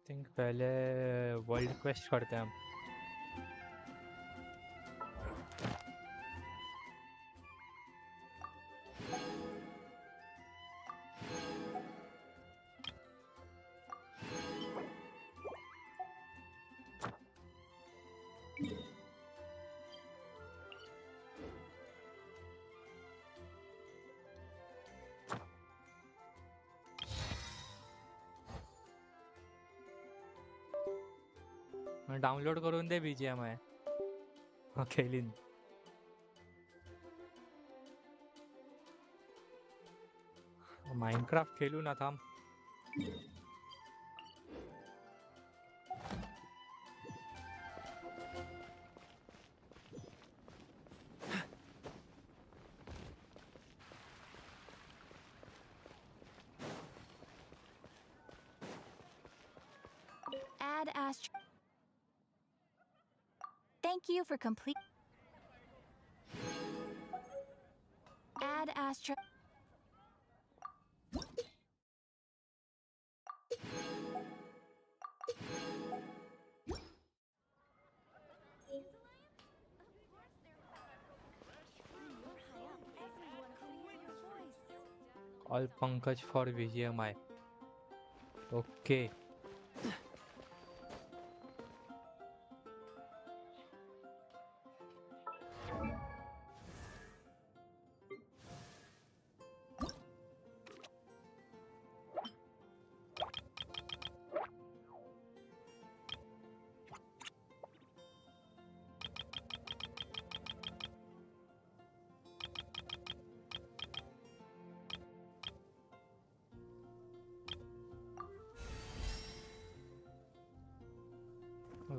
Think पहले world quest करते हैं हम. डाउनलोड करून दे BGMI. खेलीन. माइनक्राफ्ट खेलू ना थांब. Add Astro. Thank you for complete. Add Astro. All Pankaj for BGMI. Okay.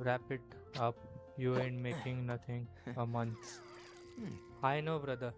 Wrap it up. You ain't making nothing a month. I know, brother.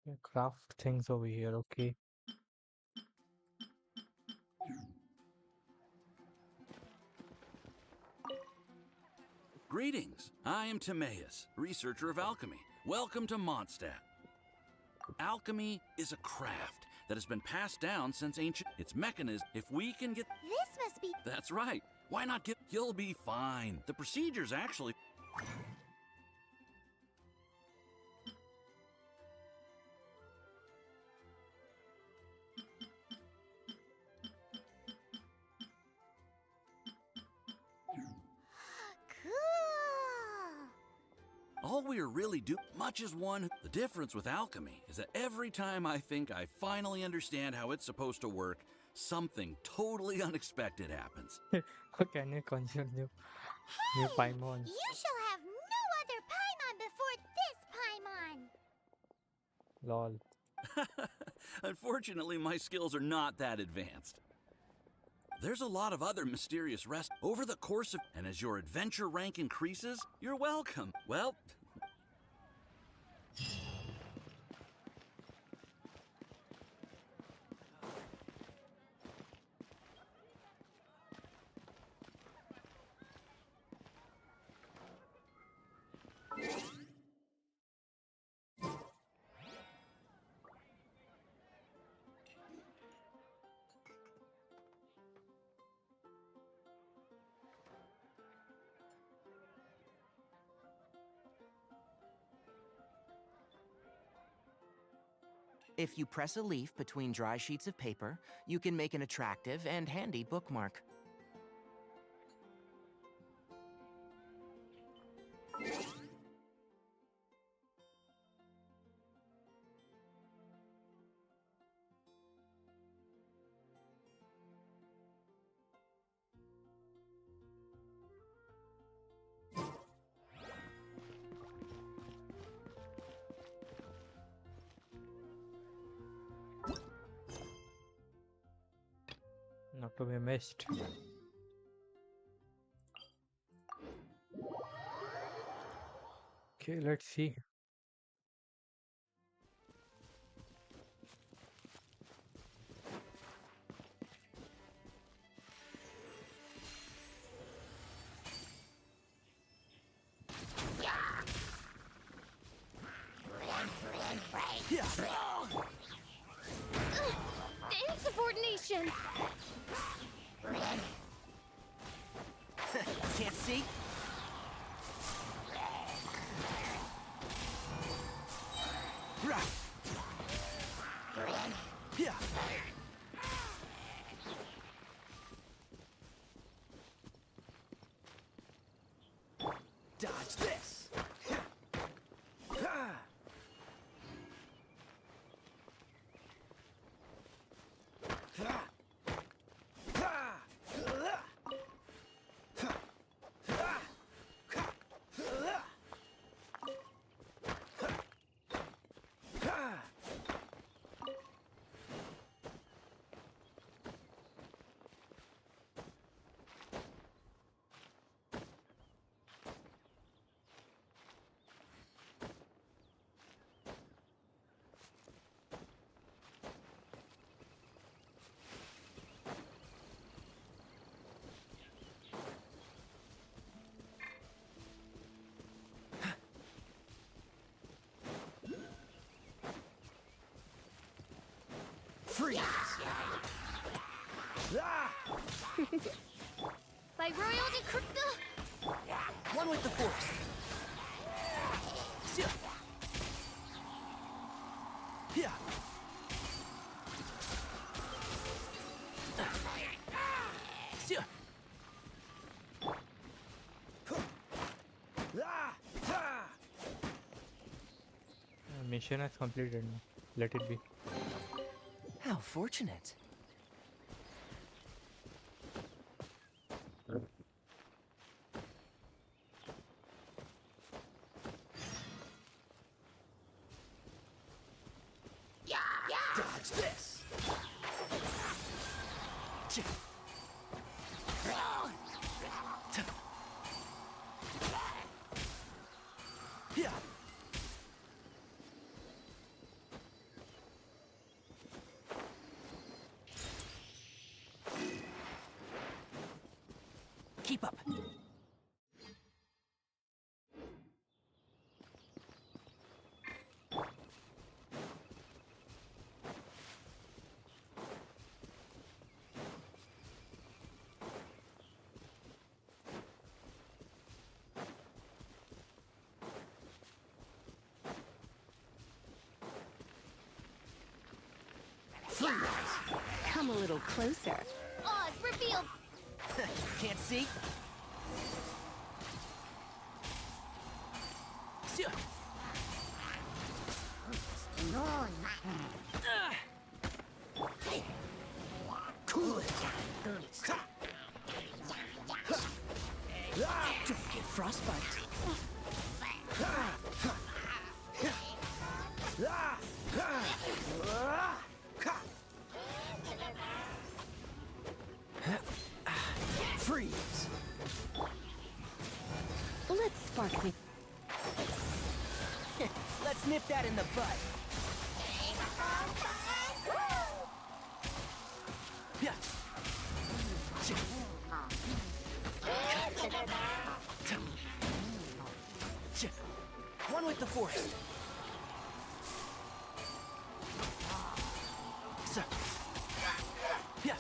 Yeah, craft things over here, okay. Greetings. I am Timaeus, researcher of alchemy. Welcome to Mondstadt. Alchemy is a craft that has been passed down since ancient. Its mechanism, if we can get. This must be. That's right. Why not get. You'll be fine. The procedure's actually. Cool. All we're really do much as one. The difference with alchemy is that every time I think I finally understand how it's supposed to work, something totally unexpected happens. How can you consume new Paimon? You shall have no other Paimon before this Paimon. Lol. Unfortunately, my skills are not that advanced. There's a lot of other mysterious rest over the course of, and as your adventure rank increases, you're welcome. Well, If you press a leaf between dry sheets of paper, you can make an attractive and handy bookmark. Not to be missed. Okay, let's see. The insubordination. Can't see? Rah. Yeah. Dodge this. Freeze! Ah! By royal decree. One with the force. Sia. Yeah. Sia. Mission has completed now. Let it be. How fortunate. Dodge this. Ch- T- Yeah. Keep up. Come a little closer. Oz, reveal. Can't see? Cool it. Don't get frostbite. Freeze. Let's spark the... Let's nip that in the bud. Yeah. One with the force. Yeah.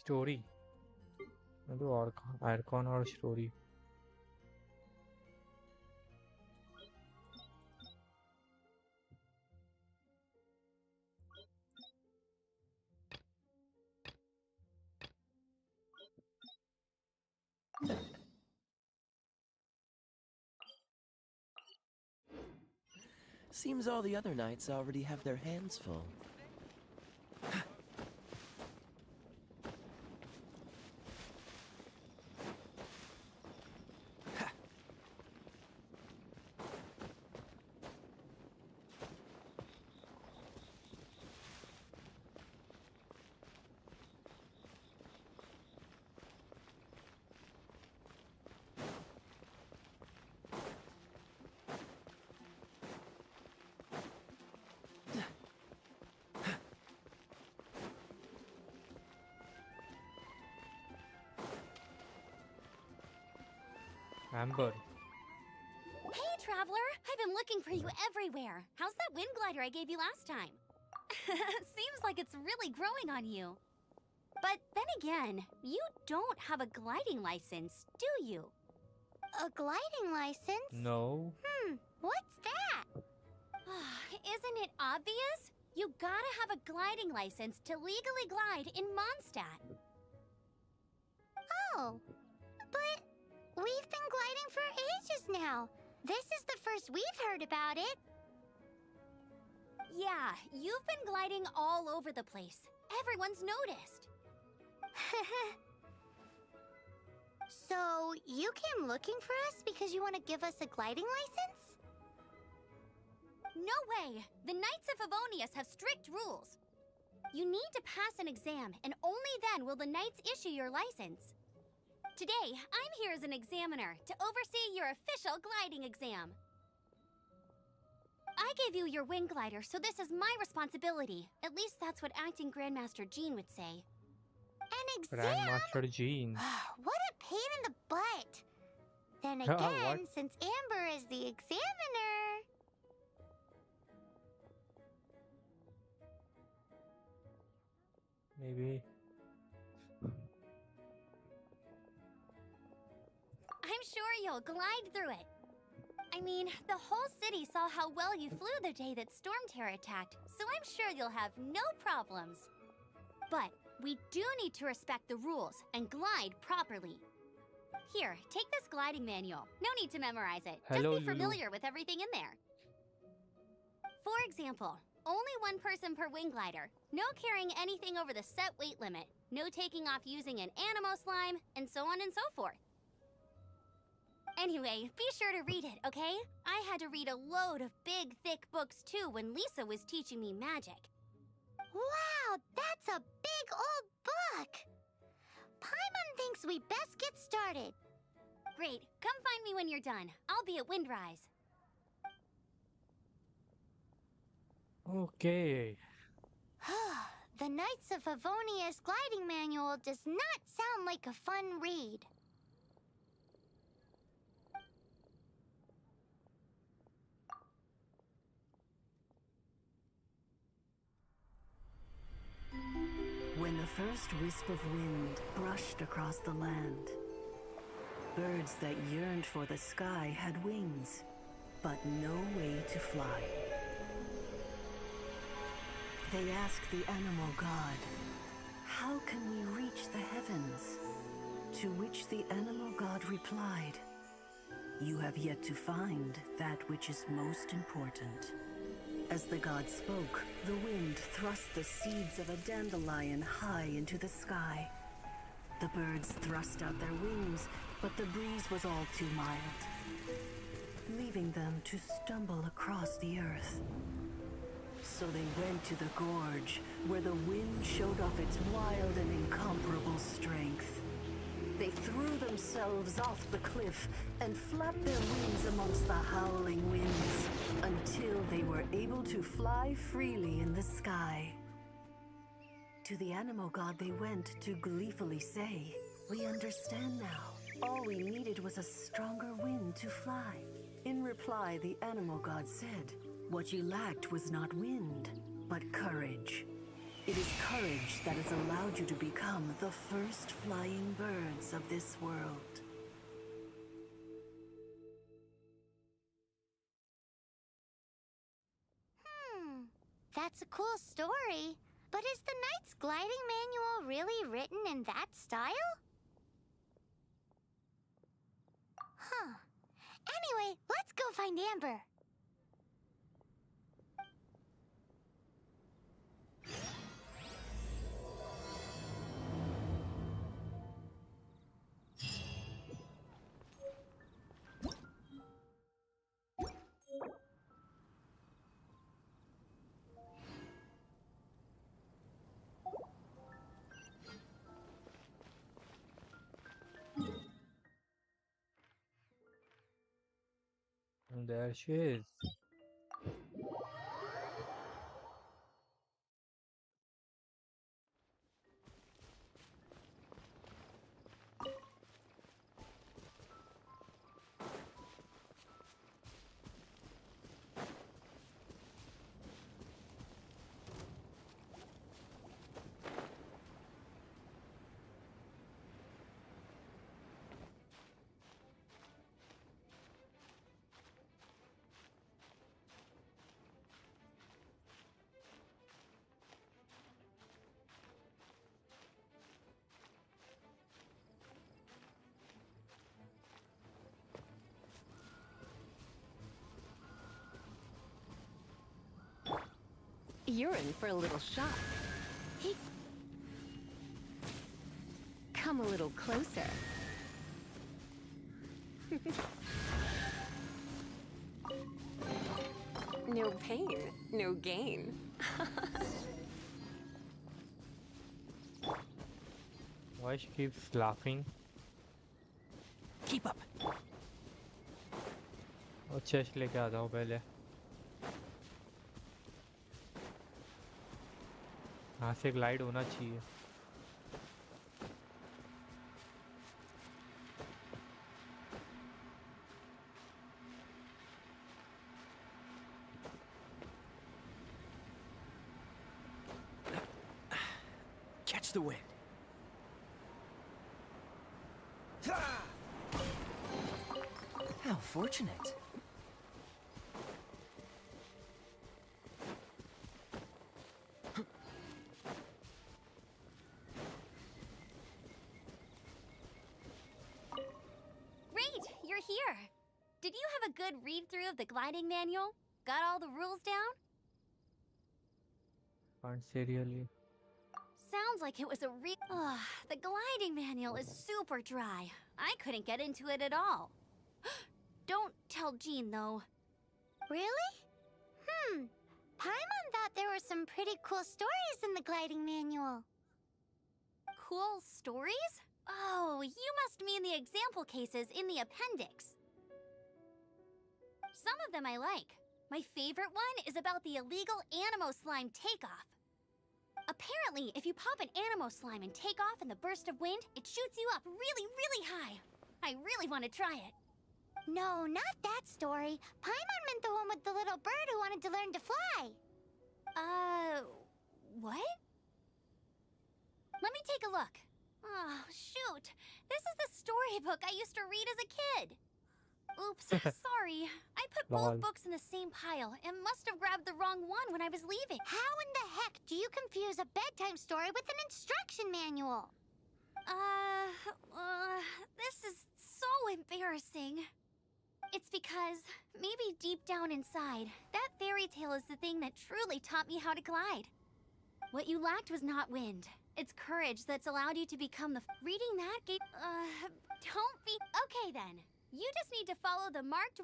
Story. मतलब Archon और story. Seems all the other knights already have their hands full. Amber. Hey, Traveler. I've been looking for you everywhere. How's that wind glider I gave you last time? Seems like it's really growing on you. But then again, you don't have a gliding license, do you? A gliding license? No. What's that? Isn't it obvious? You gotta have a gliding license to legally glide in Mondstadt. Oh, but we've been gliding for ages now. This is the first we've heard about it. Yeah, you've been gliding all over the place. Everyone's noticed. So, you came looking for us because you want to give us a gliding license? No way! The Knights of Favonius have strict rules. You need to pass an exam, and only then will the Knights issue your license. Today, I'm here as an examiner to oversee your official gliding exam. I gave you your wind glider, so this is my responsibility. At least that's what Acting Grandmaster Jean would say. An exam? Grandmaster Jean. What a pain in the butt. Then What? again, since Amber is the examiner... Maybe. I'm sure you'll glide through it. I mean, the whole city saw how well you flew the day that Storm Terror attacked, so I'm sure you'll have no problems. But we do need to respect the rules and glide properly. Here, take this gliding manual. No need to memorize it. Hello, Just be Lulu. familiar with everything in there. For example, only one person per wing glider, no carrying anything over the set weight limit, no taking off using an animo slime, and so on and so forth. Anyway, be sure to read it, okay? I had to read a load of big, thick books too when Lisa was teaching me magic. Wow, that's a big old book! Paimon thinks we best get started. Great, come find me when you're done. I'll be at Windrise. Okay. The Knights of Favonia's gliding manual does not sound like a fun read. When the first wisp of wind brushed across the land, birds that yearned for the sky had wings, but no way to fly. They asked the animal god, "How can we reach the heavens?" To which the animal god replied, "You have yet to find that which is most important." As the god spoke, the wind thrust the seeds of a dandelion high into the sky. The birds thrust out their wings, but the breeze was all too mild, leaving them to stumble across the earth. So they went to the gorge, where the wind showed off its wild and incomparable strength. They threw themselves off the cliff and flapped their wings amongst the howling winds until they were able to fly freely in the sky. To the animal god they went to gleefully say, "We understand now. All we needed was a stronger wind to fly." In reply, the animal god said, "What you lacked was not wind, but courage. It is courage that has allowed you to become the first flying birds of this world." That's a cool story. But is the Knight's gliding manual really written in that style? Huh. Anyway, let's go find Amber. And there she is. You're in for a little shock. Come a little closer. No pain, no gain. Why she keeps laughing? Keep up. और chest लेके आता हूँ पहले। यहाँ से glide होना चाहिए। Catch Watch the wind. How fortunate. Great, you're here. Did you have a good read-through of the gliding manual? Got all the rules down? Can't say really. Sounds like it was a the gliding manual is super dry. I couldn't get into it at all. Don't tell Jean, though. Really? Paimon thought there were some pretty cool stories in the gliding manual. Cool stories? Oh, you must mean the example cases in the appendix. Some of them I like. My favorite one is about the illegal Animo Slime takeoff. Apparently, if you pop an Animo Slime and take off in the burst of wind, it shoots you up really, really high. I really want to try it. No, not that story. Paimon meant the one with the little bird who wanted to learn to fly. What? Let me take a look. Oh, shoot. This is the storybook I used to read as a kid. Oops, sorry. I put both Lol. books in the same pile and must have grabbed the wrong one when I was leaving. How in the heck do you confuse a bedtime story with an instruction manual? This is so embarrassing. It's because, maybe deep down inside, that fairy tale is the thing that truly taught me how to glide. What you lacked was not wind. It's courage that's allowed you to become the... Reading that gave... don't be... Okay then. You just need to follow the marked...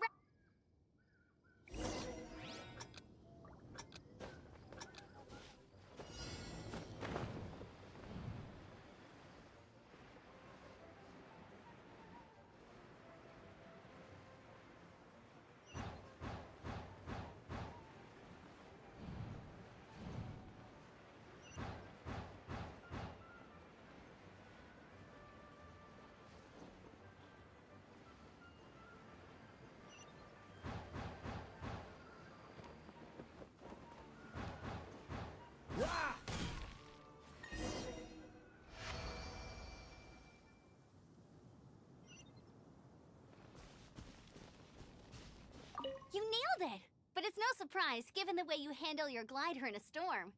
You nailed it! But it's no surprise, given the way you handle your glider in a storm.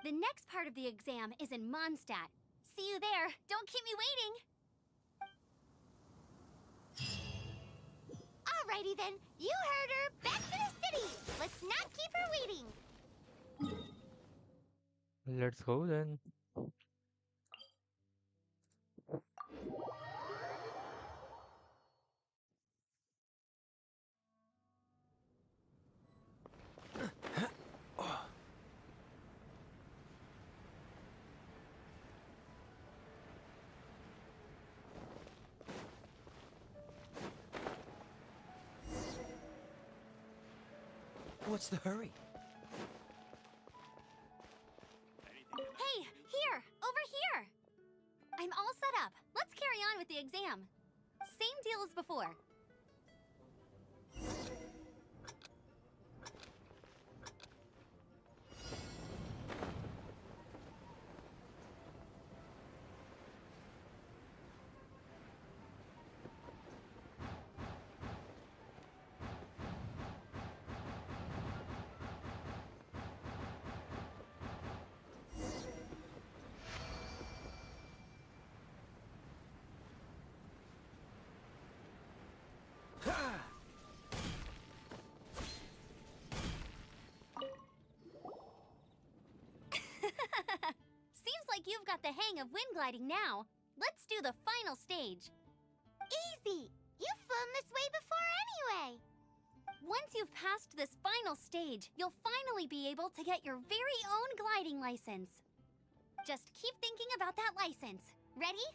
The next part of the exam is in Mondstadt. See you there. Don't keep me waiting. Alrighty then, you heard her. Back to the city. Let's not keep her waiting. Let's go then. What's the hurry? Hey, here! Over here! I'm all set up. Let's carry on with the exam. Same deal as before. Seems like you've got the hang of wind gliding now. Let's do the final stage. Easy. You've flown this way before anyway. Once you've passed this final stage, you'll finally be able to get your very own gliding license. Just keep thinking about that license. Ready?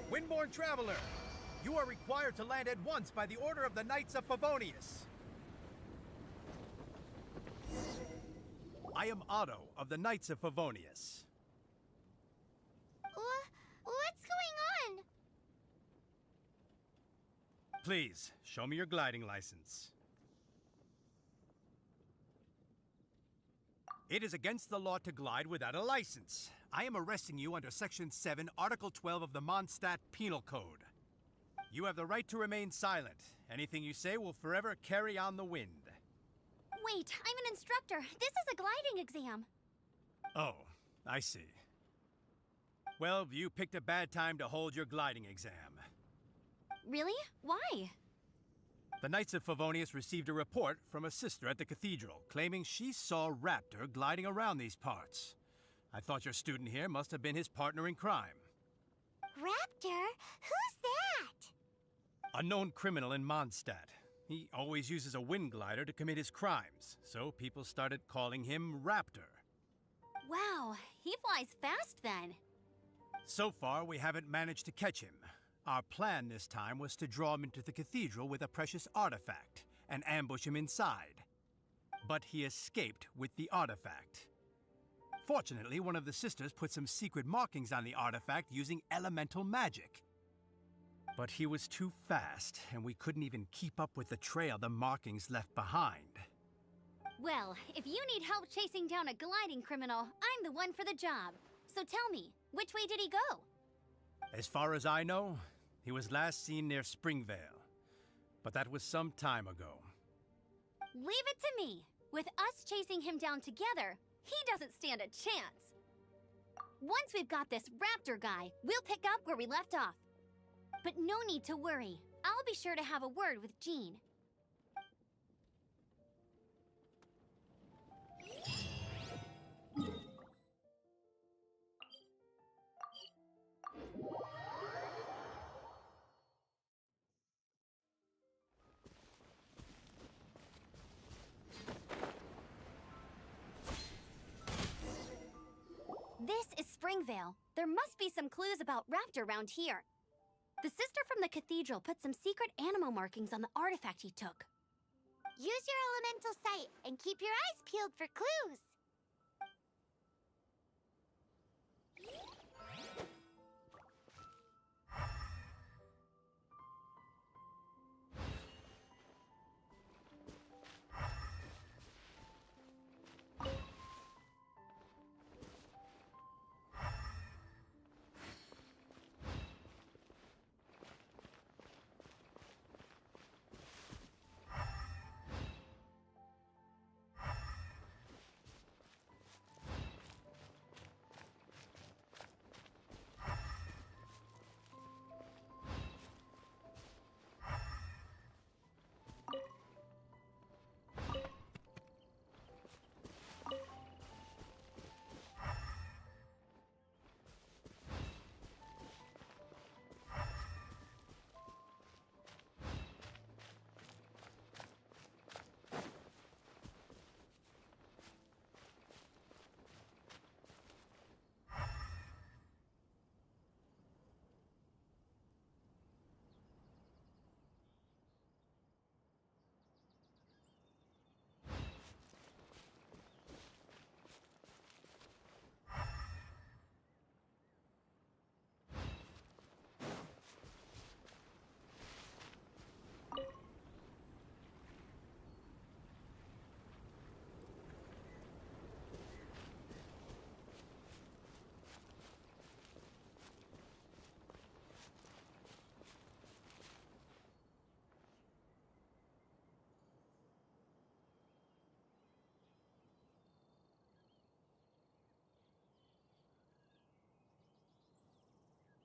Wind Twinborn Traveler! You are required to land at once by the order of the Knights of Favonius. I am Otto of the Knights of Favonius. What's going on? Please, show me your gliding license. It is against the law to glide without a license. I am arresting you under Section 7, Article 12 of the Mondstadt Penal Code. You have the right to remain silent. Anything you say will forever carry on the wind. Wait, I'm an instructor. This is a gliding exam. Oh, I see. Well, you picked a bad time to hold your gliding exam. Really? Why? The Knights of Favonius received a report from a sister at the cathedral claiming she saw Raptor gliding around these parts. I thought your student here must have been his partner in crime. Raptor? Who's that? A known criminal in Mondstadt. He always uses a wind glider to commit his crimes, so people started calling him Raptor. Wow, he flies fast then. So far, we haven't managed to catch him. Our plan this time was to draw him into the cathedral with a precious artifact and ambush him inside. But he escaped with the artifact. Fortunately, one of the sisters put some secret markings on the artifact using elemental magic. But he was too fast, and we couldn't even keep up with the trail the markings left behind. Well, if you need help chasing down a gliding criminal, I'm the one for the job. So tell me, which way did he go? As far as I know, he was last seen near Springvale. But that was some time ago. Leave it to me. With us chasing him down together, he doesn't stand a chance. Once we've got this Raptor guy, we'll pick up where we left off. But no need to worry. I'll be sure to have a word with Jean. This is Springvale. There must be some clues about Raptor around here. The sister from the cathedral put some secret animal markings on the artifact he took. Use your elemental sight and keep your eyes peeled for clues.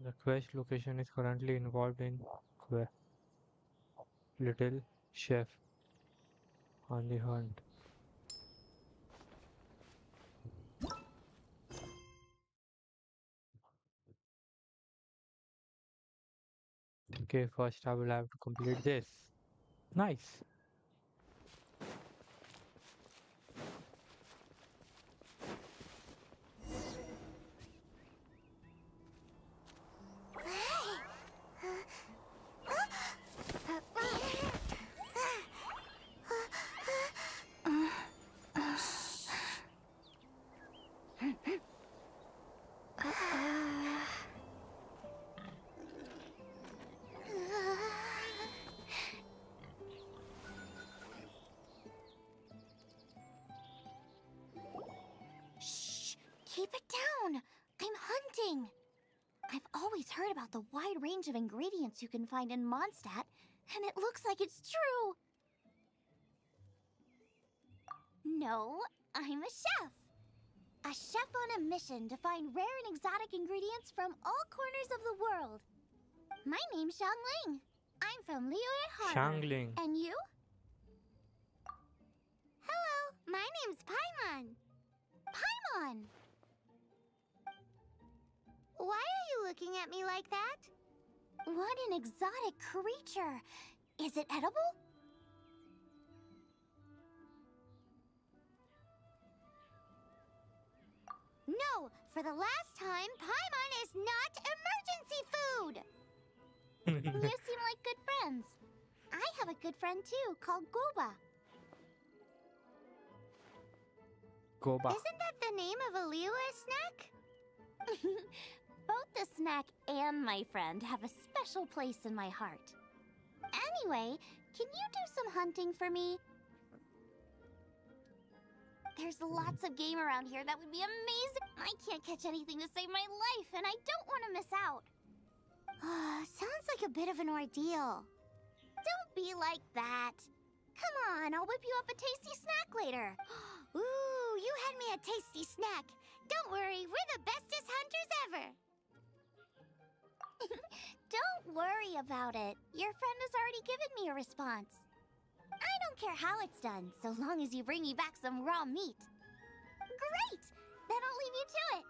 The quest location is currently involved in Little Chef on the hunt. Okay, first I will have to complete this. Nice. down! I'm hunting! I've always heard about the wide range of ingredients you can find in Mondstadt, and it looks like it's true! No, I'm a chef! A chef on a mission to find rare and exotic ingredients from all corners of the world. My name's Xiangling. I'm from Liyue Harbor. Shangling. And you? Hello, my name's Paimon. Paimon! Why are you looking at me like that? What an exotic creature! Is it edible? No, for the last time, Paimon is not emergency food! You seem like good friends. I have a good friend too, called Goba. Go back. Isn't that the name of a Liyue snack? Both the snack and my friend have a special place in my heart. Anyway, can you do some hunting for me? There's lots of game around here that would be amazing. I can't catch anything to save my life, and I don't want to miss out. Sounds like a bit of an ordeal. Don't be like that. Come on, I'll whip you up a tasty snack later. Ooh, you had me a tasty snack. Don't worry, we're the bestest hunters ever. Don't worry about it. Your friend has already given me a response. I don't care how it's done, so long as you bring me back some raw meat. Great! Then I'll leave you to it.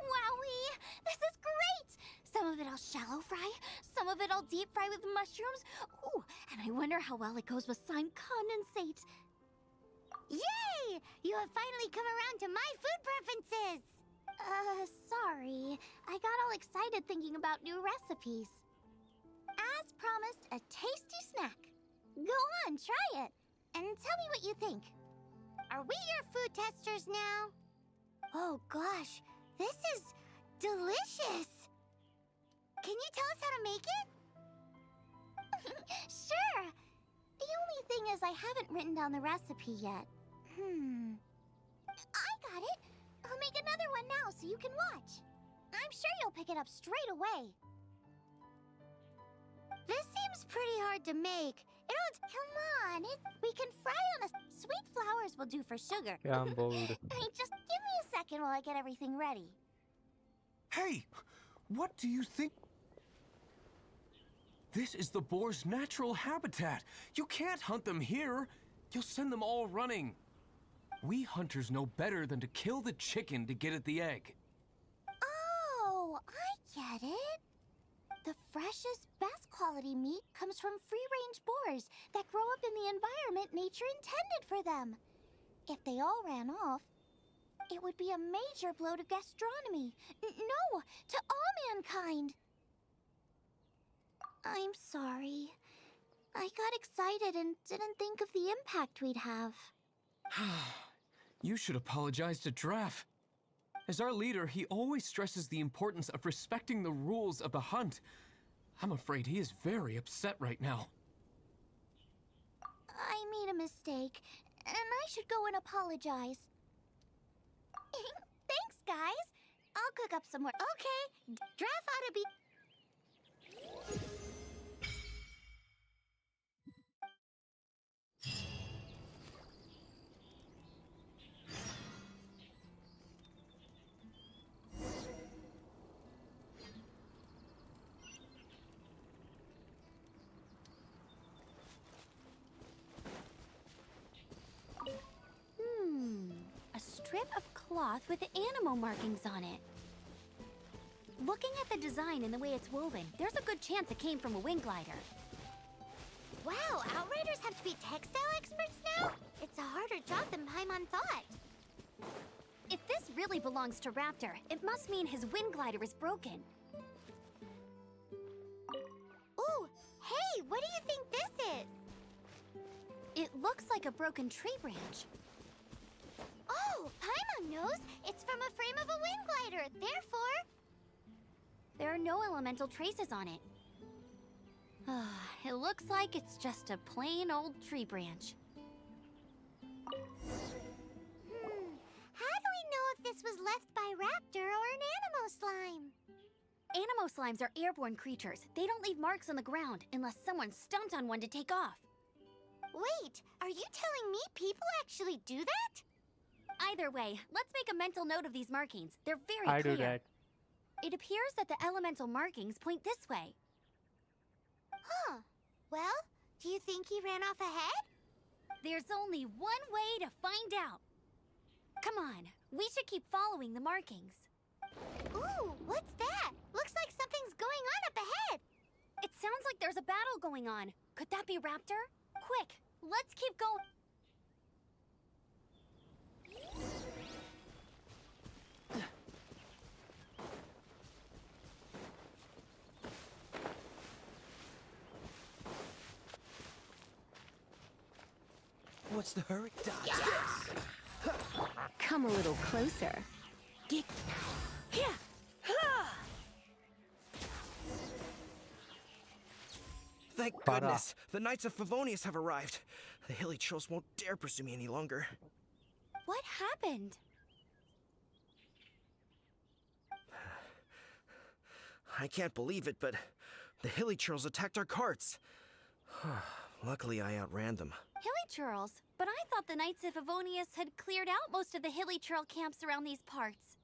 Wowee! This is great! Some of it I'll shallow fry, some of it I'll deep fry with mushrooms. Ooh, and I wonder how well it goes with slime condensate. Yay! You have finally come around to my food preferences! Sorry. I got all excited thinking about new recipes. As promised, a tasty snack. Go on, try it, and tell me what you think. Are we your food testers now? Oh gosh, this is delicious! Can you tell us how to make it? Sure! The only thing is I haven't written down the recipe yet. I got it! I'll make another one now so you can watch. I'm sure you'll pick it up straight away. This seems pretty hard to make. Come on, we can fry on a... Sweet flowers will do for sugar. Yeah, I'm bold. Just give me a second while I get everything ready. Hey! What do you think? This is the boar's natural habitat. You can't hunt them here. You'll send them all running. We hunters know better than to kill the chicken to get at the egg. Oh, I get it. The freshest, best quality meat comes from free-range boars that grow up in the environment nature intended for them. If they all ran off, it would be a major blow to gastronomy. No, to all mankind. I'm sorry. I got excited and didn't think of the impact we'd have. You should apologize to Draff. As our leader, he always stresses the importance of respecting the rules of the hunt. I'm afraid he is very upset right now. I made a mistake, and I should go and apologize. Thanks, guys. I'll cook up some more. Okay, Draff ought to be... A strip of cloth with animal markings on it. Looking at the design and the way it's woven, there's a good chance it came from a wing glider. Wow, Outriders have to be textile experts now? It's a harder job than Paimon thought. If this really belongs to Raptor, it must mean his wind glider is broken. Ooh, hey, what do you think this is? It looks like a broken tree branch. Oh, Paimon knows. It's from a frame of a wind glider. Therefore, There are no elemental traces on it. It looks like it's just a plain old tree branch. How do we know if this was left by Raptor or an Animo slime? Animo slimes are airborne creatures. They don't leave marks on the ground unless someone stomped on one to take off. Wait, are you telling me people actually do that? Either way, let's make a mental note of these markings. They're very I clear. do that. It appears that the elemental markings point this way. Huh. Well, do you think he ran off ahead? There's only one way to find out. Come on, we should keep following the markings. Ooh, what's that? Looks like something's going on up ahead. It sounds like there's a battle going on. Could that be Raptor? Quick, let's keep going. What's the hurry? Dodge this! Come a little closer. Thank Para. goodness! The Knights of Favonius have arrived. The hilly trolls won't dare pursue me any longer. What happened? I can't believe it, but the hilly trolls attacked our carts. Luckily, I outran them. Hilly churls? But I thought the Knights of Favonius had cleared out most of the hilly churl camps around these parts.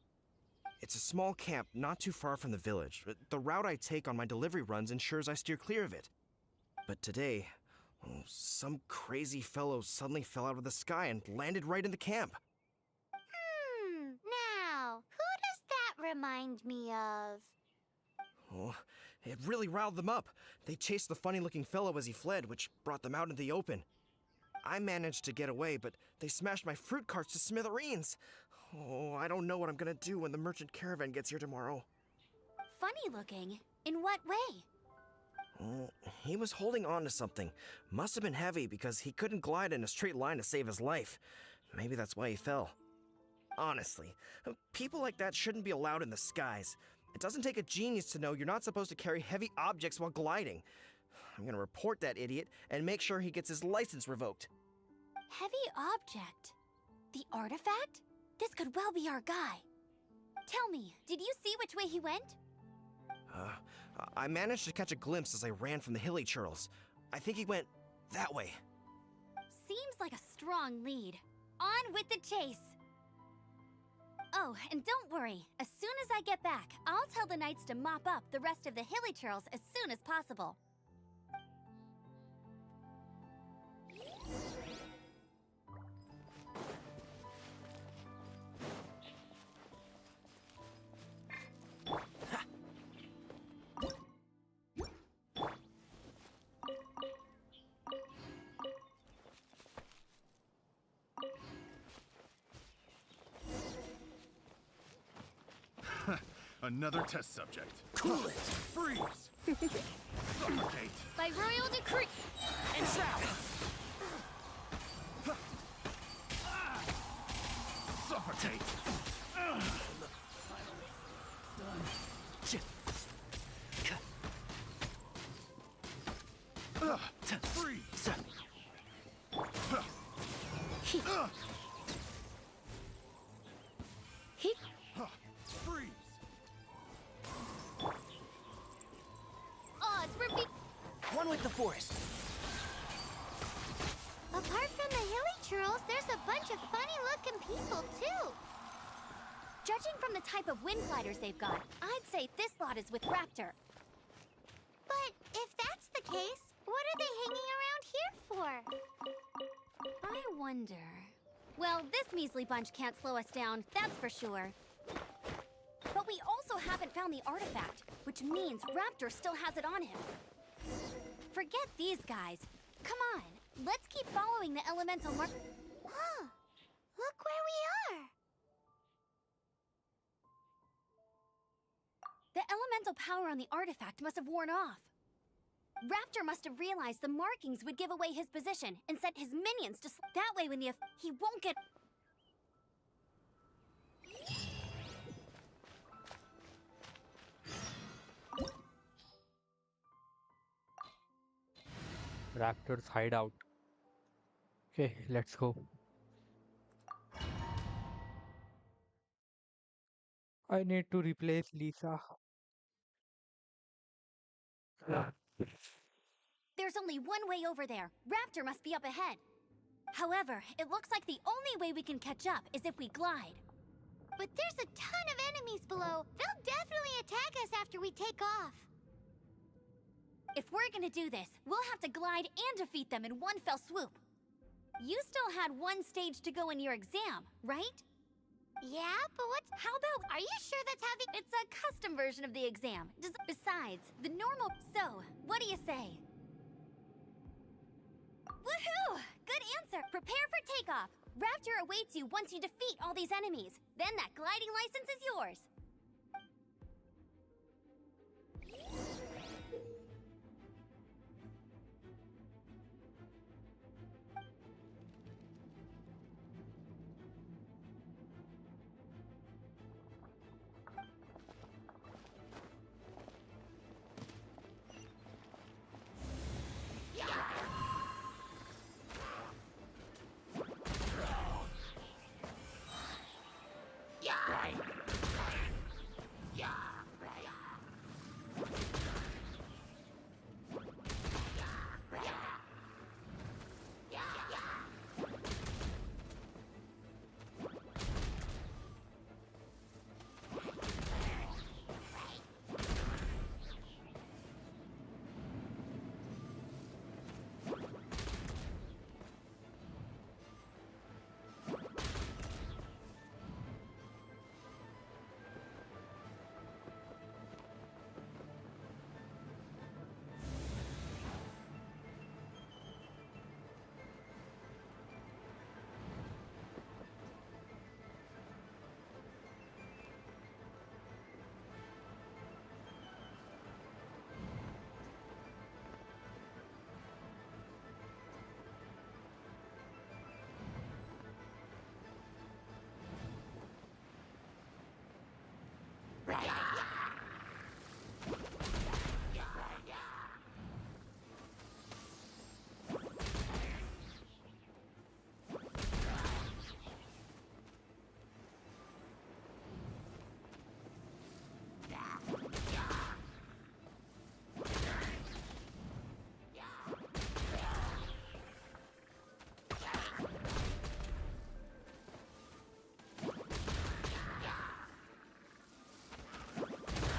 It's a small camp not too far from the village. The route I take on my delivery runs ensures I steer clear of it. But today, some crazy fellow suddenly fell out of the sky and landed right in the camp. Now, who does that remind me of? Oh, it really riled them up. They chased the funny-looking fellow as he fled, which brought them out in the open. I managed to get away, but they smashed my fruit carts to smithereens. Oh, I don't know what I'm gonna do when the merchant caravan gets here tomorrow. Funny looking. In what way? Oh, he was holding on to something. Must have been heavy because he couldn't glide in a straight line to save his life. Maybe that's why he fell. Honestly, people like that shouldn't be allowed in the skies. It doesn't take a genius to know you're not supposed to carry heavy objects while gliding. I'm gonna report that idiot and make sure he gets his license revoked. Heavy object. The artifact? This could well be our guy. Tell me, did you see which way he went? I managed to catch a glimpse as I ran from the hilly churls. I think he went that way. Seems like a strong lead. On with the chase. Oh, and don't worry. As soon as I get back, I'll tell the knights to mop up the rest of the hilly churls as soon as possible. Another test subject. Cool it! Freeze! Suffocate! By royal decree. And shout! Suffocate! Freeze! Freeze! Oz, repeat. One with the forest. Apart from the hilly churls, there's a bunch of funny-looking people, too. Judging from the type of wind gliders they've got, I'd say this lot is with Raptor. But if that's the case, what are they hanging around here for? I wonder. Well, this measly bunch can't slow us down, that's for sure. But we also haven't found the artifact, which means Raptor still has it on him. Forget these guys. Come on, let's keep following the elemental mark. Huh. Look where we are. elemental power on the artifact must have worn off. Raptor must have realized the markings would give away his position and sent his minions to that way when he won't get... Raptor's hideout. Okay, let's go. I need to replace Lisa. There's only one way over there. Raptor must be up ahead. However, it looks like the only way we can catch up is if we glide. But there's a ton of enemies below. They'll definitely attack us after we take off. If we're gonna do this, we'll have to glide and defeat them in one fell swoop. You still had one stage to go in your exam, right? Yeah, but what's... How about... Are you sure that's having... It's a custom version of the exam. Besides, the normal... So, what do you say? Woohoo! Good answer! Prepare for takeoff! Raptor awaits you once you defeat all these enemies. Then that gliding license is yours.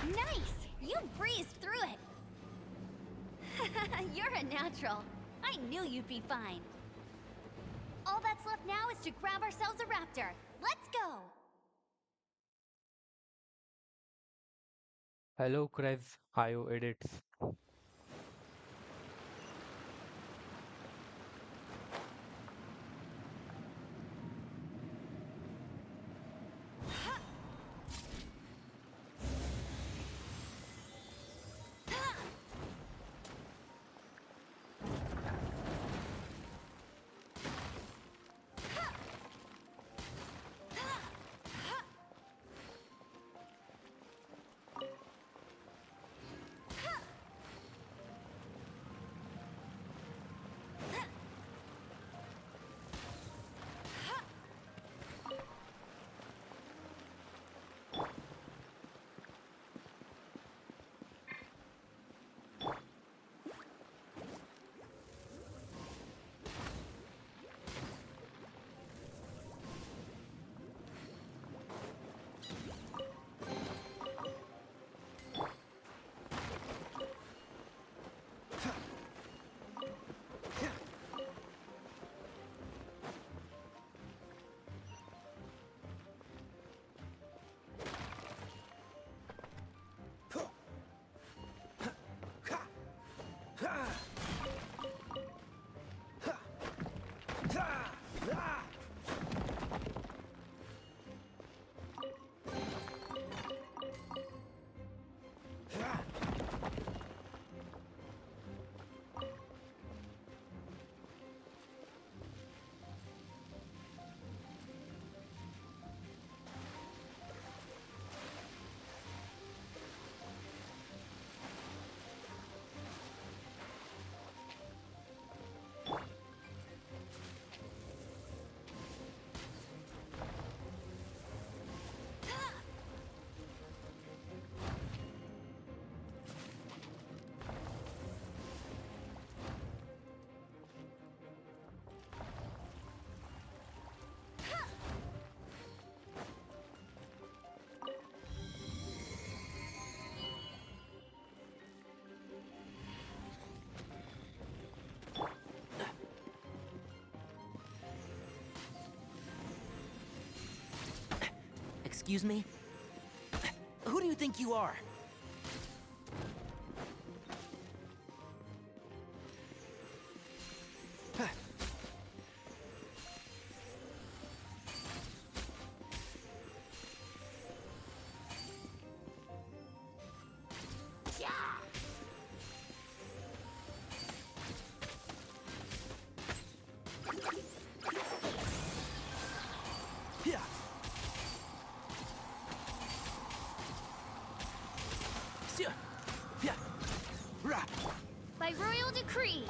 Nice! You breezed through it! You're a natural. I knew you'd be fine. All that's left now is to grab ourselves a raptor. Let's go! Hello, Krez. IO edits. Excuse me? Who do you think you are? By royal decree.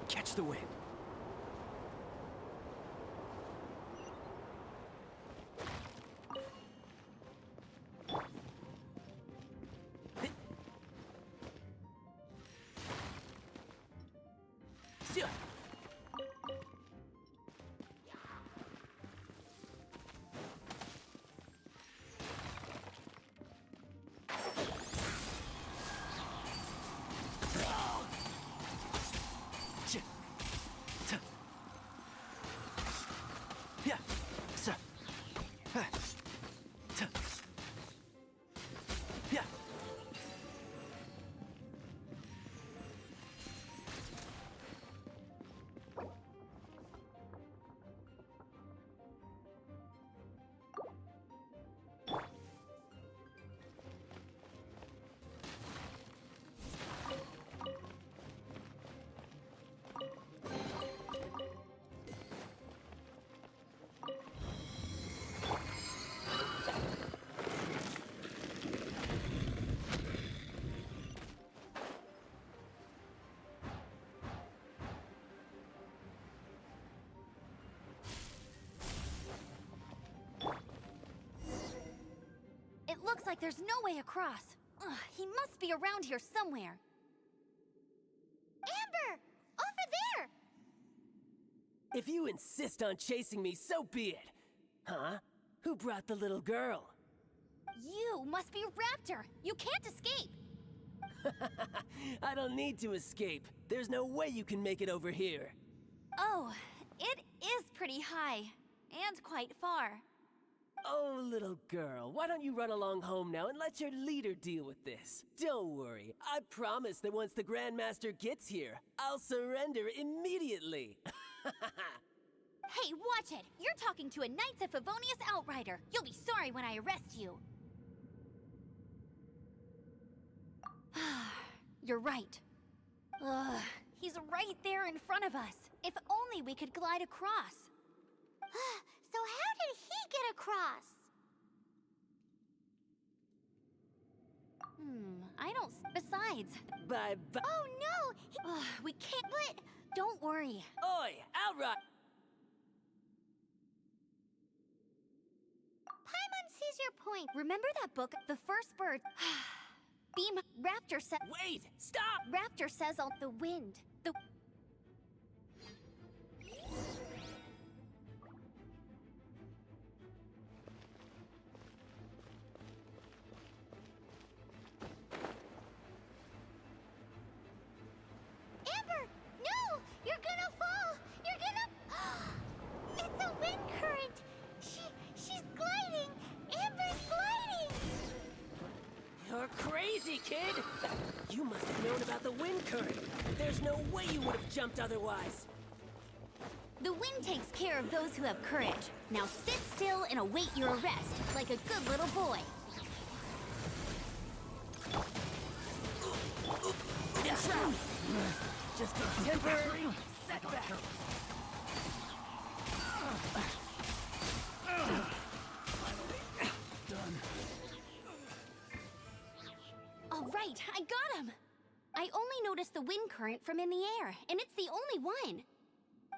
Catch the wind. It looks like there's no way across. Ugh, he must be around here somewhere. Amber! Over there! If you insist on chasing me, so be it. Huh? Who brought the little girl? You must be Raptor. You can't escape. I don't need to escape. There's no way you can make it over here. Oh, it is pretty high. And quite far. Oh, little girl, why don't you run along home now and let your leader deal with this? Don't worry, I promise that once the Grandmaster gets here, I'll surrender immediately. Hey, watch it! You're talking to a Knights of Favonius outrider. You'll be sorry when I arrest you. You're right. Ugh, he's right there in front of us. If only we could glide across. So how did he get across? I don't... Besides... Bye-bye. Oh no! we can't... But... Don't worry. Oi, outright! Paimon sees your point. Remember that book, The First Bird? Beam... Raptor said... Wait! Stop! Raptor says all the wind. current. There's no way you would have jumped otherwise. The wind takes care of those who have courage. Now sit still and await your arrest, like a good little boy. That's right. Just a temporary setback. All right, I got him. I only noticed the wind current from in the air, and it's the only one.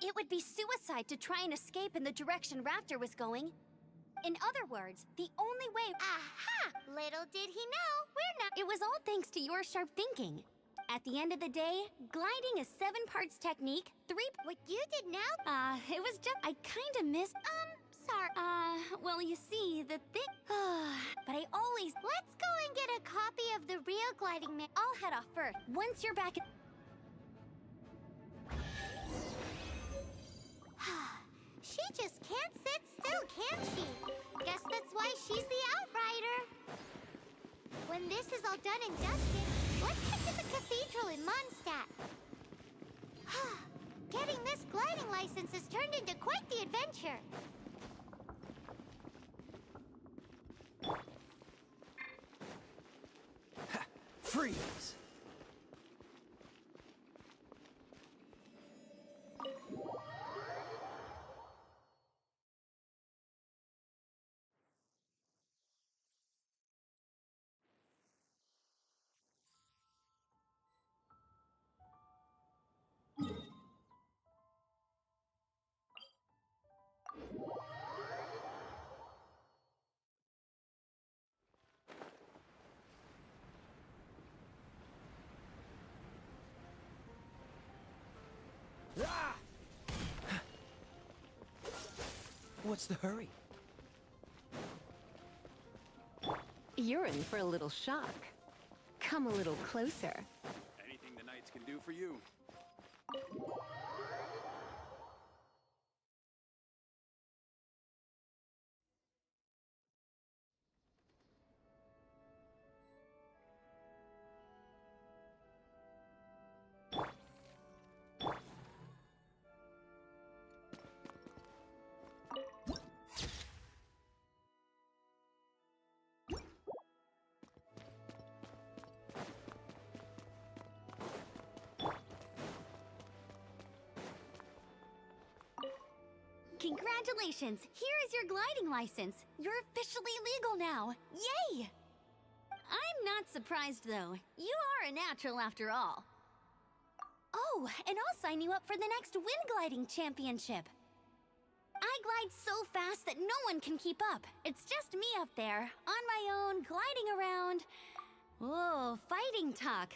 It would be suicide to try and escape in the direction Raptor was going. In other words, the only way— Aha! Little did he know, we're not— It was all thanks to your sharp thinking. At the end of the day, gliding is 7 parts technique, 3— What you did now? it was just— I kinda missed— Sorry. well, you see, the thing— but I always— Let's go and get a copy of the real gliding man. I'll head off first. Once you're back— She just can't sit still, can she? Guess that's why she's the Outrider. When this is all done and dusted, let's head to the cathedral in Mondstadt. Getting this gliding license has turned into quite the adventure. Freeze! What's the hurry? You're in for a little shock. Come a little closer. Anything the knights can do for you. Congratulations! Here is your gliding license. You're officially legal now. Yay! I'm not surprised, though. You are a natural after all. Oh, and I'll sign you up for the next wind gliding championship. I glide so fast that no one can keep up. It's just me up there, on my own, gliding around. Oh, fighting talk.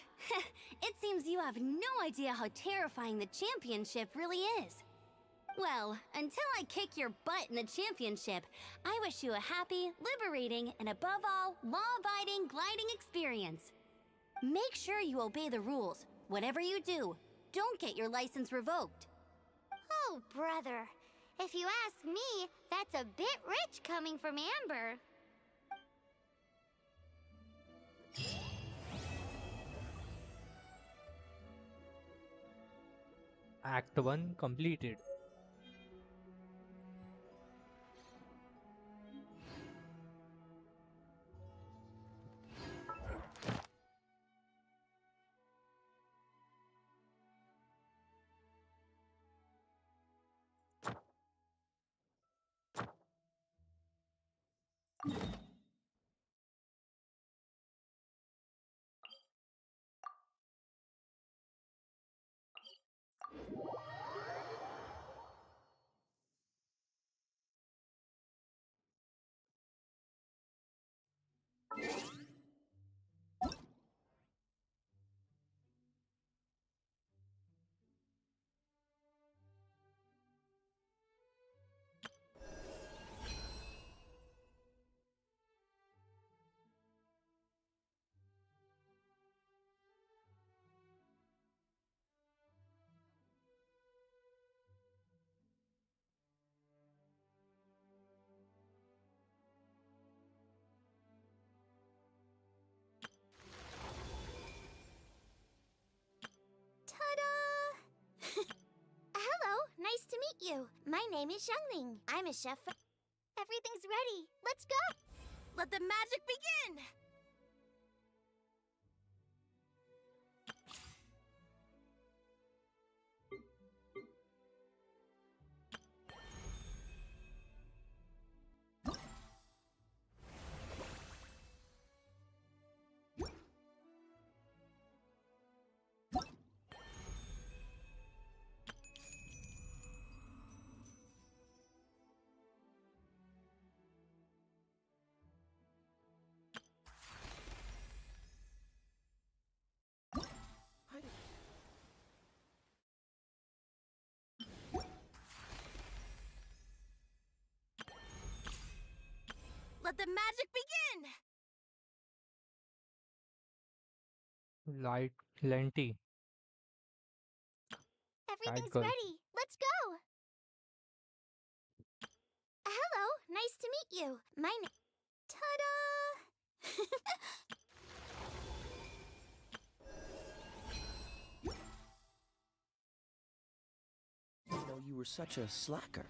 It seems you have no idea how terrifying the championship really is. Well, until I kick your butt in the championship, I wish you a happy, liberating, and above all, law-abiding gliding experience. Make sure you obey the rules. Whatever you do, don't get your license revoked. Oh, brother. If you ask me, that's a bit rich coming from Amber. Act 1 completed. you. My name is Xiangling. I'm a chef. Everything's ready. Let's go. Let the magic begin! Let the magic begin! Light Lenti. Everything's girl. ready. Let's go. Hello. Nice to meet you. My name... Ta-da! You know, you were such a slacker.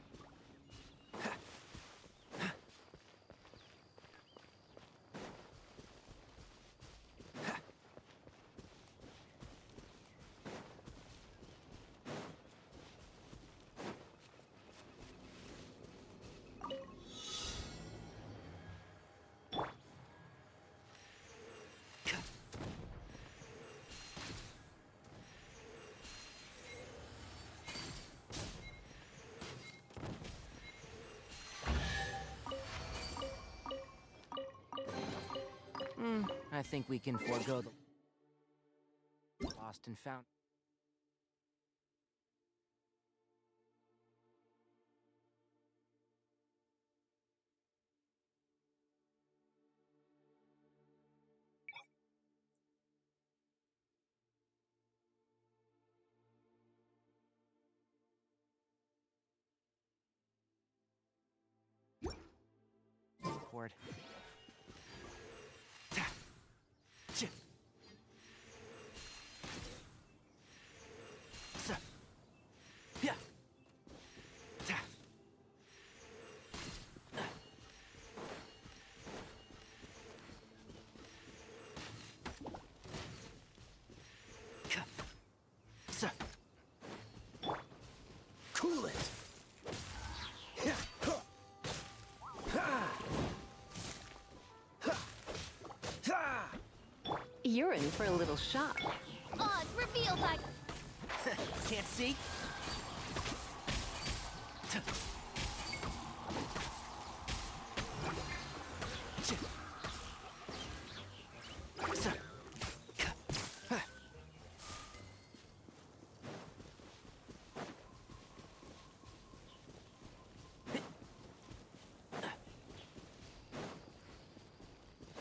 I think we can forego the lost and found. Forward. Cool it. You're in for a little shock. Oz, reveal that... Can't see?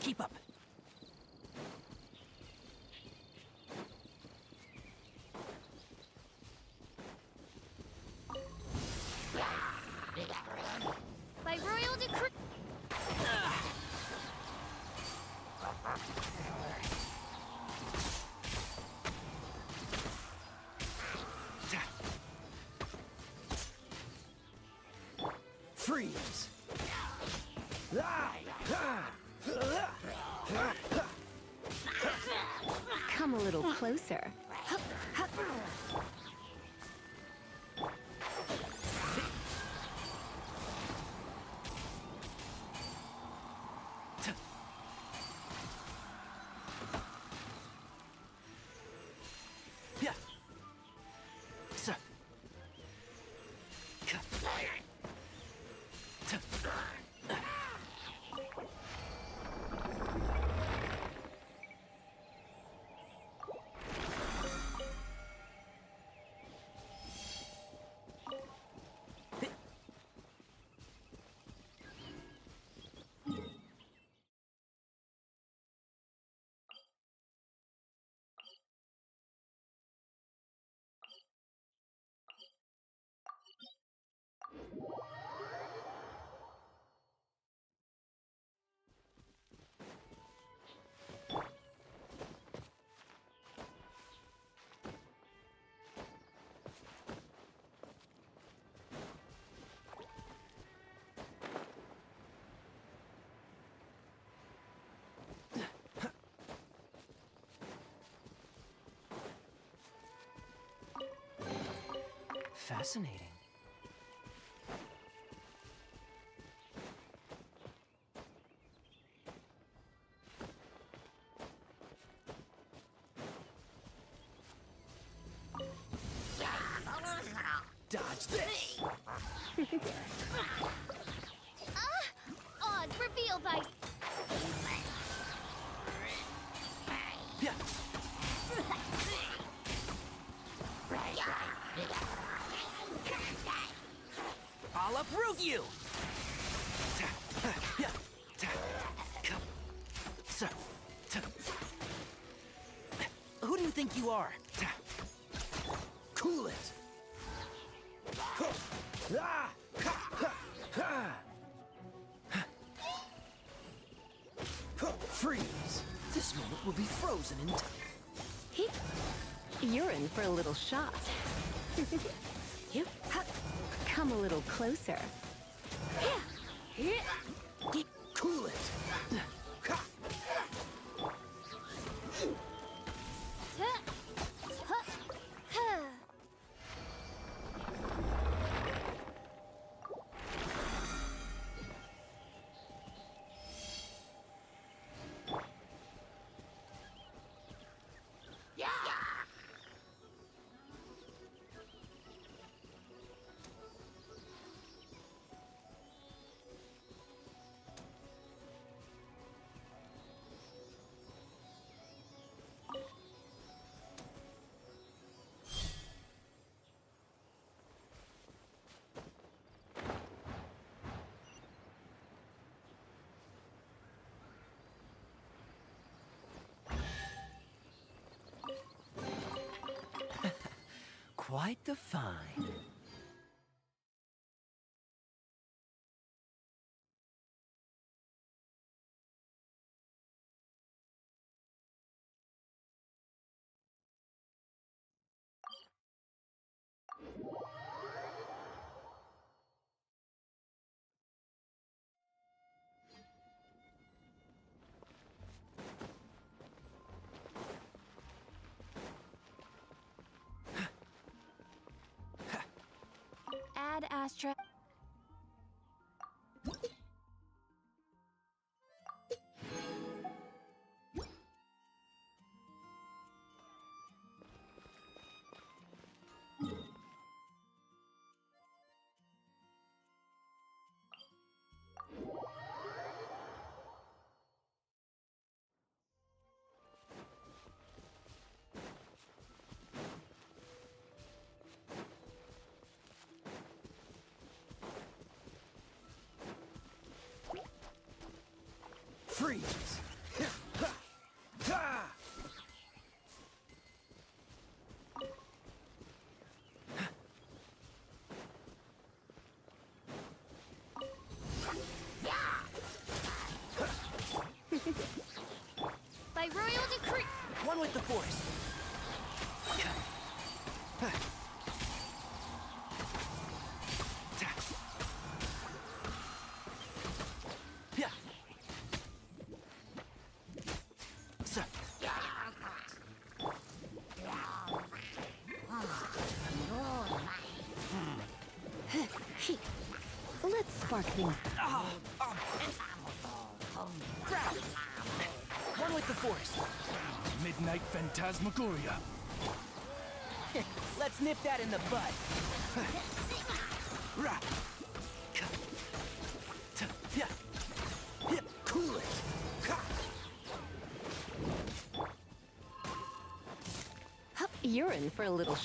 Keep up. By royal decree... Freeze. Come a little closer. Fascinating. Dodge this! Oz, reveal by... Yeah. I'll uproot you! Who do you think you are? Cool it! Freeze! This moment will be frozen in time. You're in for a little shot. Come a little closer. Cool it! Quite the find. Ad Astra... Freeze! By royal decree... One with the Force. Let's spark things. One with the Force. Midnight Phantasmagoria. Let's nip that in the bud. Cool it! You're in for a little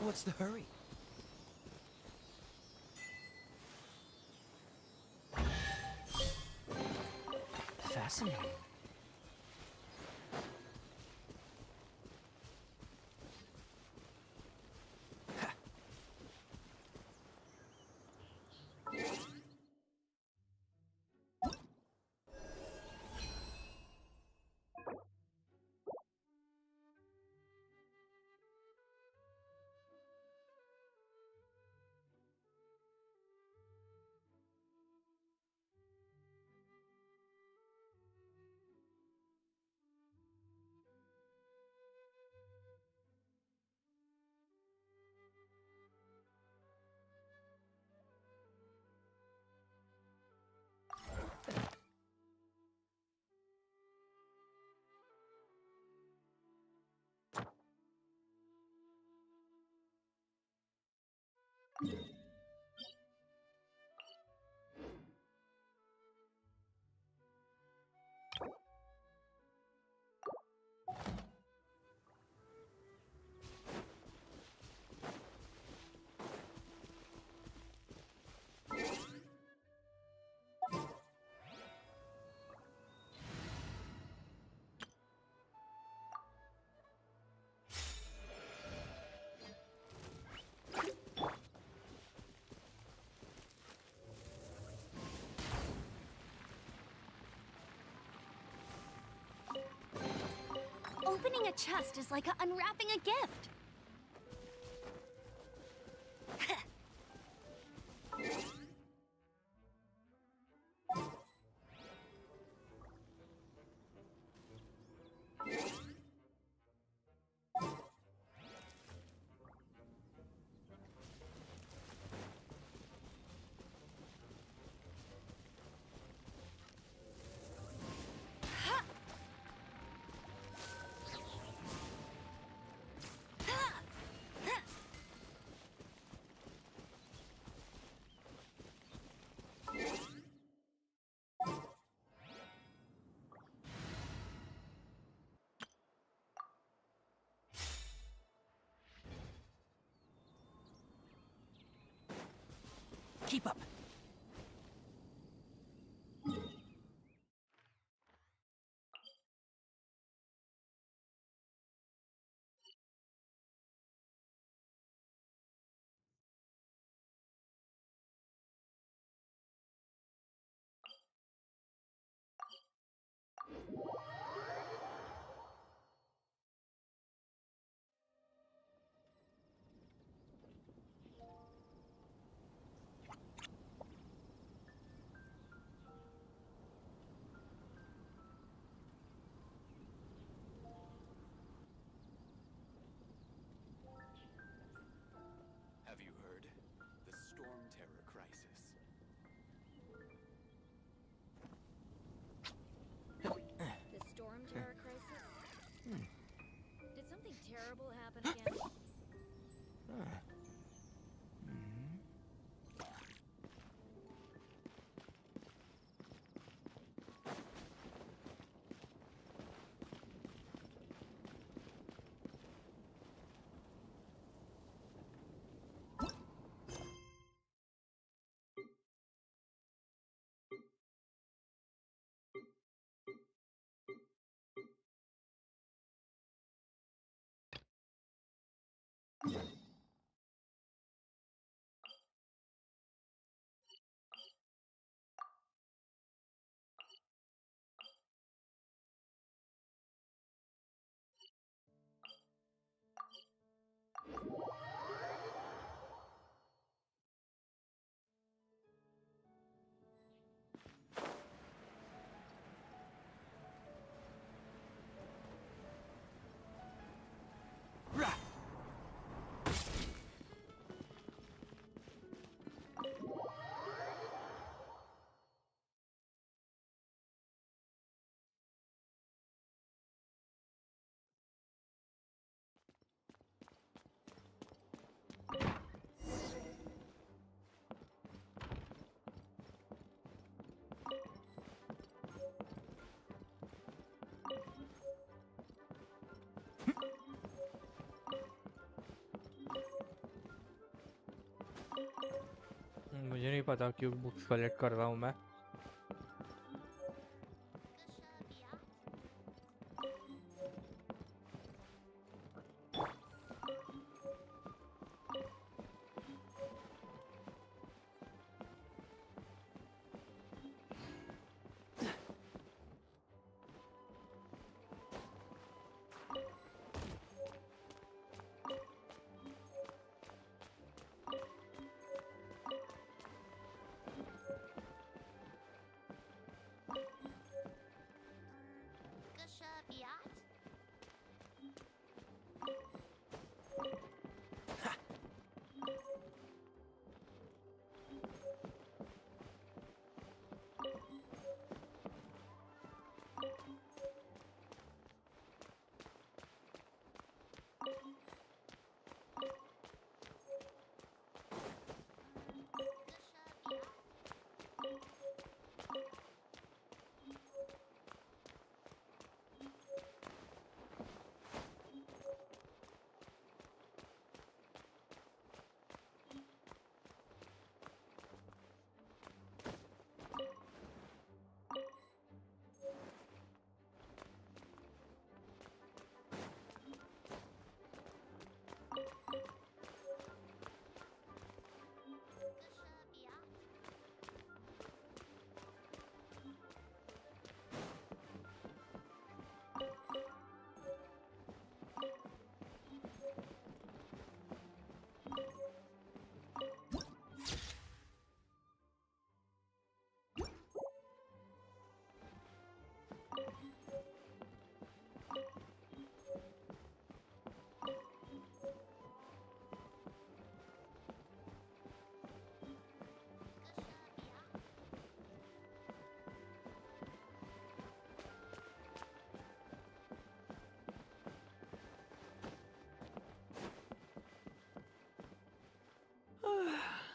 What's the hurry? Fascinating. Opening a chest is like unwrapping a gift. Keep up. Have you heard? The Storm Terror crisis. The Storm Terror crisis? Did something terrible happen again? मुझे नहीं पता क्यों books collect कर रहा हूँ मैं.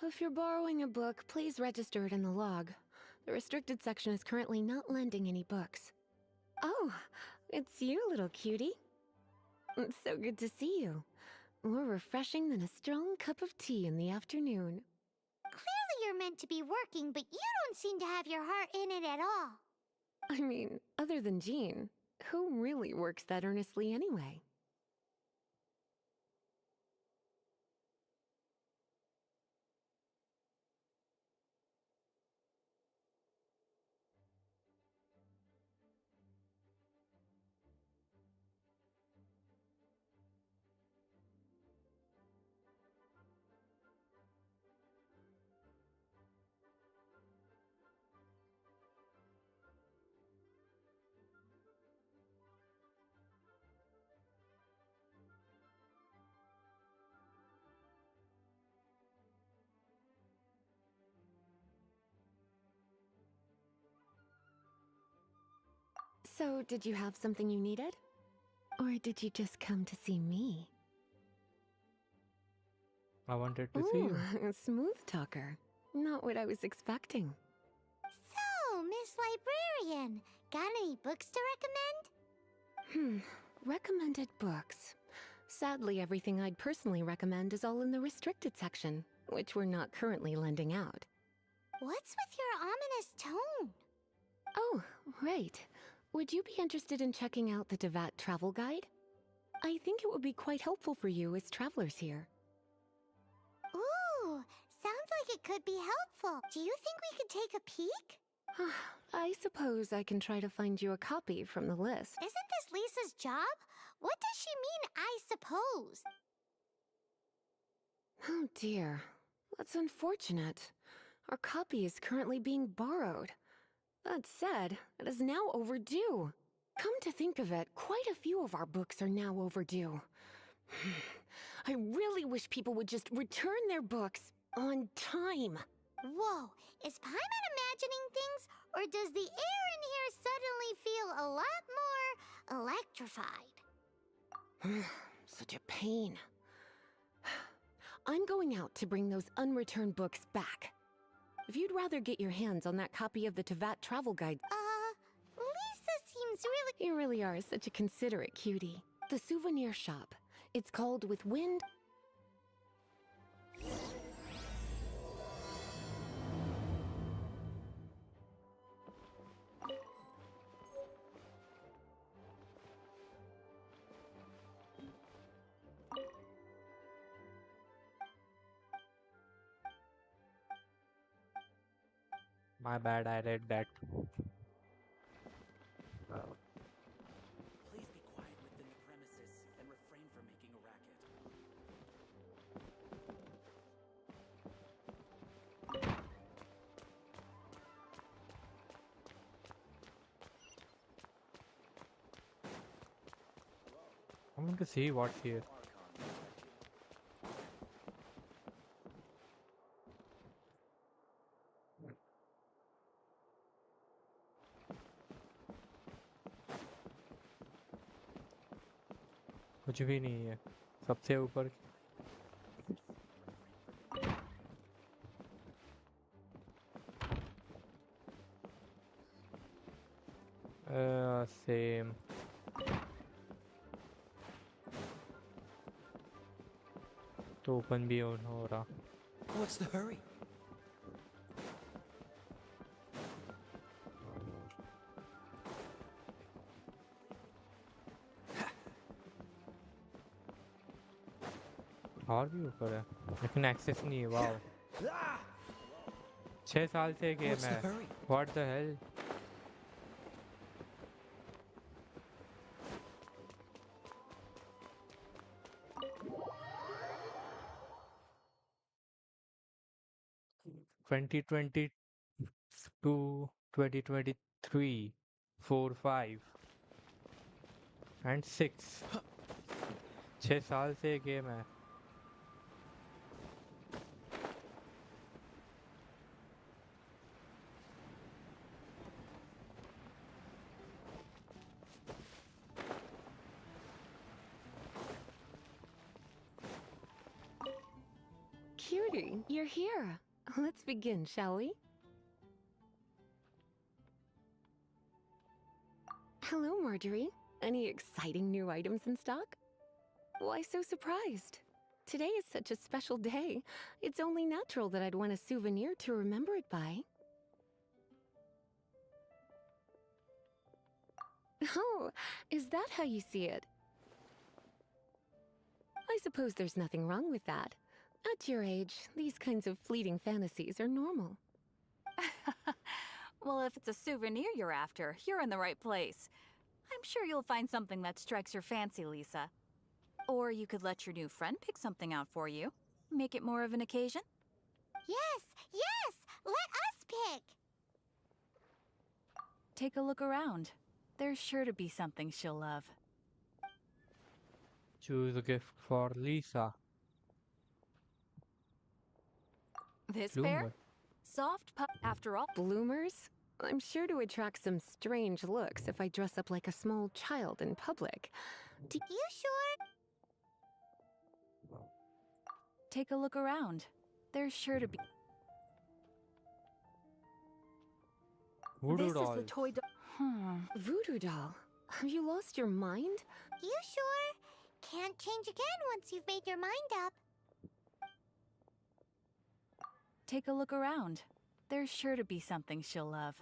if you're borrowing a book, please register it in the log. The restricted section is currently not lending any books. Oh, it's you, little cutie. It's so good to see you. More refreshing than a strong cup of tea in the afternoon. Clearly you're meant to be working, but you don't seem to have your heart in it at all. I mean, other than Jean, who really works that earnestly anyway? So, did you have something you needed? Or did you just come to see me? I wanted to see you. Ooh, a smooth talker. Not what I was expecting. So, Miss Librarian, got any books to recommend? Recommended books. Sadly, everything I'd personally recommend is all in the restricted section, which we're not currently lending out. What's with your ominous tone? Oh, right. Would you be interested in checking out the Teyvat travel guide? I think it would be quite helpful for you as travelers here. Ooh, sounds like it could be helpful. Do you think we could take a peek? I suppose I can try to find you a copy from the list. Isn't this Lisa's job? What does she mean, I suppose? Oh dear. That's unfortunate. Our copy is currently being borrowed. That said, it is now overdue. Come to think of it, quite a few of our books are now overdue. I really wish people would just return their books on time. Whoa, is Paimon imagining things, or does the air in here suddenly feel a lot more electrified? Such a pain. I'm going out to bring those unreturned books back. If you'd rather get your hands on that copy of the Teyvat travel guide... Lisa seems really... You really are such a considerate cutie. The souvenir shop. It's called With Wind... My bad, I read that. Please be quiet within the premises and refrain from making a racket. I want to see what's here. कुछ भी नहीं है सबसे ऊपर same तो open भी on हो रहा What's the hurry? और भी ऊपर है लेकिन एक्सेस नहीं है वाओ 6 साल से गेम What's the है hurry? What the hell twenty 2023 4 5 and 6 6 साल से गेम है Cutie, you're here. Let's begin, shall we? Hello, Marjorie. Any exciting new items in stock? Why so surprised? Today is such a special day. It's only natural that I'd want a souvenir to remember it by. Oh, is that how you see it? I suppose there's nothing wrong with that. At your age, these kinds of fleeting fantasies are normal. Well, if it's a souvenir you're after, you're in the right place. I'm sure you'll find something that strikes your fancy, Lisa. Or you could let your new friend pick something out for you. Make it more of an occasion. Yes, yes! Let us pick! Take a look around. There's sure to be something she'll love. Choose a gift for Lisa. This Bloomer. pair? Soft pup after all. Bloomers? I'm sure to attract some strange looks if I dress up like a small child in public. You sure? Take a look around. There's sure to be. Voodoo This is doll. the toy doll. Voodoo doll? Have you lost your mind? You sure? Can't change again once you've made your mind up. Take a look around. There's sure to be something she'll love.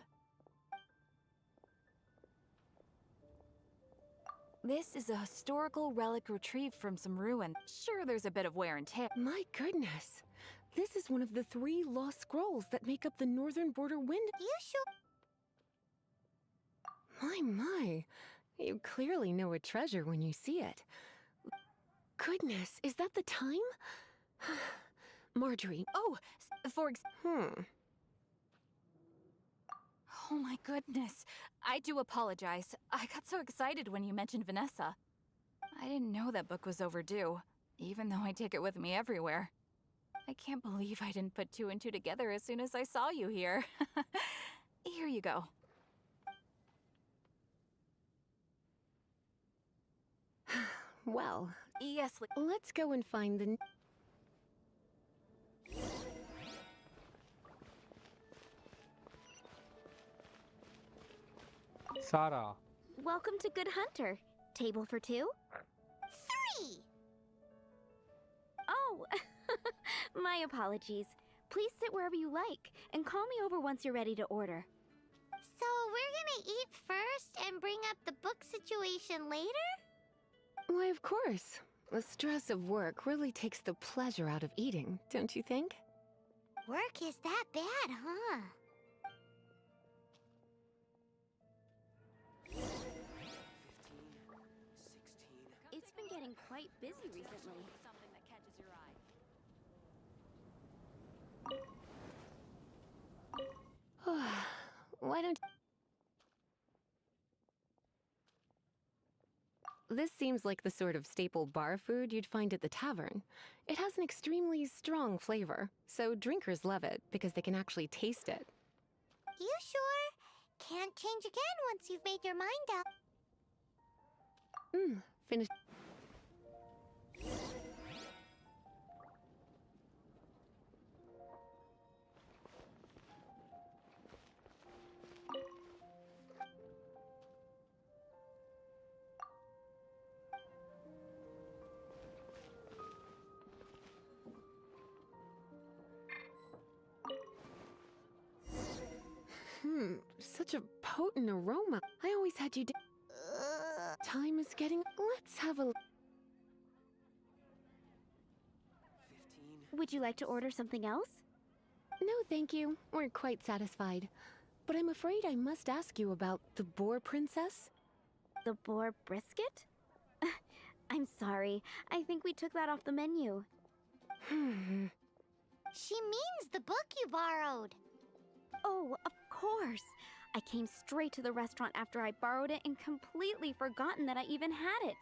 This is a historical relic retrieved from some ruin. Sure, there's a bit of wear and tear. My goodness. This is one of the 3 lost scrolls that make up the northern border wind. You sure? My. You clearly know a treasure when you see it. Goodness, is that the time? Marjorie. Oh, Hmm. Oh my goodness. I do apologize. I got so excited when you mentioned Vanessa. I didn't know that book was overdue, even though I take it with me everywhere. I can't believe I didn't put 2 and 2 together as soon as I saw you here. Here you go. Well, Yes, let's go and find the... Sarah. Welcome to Good Hunter. Table for 2? 3! Oh, my apologies. Please sit wherever you like, and call me over once you're ready to order. So we're gonna eat first and bring up the book situation later? Why, of course. The stress of work really takes the pleasure out of eating, don't you think? Work is that bad, huh? 15, 16. It's been getting quite busy recently. Something that catches your eye. Why don't... This seems like the sort of staple bar food you'd find at the tavern. It has an extremely strong flavor, so drinkers love it because they can actually taste it. You sure? Can't change again once you've made your mind up. Finish... Such a potent aroma. I always had you... Time is getting... Let's have a... 15. Would you like to order something else? No, thank you. We're quite satisfied. But I'm afraid I must ask you about the boar princess. The boar brisket? I'm sorry. I think we took that off the menu. She means the book you borrowed. Oh, of course. I came straight to the restaurant after I borrowed it and completely forgotten that I even had it.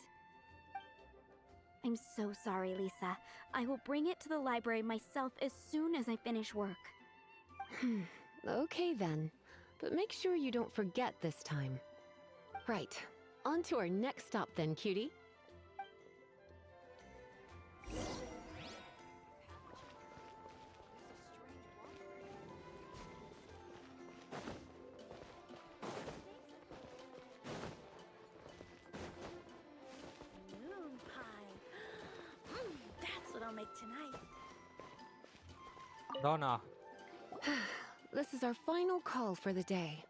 I'm so sorry, Lisa. I will bring it to the library myself as soon as I finish work. Okay then. But make sure you don't forget this time. Right. On to our next stop then, cutie. I'll make tonight. Donna. This is our final call for the day.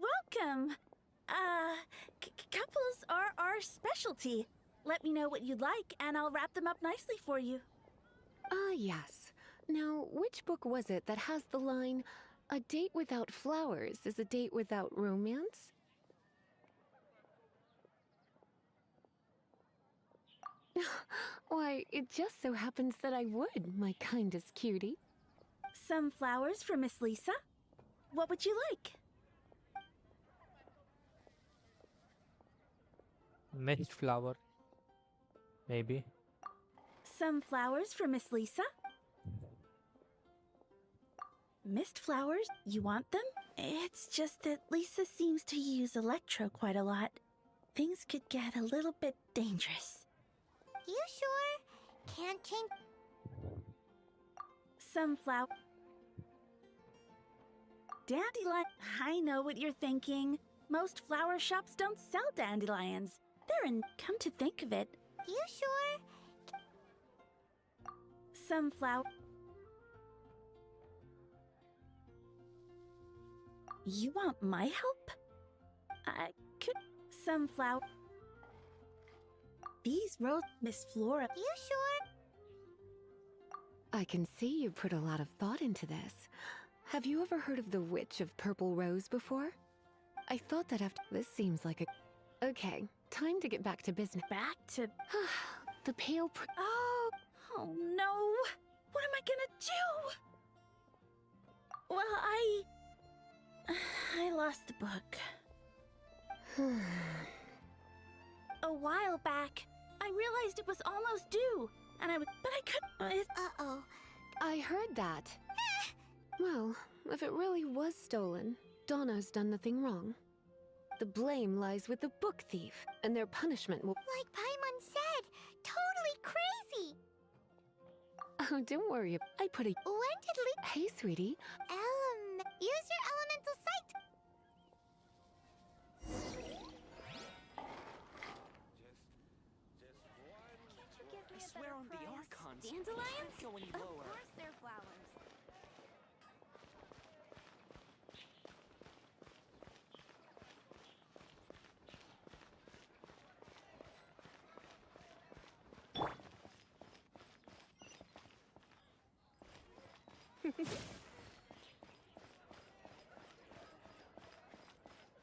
Welcome! Couples are our specialty. Let me know what you'd like, and I'll wrap them up nicely for you. Ah, yes. Now, which book was it that has the line, "A date without flowers is a date without romance"? Why, it just so happens that I would, my kindest cutie. Some flowers for Miss Lisa? What would you like? Mist flower. Maybe. Some flowers for Miss Lisa? Mist flowers? You want them? It's just that Lisa seems to use Electro quite a lot. Things could get a little bit dangerous. You sure? Can't change. Some flower. Dandelion. I know what you're thinking. Most flower shops don't sell dandelions. They're in. Come to think of it. You sure? Some flower. You want my help? I could. Some flower. These rose. Miss Flora. You sure? I can see you put a lot of thought into this. Have you ever heard of the Witch of Purple Rose before? I thought that after this seems like a... Okay, time to get back to business. Back to... the pale Oh no! What am I gonna do? Well, I lost the book. A while back, I realized it was almost due, and but I couldn't... Uh-oh. I heard that. Well, if it really was stolen, Donna's done nothing wrong. The blame lies with the book thief, and their punishment will... Like Paimon said, totally crazy! Oh, don't worry. I put a... When did Hey, sweetie. Use your elemental sight! I swear on the Archons. Dandelions? Go any Of lower. course they're flowers.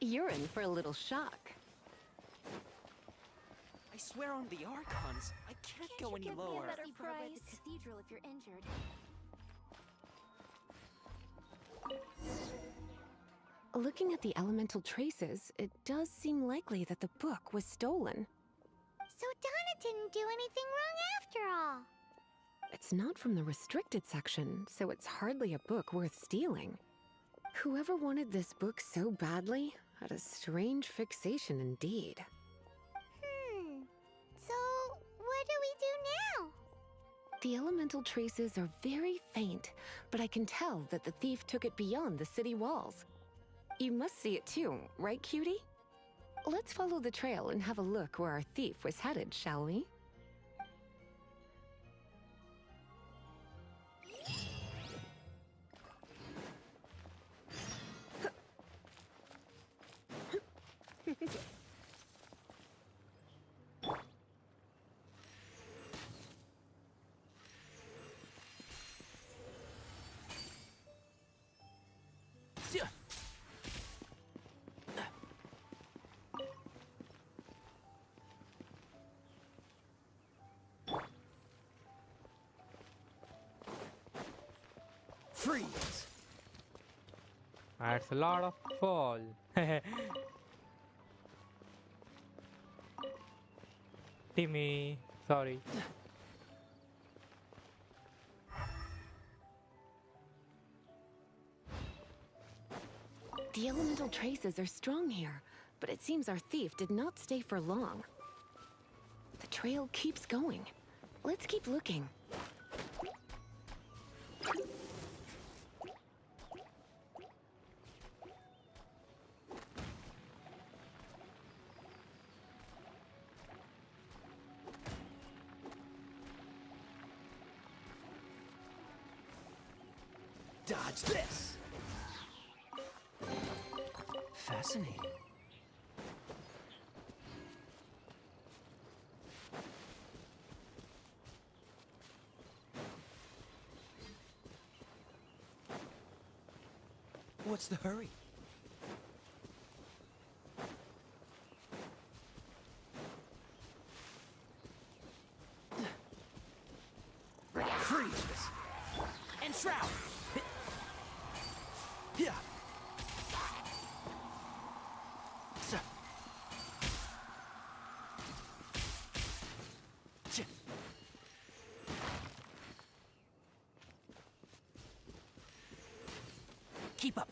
You're in for a little shock. I swear on the Archons, I can't go any lower. Better price. At the cathedral if you're injured. Looking at the elemental traces, it does seem likely that the book was stolen. So Donna didn't do anything wrong after all. It's not from the restricted section, so it's hardly a book worth stealing. Whoever wanted this book so badly had a strange fixation indeed. So, what do we do now? The elemental traces are very faint, but I can tell that the thief took it beyond the city walls. You must see it too, right, cutie? Let's follow the trail and have a look where our thief was headed, shall we? Freeze! That's a lot of fall. Timmy, sorry. The elemental traces are strong here, but it seems our thief did not stay for long. The trail keeps going. Let's keep looking. Dodge this! Fascinating. What's the hurry? Freeze! And shroud! Yeah. Keep up.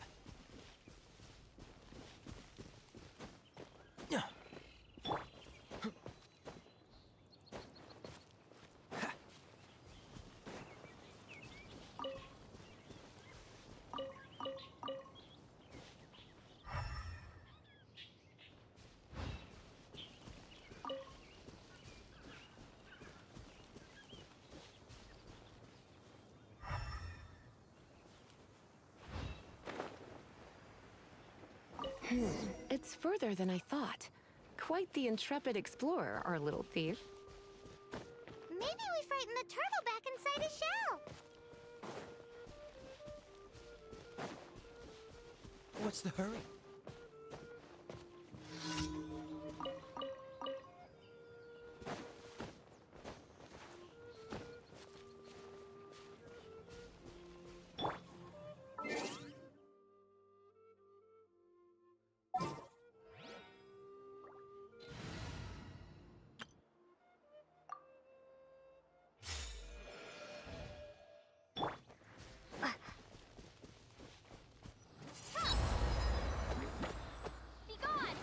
It's further than I thought. Quite the intrepid explorer, our little thief. Maybe we frightened the turtle back inside his shell. What's the hurry? Be gone!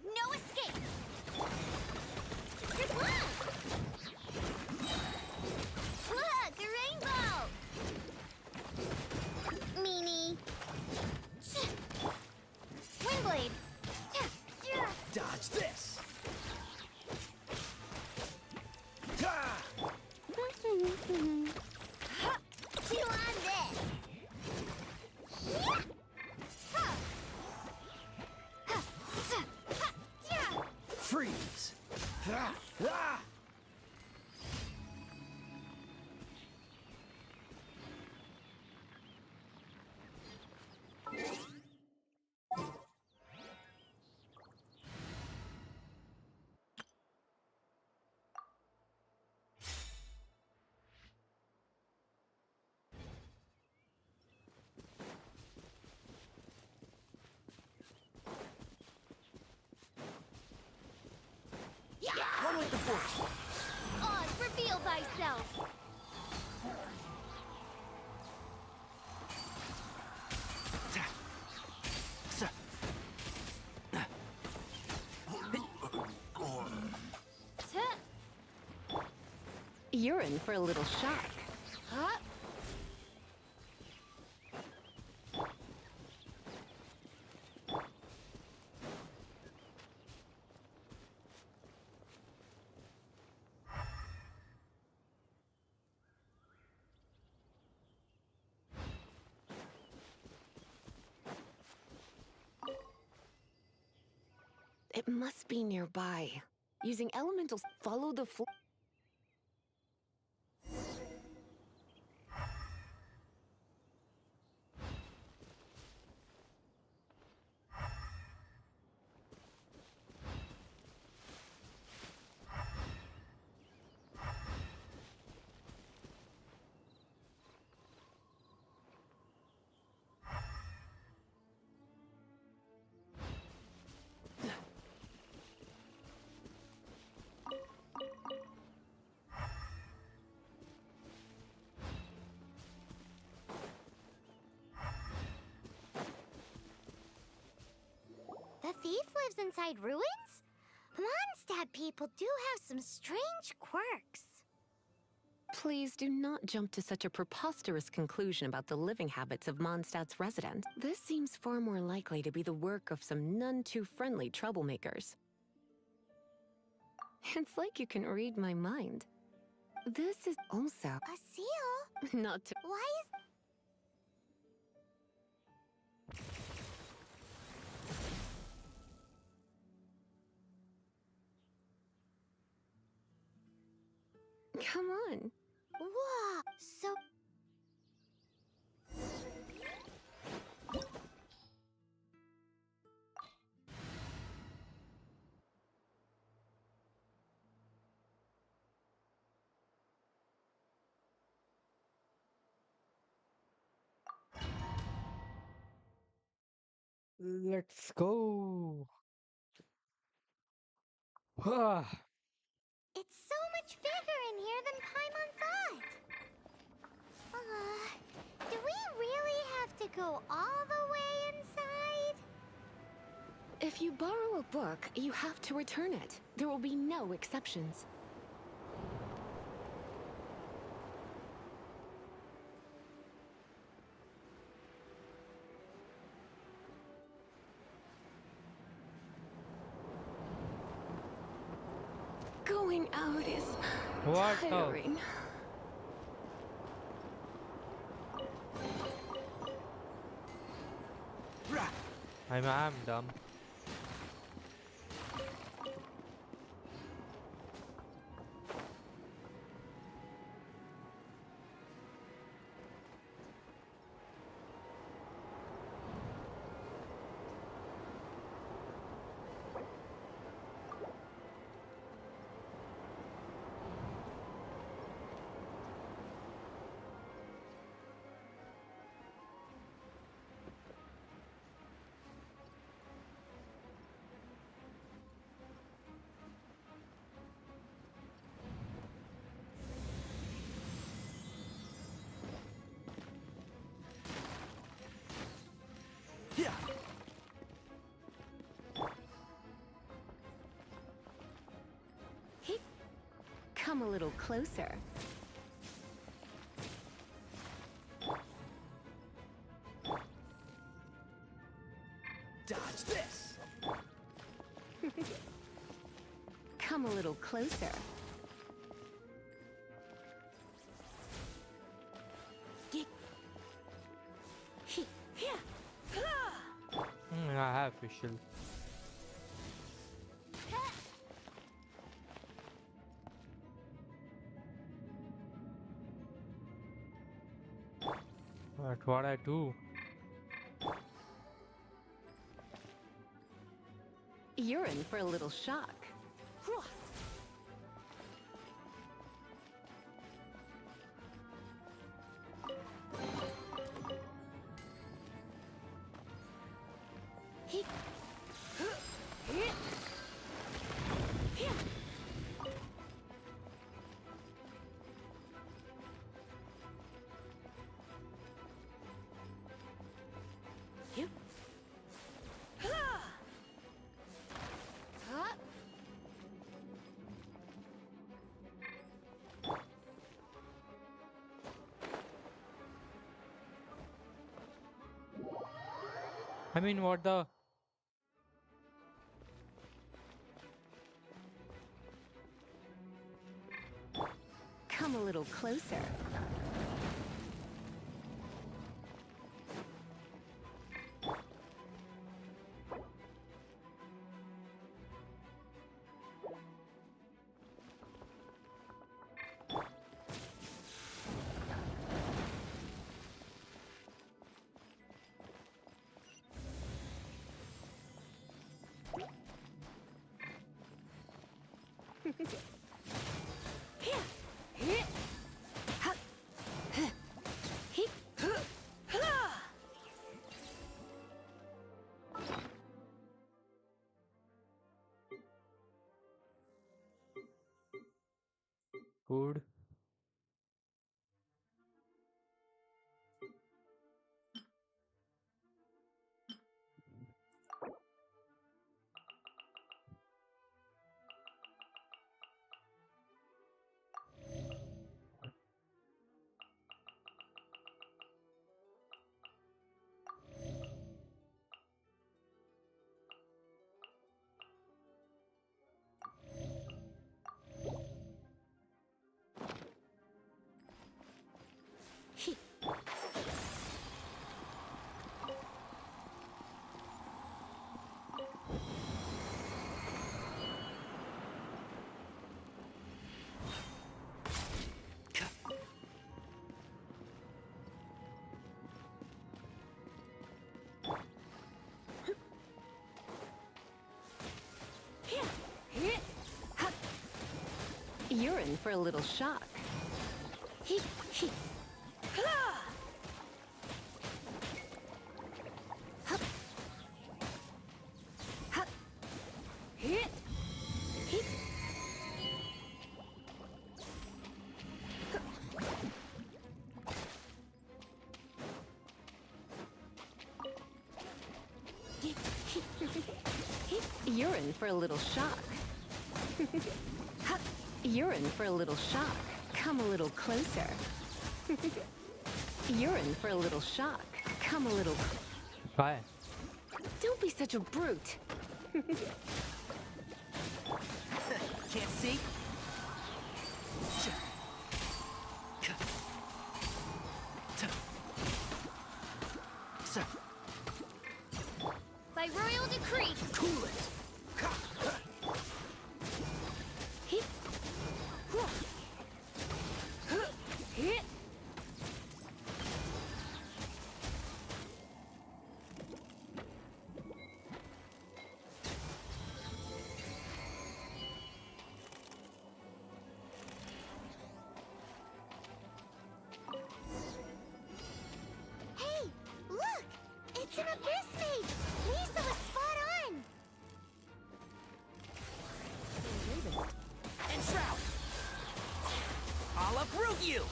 No escape! Look, a rainbow! Meanie. Windblade. Dodge this! Chew on this. Freeze! One with the force! Oz, reveal thyself! You're in for a little shock. Huh? It must be nearby. Using elementals, follow the flow. The thief lives inside ruins? Mondstadt people do have some strange quirks. Please do not jump to such a preposterous conclusion about the living habits of Mondstadt's residents. This seems far more likely to be the work of some none too friendly troublemakers. It's like you can read my mind. This is also A seal? not to. Why is... Come on. Whoa! So... Let's go. Ah, It's so much bigger in here than Paimon thought! Do we really have to go all the way inside? If you borrow a book, you have to return it. There will be no exceptions. Going out is what the? tiring. I'm dumb. Yeah. Come a little closer. Dodge this. Come a little closer. I have official. But what I do? You're in for a little shock. I mean, what the? Come a little closer. Food. You're in for a little shock. He, he. Ha! Hup. Hup. Hit. Hit. You're in for a little shock. You're in for a little shock. Come a little closer. You're in for a little shock. Come a little. Why? Don't be such a brute. Can't see? By royal decree. Cool it. Hit. Hit. Hey, look! It's an abyss mage! Lisa was spot on! And Shroud! I'll uproot you!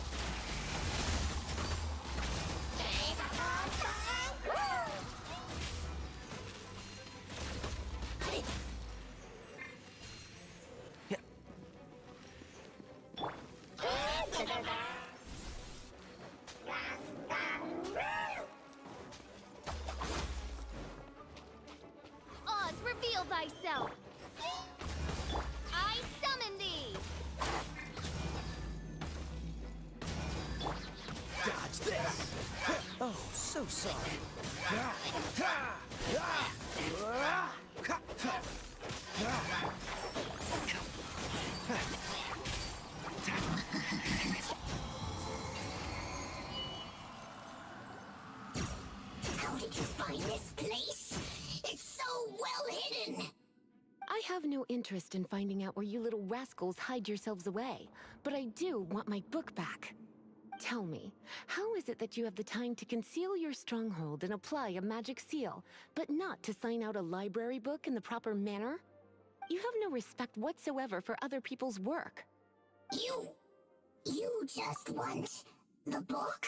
Oz, reveal thyself! I summon thee! Dodge this! Oh, so sorry. How did you find this place? It's so well hidden! I have no interest in finding out where you little rascals hide yourselves away, but I do want my book back. Tell me, how is it that you have the time to conceal your stronghold and apply a magic seal, but not to sign out a library book in the proper manner? You have no respect whatsoever for other people's work. You just want the book?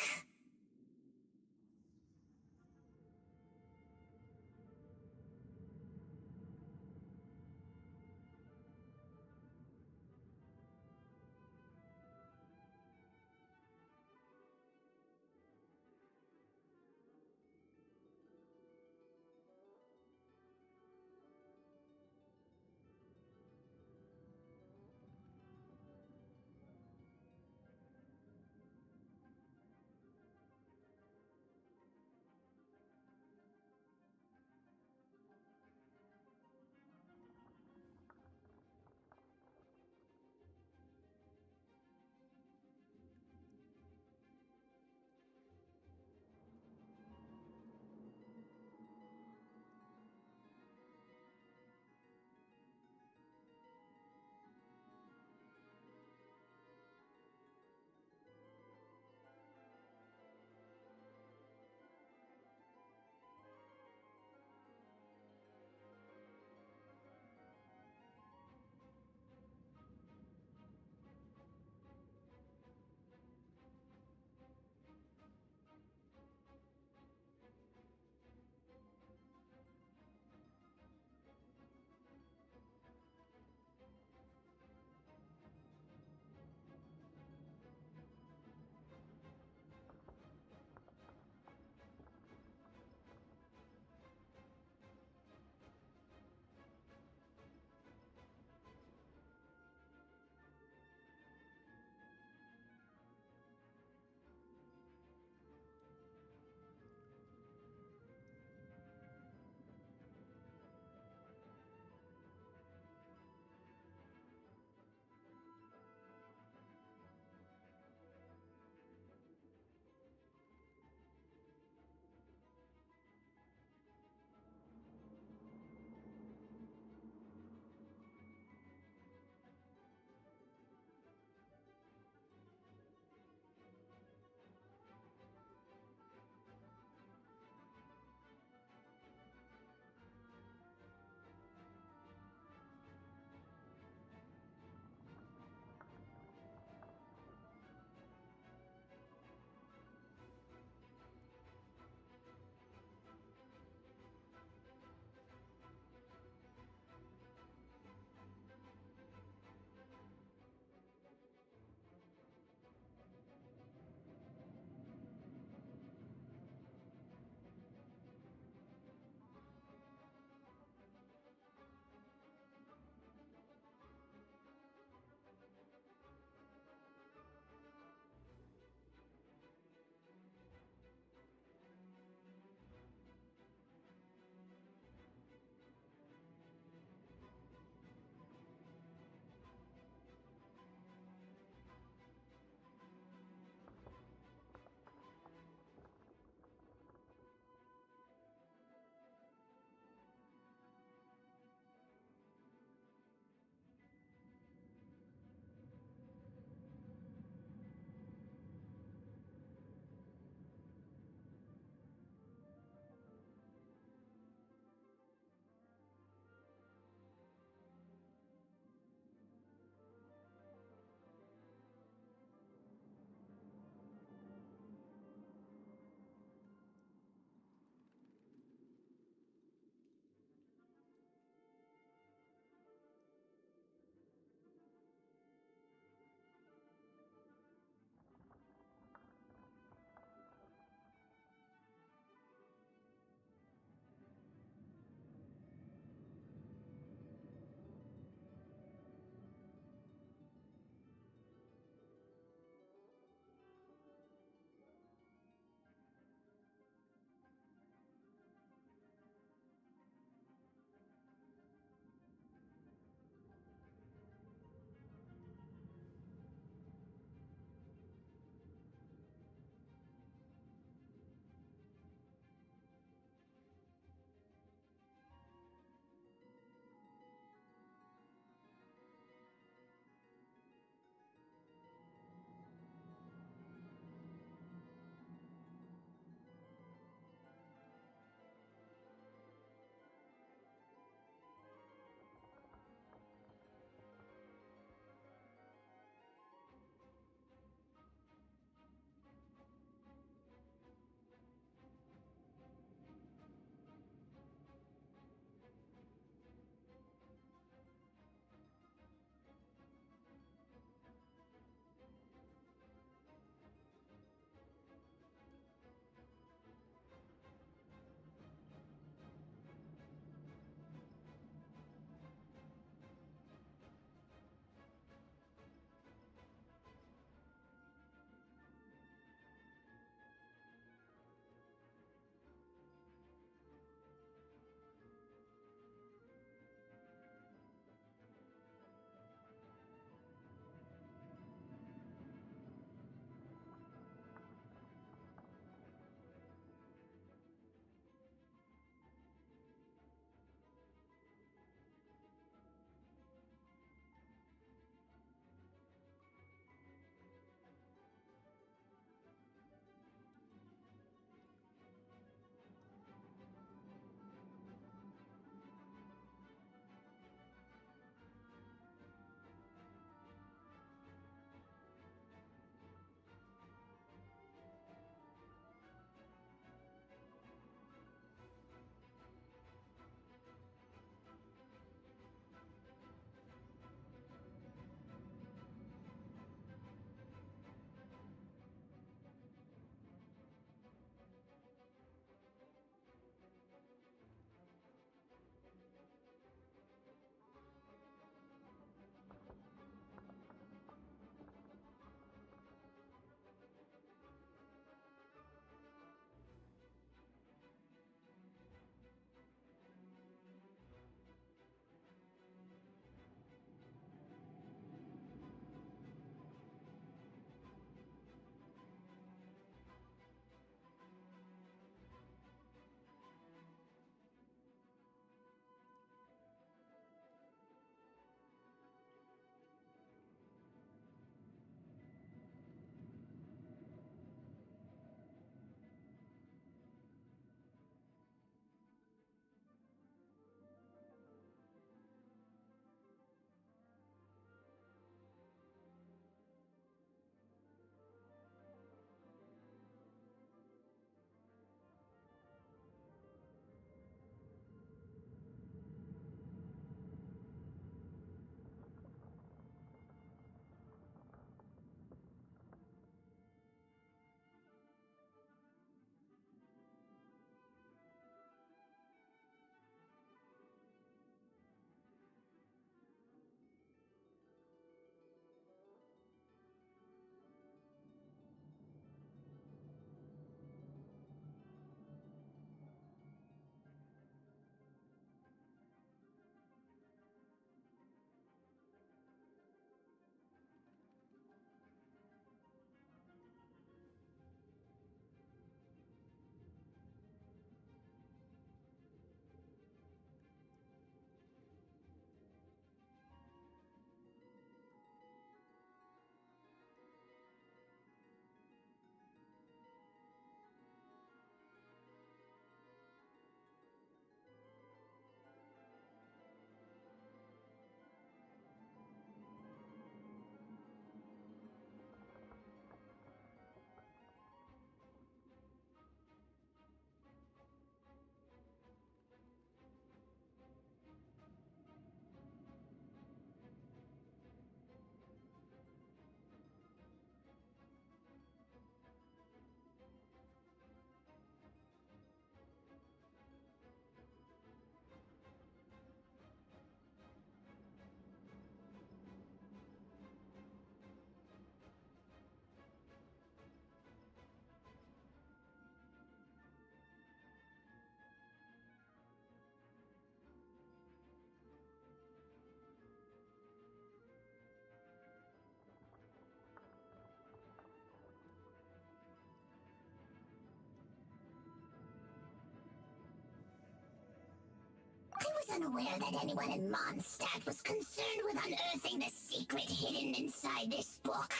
unaware that anyone in Mondstadt was concerned with unearthing the secret hidden inside this book.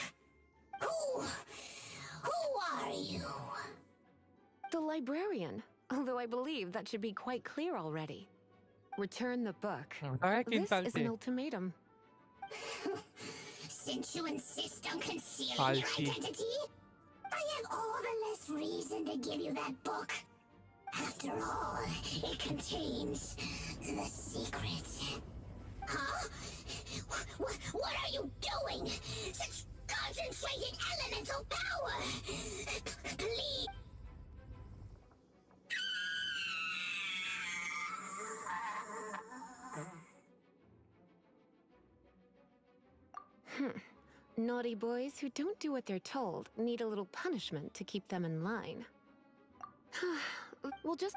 Who are you? The librarian, although I believe that should be quite clear already. Return the book. This is an ultimatum. Since you insist on concealing I'll your see. identity, I have all the less reason to give you that book. After all, it contains the secret. Huh? What are you doing? Such concentrated elemental power! Please! Naughty boys who don't do what they're told need a little punishment to keep them in line. We'll just...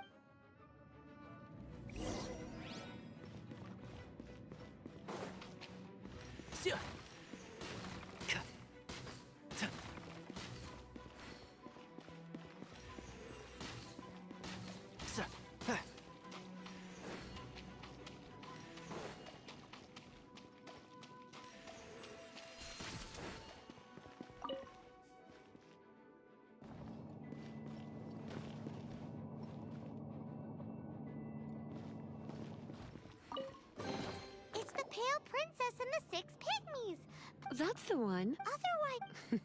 It's the Pale Princess and the Six Pygmies. That's the one. Otherwise,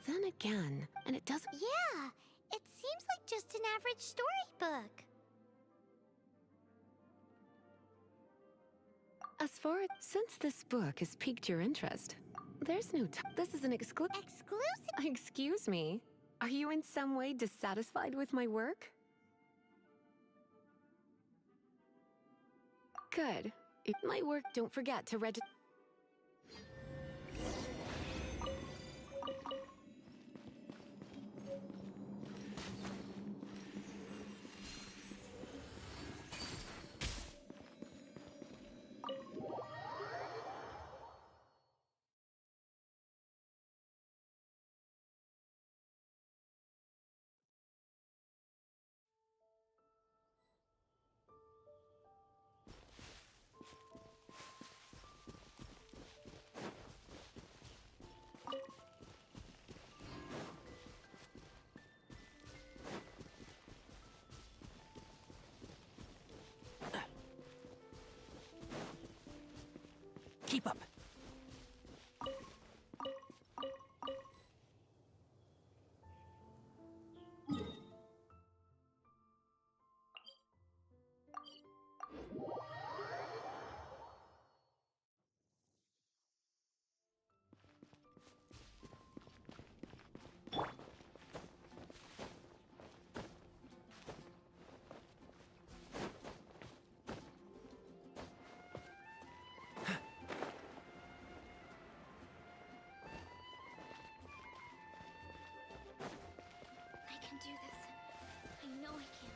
Then again, and it doesn't... yeah, it seems like just an average storybook. As far as... Since this book has piqued your interest, there's no this is an exclusive... Excuse me? Are you in some way dissatisfied with my work? Good. If my work, don't forget to register... Keep up. I can do this. I know I can.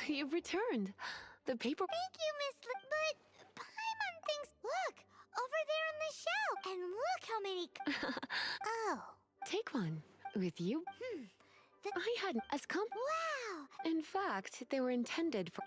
You've returned. The paper... Thank you, Miss but Paimon thinks... Look, over there on the shelf. And look how many... Oh. Take one. With you? I hadn't... As come... Wow. In fact, they were intended for...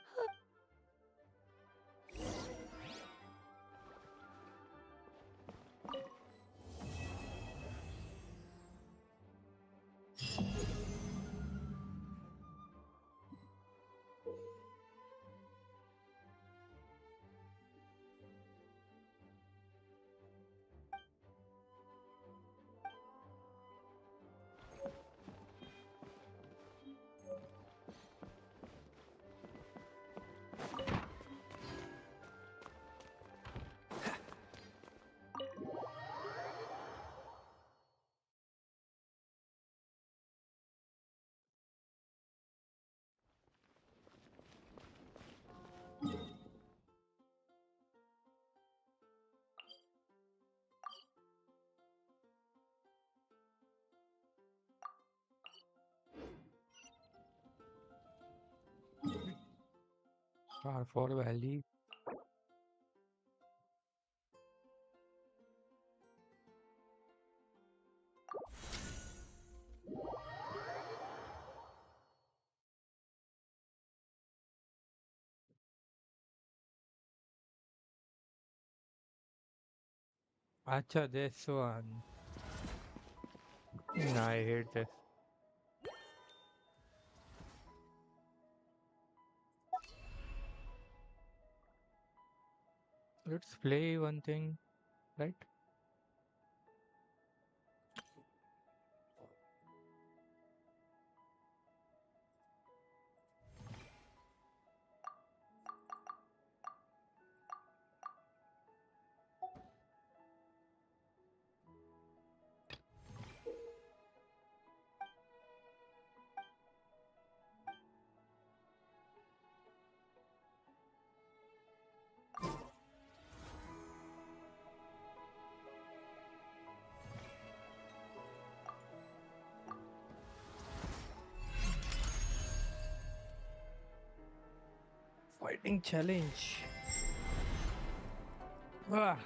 R4 Valley. Acha, this one. I hate this. Let's play one thing, right? Fighting challenge. Ah.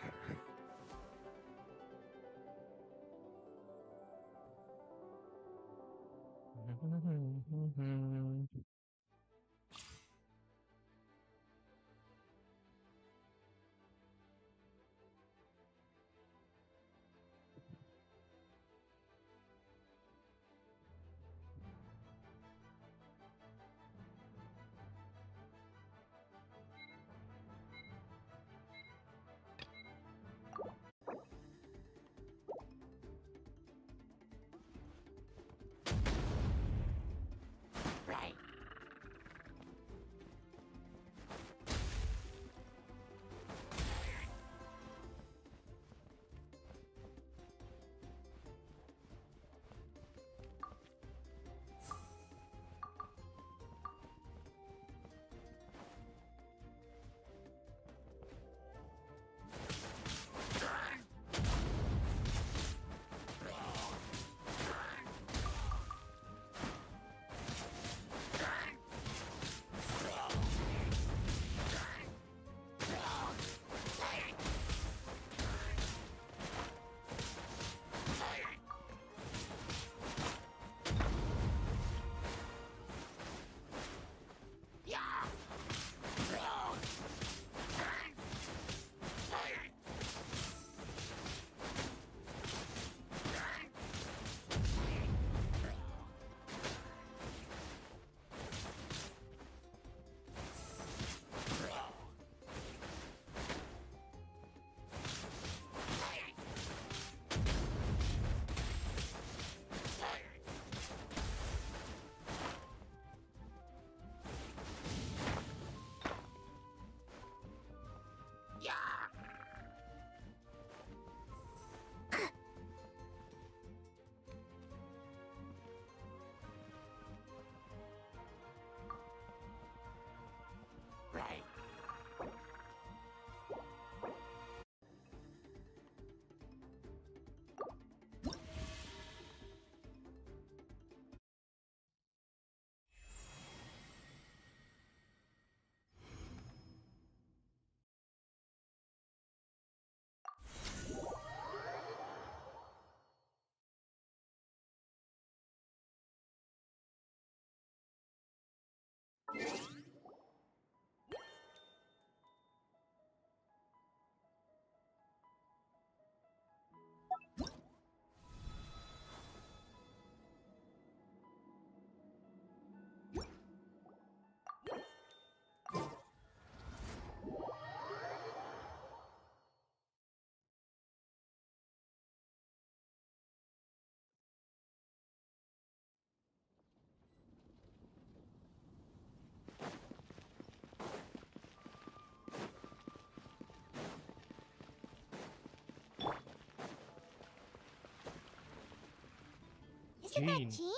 Isn't that Jean?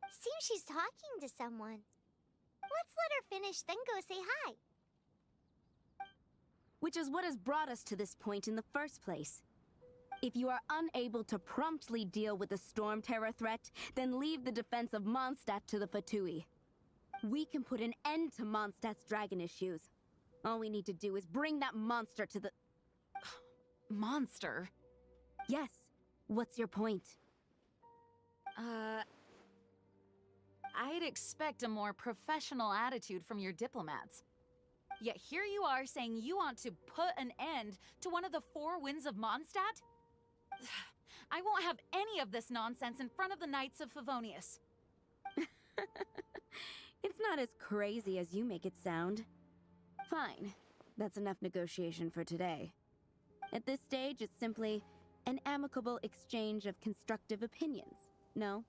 Seems she's talking to someone. Let's let her finish, then go say hi. Which is what has brought us to this point in the first place. If you are unable to promptly deal with the Storm Terror threat, then leave the defense of Mondstadt to the Fatui. we can put an end to Mondstadt's dragon issues. All we need to do is bring that monster to the... Monster? Yes. What's your point? I'd expect a more professional attitude from your diplomats. Yet here you are saying you want to put an end to one of the four winds of Mondstadt? I won't have any of this nonsense in front of the Knights of Favonius. It's not as crazy as you make it sound. Fine. That's enough negotiation for today. At this stage, it's simply an amicable exchange of constructive opinions. No?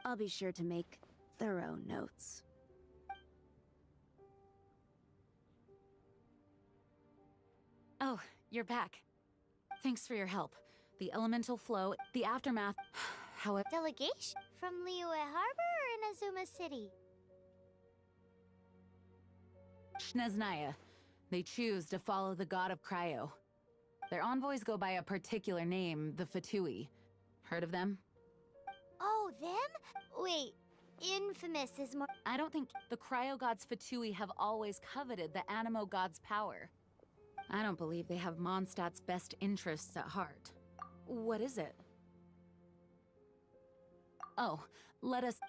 I'll be sure to make thorough notes. Oh, you're back. Thanks for your help. The elemental flow, the aftermath, however... Delegation? From Liyue Harbor or Inazuma City? Snezhnaya. They choose to follow the god of Cryo. Their envoys go by a particular name, the Fatui. Heard of them? Oh, them? Wait, infamous is more... I don't think the Cryo gods Fatui have always coveted the Animo god's power. I don't believe they have Mondstadt's best interests at heart. What is it? Oh,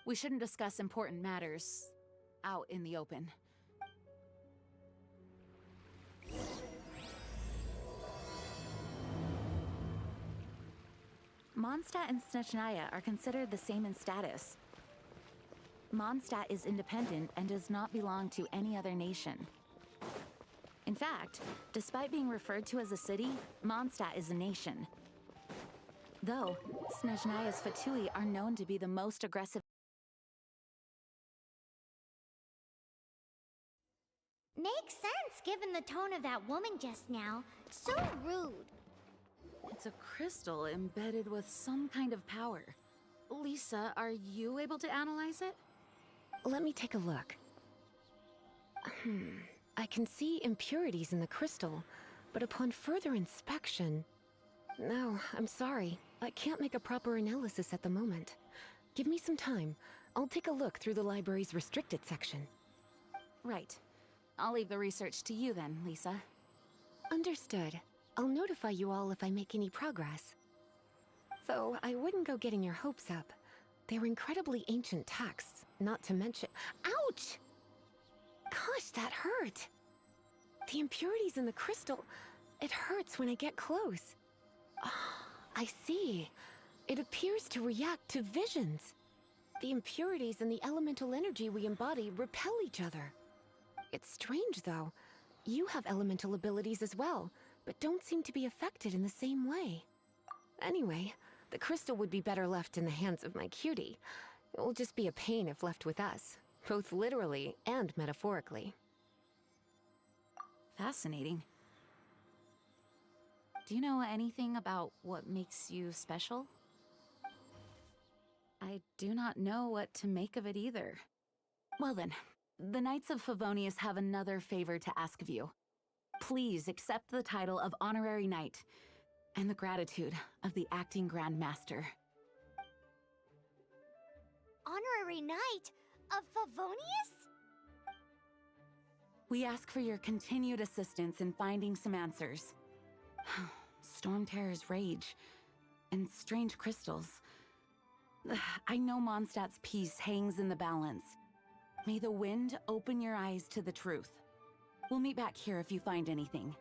we shouldn't discuss important matters out in the open. Mondstadt and Snezhnaya are considered the same in status. Mondstadt is independent and does not belong to any other nation. In fact, despite being referred to as a city, Mondstadt is a nation. Though, Snezhnaya's Fatui are known to be the most aggressive. Makes sense, given the tone of that woman just now. So rude. It's a crystal embedded with some kind of power. Lisa, are you able to analyze it? Let me take a look. I can see impurities in the crystal, but upon further inspection... No, I'm sorry. I can't make a proper analysis at the moment. Give me some time. I'll take a look through the library's restricted section. Right. I'll leave the research to you then, Lisa. Understood. I'll notify you all if I make any progress. Though, I wouldn't go getting your hopes up. They're incredibly ancient texts, not to mention— Ouch! Gosh, that hurt! The impurities in the crystal— it hurts when I get close. Ah, I see. It appears to react to visions. The impurities and the elemental energy we embody repel each other. It's strange, though. You have elemental abilities as well, but don't seem to be affected in the same way. Anyway, the crystal would be better left in the hands of my cutie. It will just be a pain if left with us, both literally and metaphorically. Fascinating. Do you know anything about what makes you special? I do not know what to make of it either. Well then, the Knights of Favonius have another favor to ask of you. Please accept the title of Honorary Knight, and the gratitude of the Acting Grand Master. Honorary Knight of Favonius? We ask for your continued assistance in finding some answers. Storm Terror's rage, and strange crystals. I know Mondstadt's peace hangs in the balance. May the wind open your eyes to the truth. We'll meet back here if you find anything.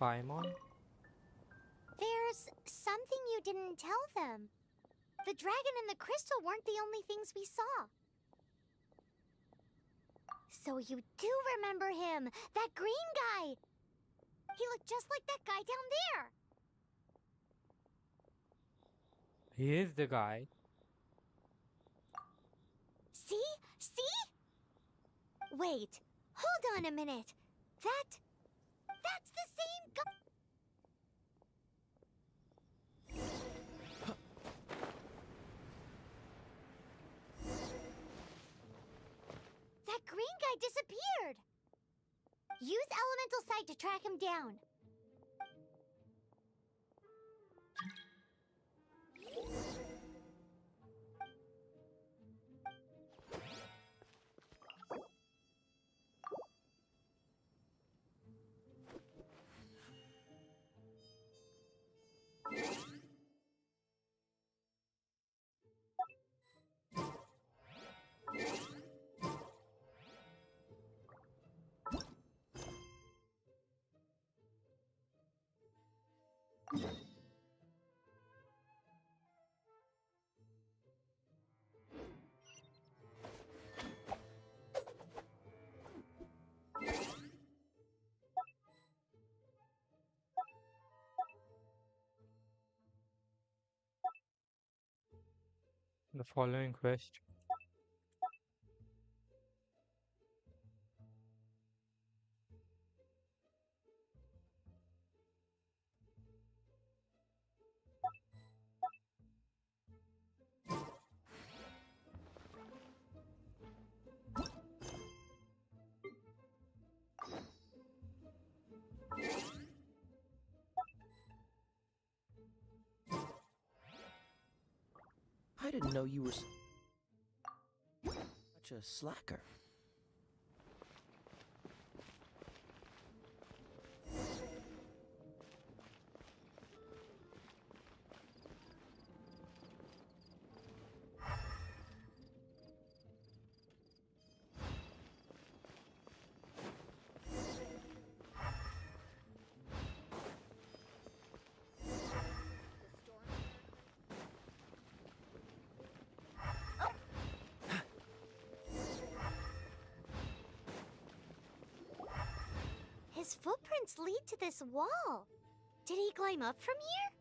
Paimon? There's something you didn't tell them. The dragon and the crystal weren't the only things we saw. So you do remember him, that green guy. He looked just like that guy down there. He is the guy. See? See? Wait, hold on a minute. That's the same guy. guy disappeared! Use elemental sight to track him down. The following quest. I didn't know you were such a slacker. His footprints lead to this wall. Did he climb up from here?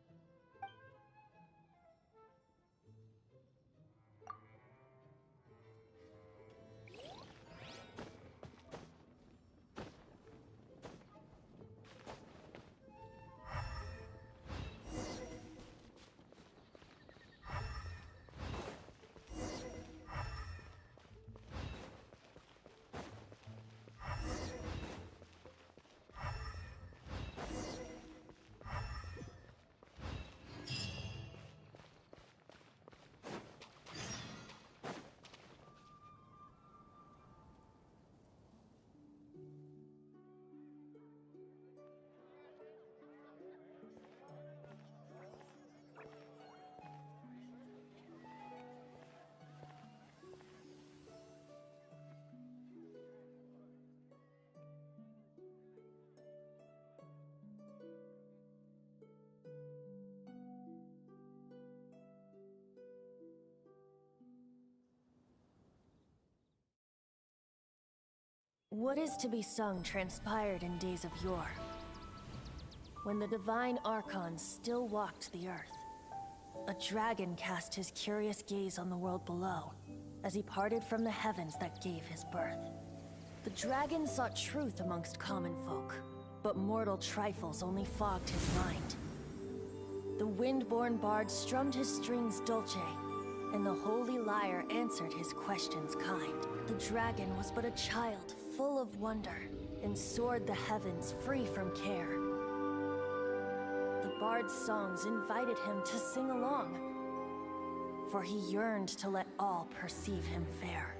What is to be sung transpired in days of yore, when the divine archons still walked the earth. A dragon cast his curious gaze on the world below, as he parted from the heavens that gave his birth. The dragon sought truth amongst common folk, but mortal trifles only fogged his mind. The wind-born bard strummed his strings dulce, and the holy lyre answered his questions kind. The dragon was but a child, full of wonder, and soared the heavens free from care. The bard's songs invited him to sing along, for he yearned to let all perceive him fair.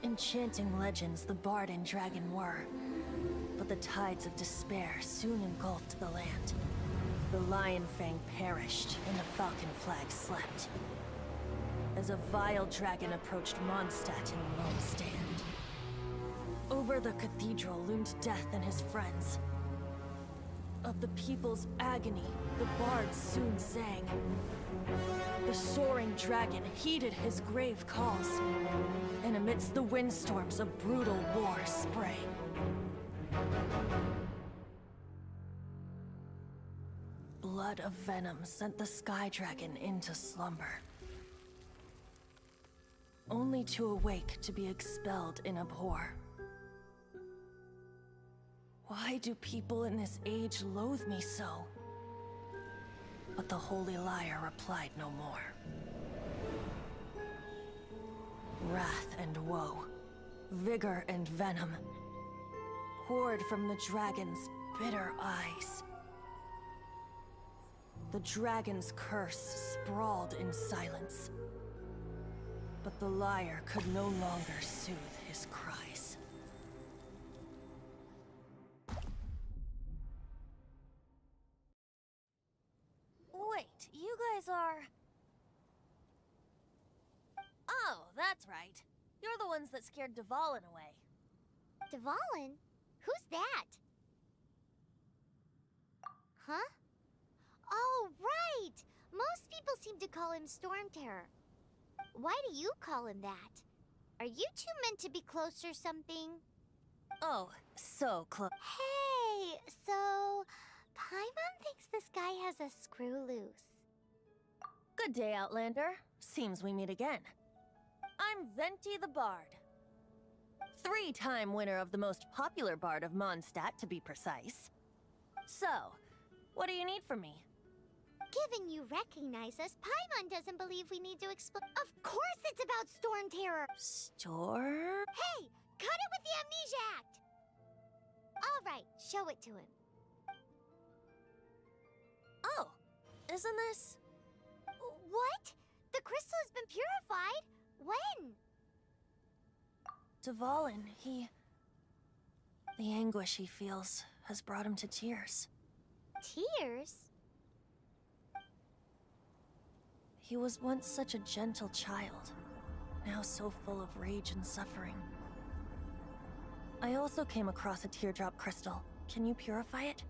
Enchanting legends the bard and dragon were, but the tides of despair soon engulfed the land. The Lion Fang perished, and the Falcon Flag slept, as a vile dragon approached Mondstadt in lone stand. Over the cathedral loomed Death and his friends. Of the people's agony, the bards soon sang. The soaring dragon heeded his grave calls, and amidst the windstorms a brutal war sprang. Blood of venom sent the sky dragon into slumber, only to awake to be expelled in abhor. Why do people in this age loathe me so? But the holy lyre replied no more. Wrath and woe, vigor and venom poured from the dragon's bitter eyes. The dragon's curse sprawled in silence, but the liar could no longer soothe his cries. Wait, you guys are... Oh, that's right. You're the ones that scared Dvalin away. Dvalin? Who's that? Huh? Oh, right! Most people seem to call him Storm Terror. Why do you call him that? Are you two meant to be close or something? Oh, so close. Hey, so... Paimon thinks this guy has a screw loose. Good day, Outlander. Seems we meet again. I'm Venti the Bard. 3-time winner of the most popular bard of Mondstadt, to be precise. So, what do you need from me? Given you recognize us, Paimon doesn't believe we need to explain. Of course it's about Storm Terror! Storm? Hey! Cut it with the Amnesia Act! Alright, show it to him. Oh, isn't this... What? The crystal has been purified? When? Dvalin, the anguish he feels has brought him to tears. Tears? He was once such a gentle child, now so full of rage and suffering. I also came across a teardrop crystal. Can you purify it?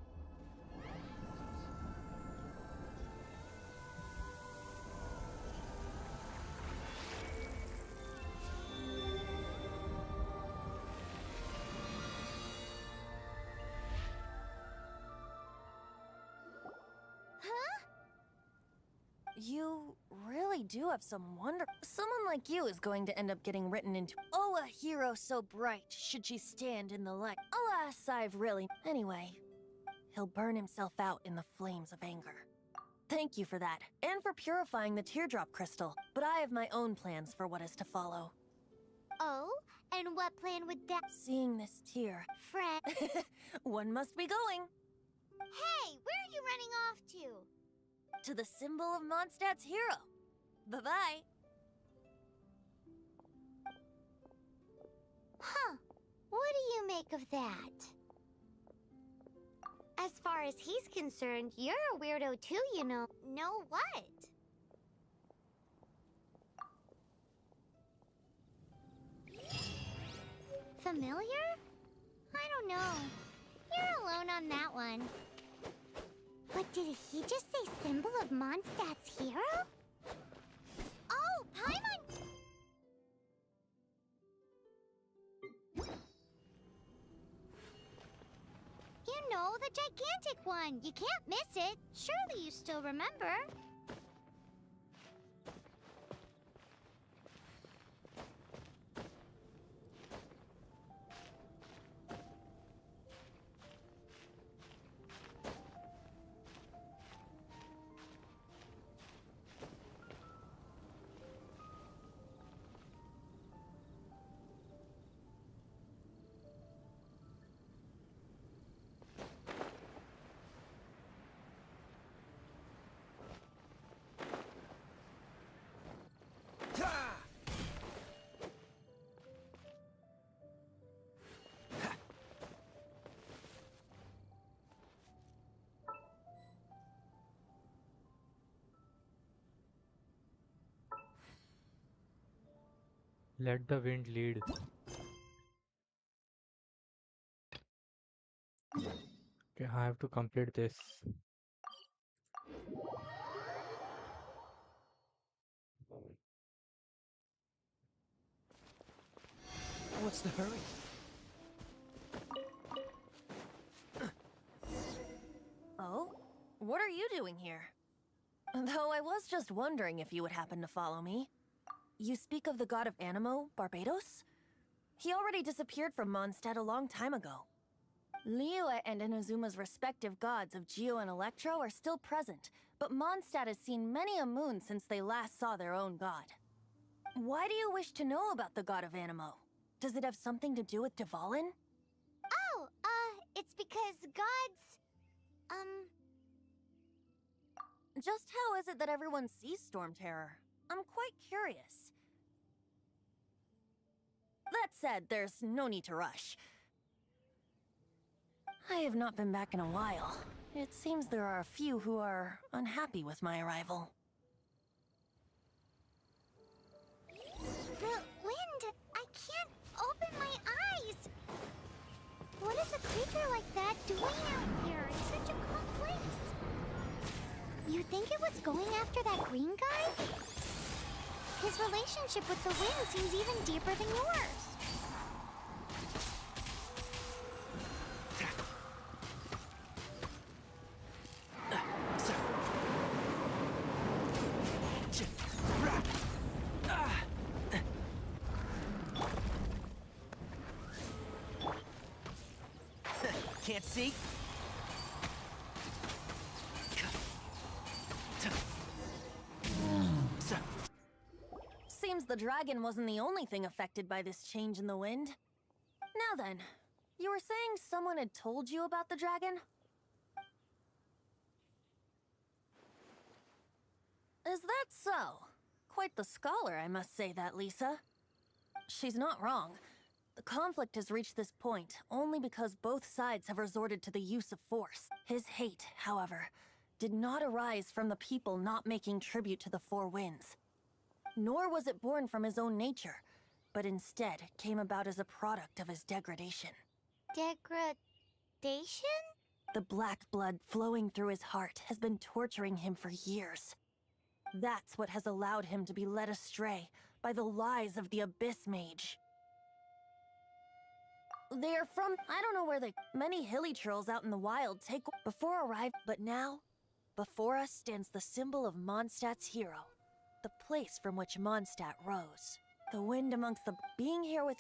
You really do have some wonder. Someone like you is going to end up getting written into. Oh, a hero so bright, should she stand in the light. Alas, I've really... Anyway, he'll burn himself out in the flames of anger. Thank you for that, and for purifying the teardrop crystal. But I have my own plans for what is to follow. Oh? And what plan would that... Seeing this tear... Friend... One must be going. Hey, where are you running off to? To the symbol of Mondstadt's hero. Bye-bye. Huh. What do you make of that? As far as he's concerned, you're a weirdo too, you know. Know what? Familiar? I don't know. You're alone on that one. But did he just say symbol of Mondstadt's hero? Oh, Paimon! You know, the gigantic one. You can't miss it. Surely you still remember. Let the wind lead. Okay, I have to complete this. What's the hurry? Oh? What are you doing here? Though I was just wondering if you would happen to follow me. You speak of the god of Animo, Barbados? He already disappeared from Mondstadt a long time ago. Liyue and Inazuma's respective gods of Geo and Electro are still present, but Mondstadt has seen many a moon since they last saw their own god. Why do you wish to know about the god of Animo? Does it have something to do with Dvalin? Oh, it's because gods, Just how is it that everyone sees Storm Terror? I'm quite curious. That said, there's no need to rush. I have not been back in a while. It seems there are a few who are unhappy with my arrival. The wind! I can't open my eyes! What is a creature like that doing out here in such a cold place? You think it was going after that green guy? His relationship with the wind seems even deeper than yours. Can't see? Seems the dragon wasn't the only thing affected by this change in the wind. Now then, you were saying someone had told you about the dragon? Is that so? Quite the scholar, I must say that, Lisa. She's not wrong. The conflict has reached this point only because both sides have resorted to the use of force. His hate, however, did not arise from the people not making tribute to the Four Winds. Nor was it born from his own nature, but instead came about as a product of his degradation. Degradation? The black blood flowing through his heart has been torturing him for years. That's what has allowed him to be led astray by the lies of the Abyss Mage. They're from, I don't know where many hilly trolls out in the wild take before arrive, but now, before us stands the symbol of Mondstadt's hero, the place from which Mondstadt rose. The wind amongst the being here with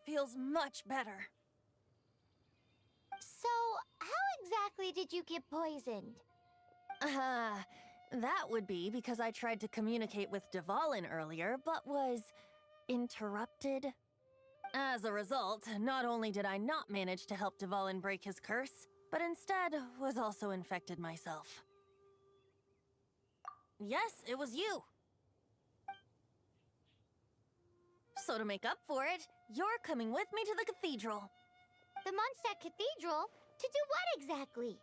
feels much better. So, how exactly did you get poisoned? That would be because I tried to communicate with Dvalin earlier, but was interrupted. As a result, not only did I not manage to help Dvalin break his curse, but instead was also infected myself. Yes, it was you. So to make up for it, you're coming with me to the cathedral. The Mondstadt Cathedral? To do what exactly?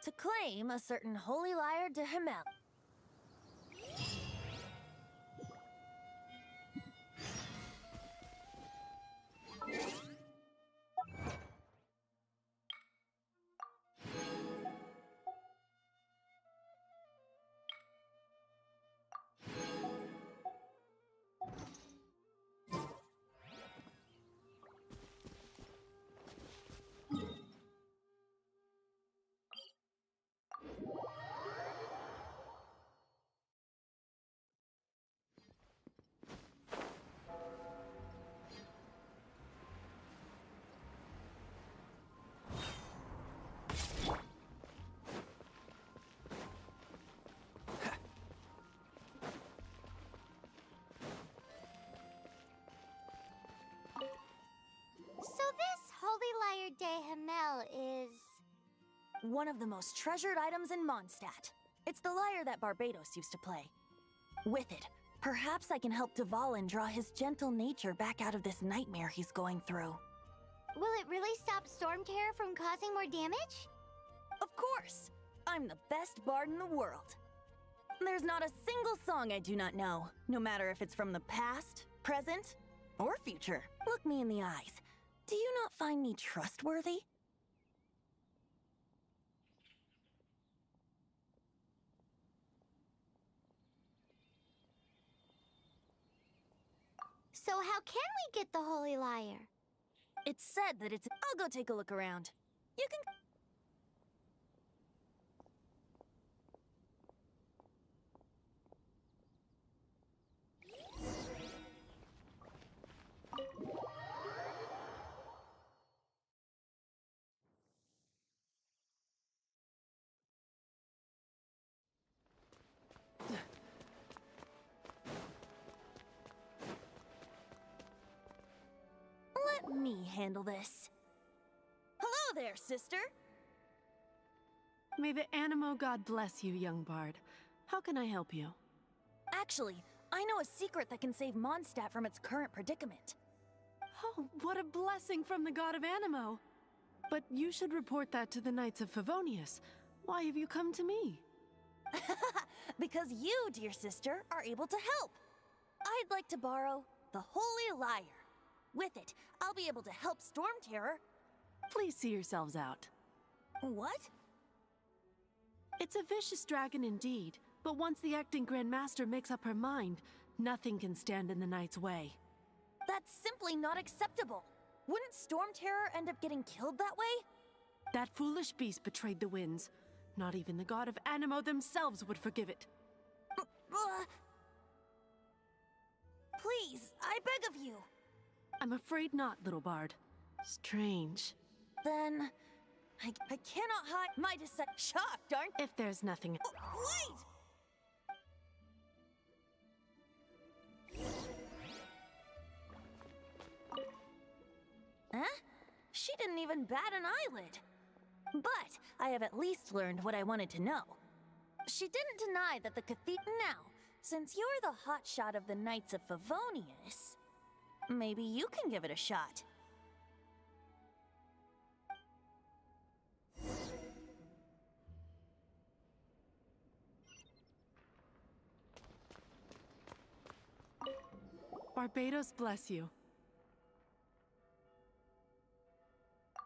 To claim a certain holy lyre de Himmel. So this holy lyre de Himmel is... one of the most treasured items in Mondstadt. It's the lyre that Barbados used to play. With it, perhaps I can help Dvalin draw his gentle nature back out of this nightmare he's going through. Will it really stop Storm Terror from causing more damage? Of course! I'm the best bard in the world. There's not a single song I do not know, no matter if it's from the past, present, or future. Look me in the eyes. Do you not find me trustworthy? So how can we get the holy lyre? It's said that it's... I'll go take a look around. You can... Let me handle this. Hello there, sister! May the Animo God bless you, young bard. How can I help you? Actually, I know a secret that can save Mondstadt from its current predicament. Oh, what a blessing from the god of Animo! But you should report that to the Knights of Favonius. Why have you come to me? Because you, dear sister, are able to help. I'd like to borrow the Holy Lyre. With it, I'll be able to help Storm Terror. Please see yourselves out. What? It's a vicious dragon indeed, but once the acting Grand Master makes up her mind, nothing can stand in the Knight's way. That's simply not acceptable. Wouldn't Storm Terror end up getting killed that way? That foolish beast betrayed the winds. Not even the god of Animo themselves would forgive it. Please, I beg of you. I'm afraid not, little bard. Strange. Then, I cannot hide my shocked, aren't I? If there's nothing... Wait! Huh? She didn't even bat an eyelid. But I have at least learned what I wanted to know. She didn't deny that the cathedral... Now, since you're the hotshot of the Knights of Favonius, maybe you can give it a shot. Barbados bless you.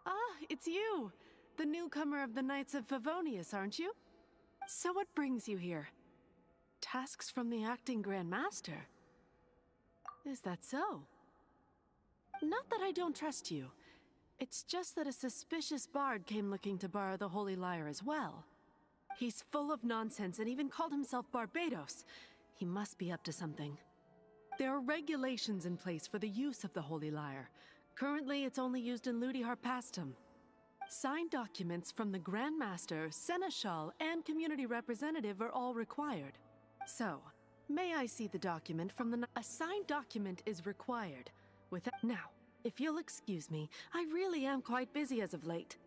Ah, it's you! The newcomer of the Knights of Favonius, aren't you? So what brings you here? Tasks from the acting Grand Master? Is that so? Not that I don't trust you. It's just that a suspicious bard came looking to borrow the Holy Lyre as well. He's full of nonsense and even called himself Barbados. He must be up to something. There are regulations in place for the use of the Holy Lyre. Currently, it's only used in Ludi Harpastum. Signed documents from the Grand Master, Seneschal, and Community Representative are all required. So, may I see the document from the... A signed document is required. Now, if you'll excuse me, I really am quite busy as of late.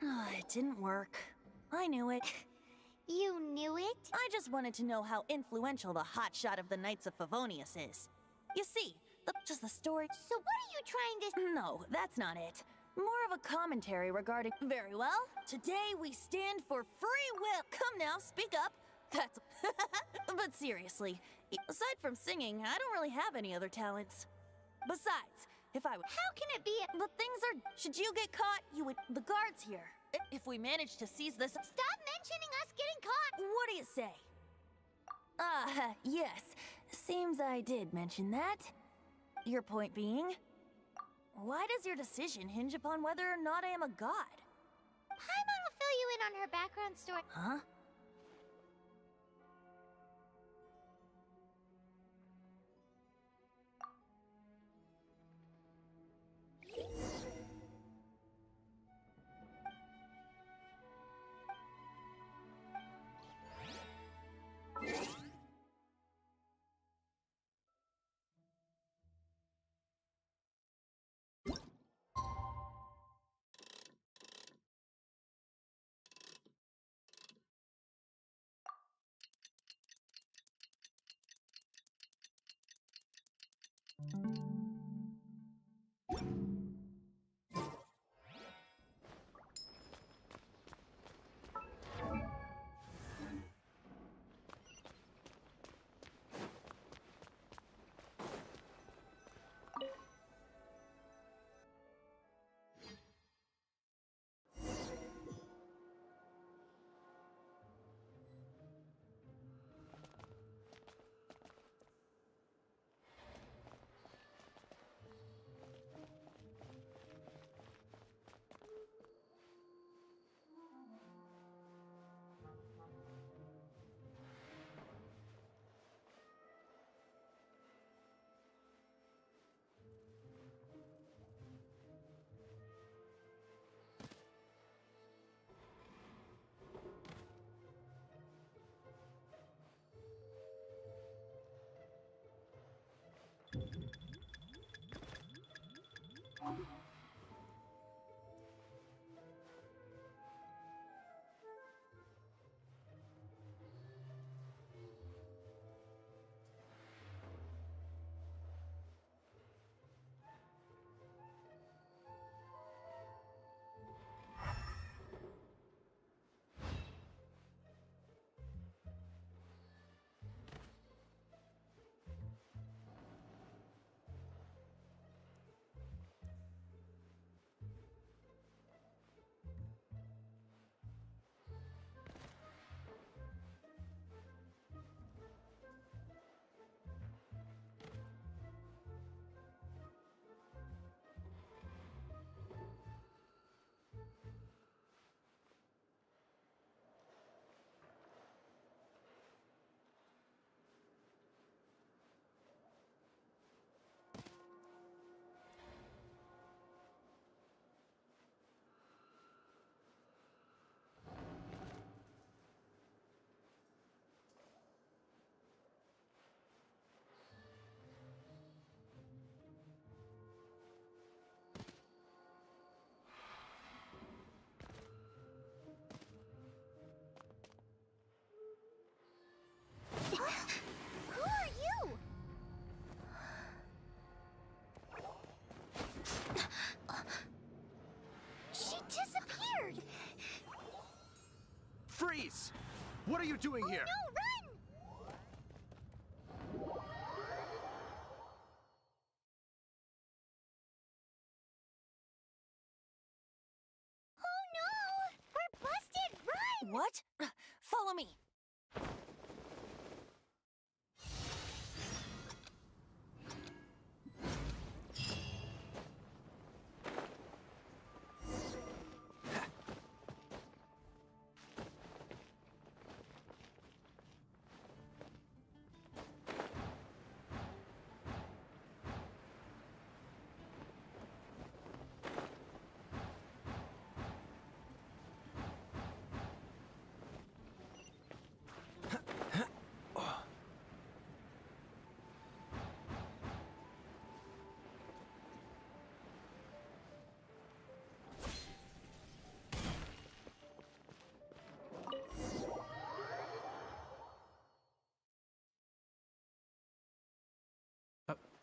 It didn't work. I knew it. You knew it? I just wanted to know how influential the hotshot of the Knights of Favonius is. You see, just the story... So what are you trying to... No, that's not it. More of a commentary regarding... Very well. Today we stand for free will. Come now, speak up. That's... But seriously, aside from singing, I don't really have any other talents. Besides, if I would... How can it be... But things are... Should you get caught, you would... The guards here. If we manage to seize this... Stop mentioning us getting caught! What do you say? Yes. Seems I did mention that. Your point being... Why does your decision hinge upon whether or not I am a god? Paimon will fill you in on her background story. Huh? Who are you? She disappeared! Freeze! What are you doing here? No, run! Oh no! We're busted! Run! What? Follow me.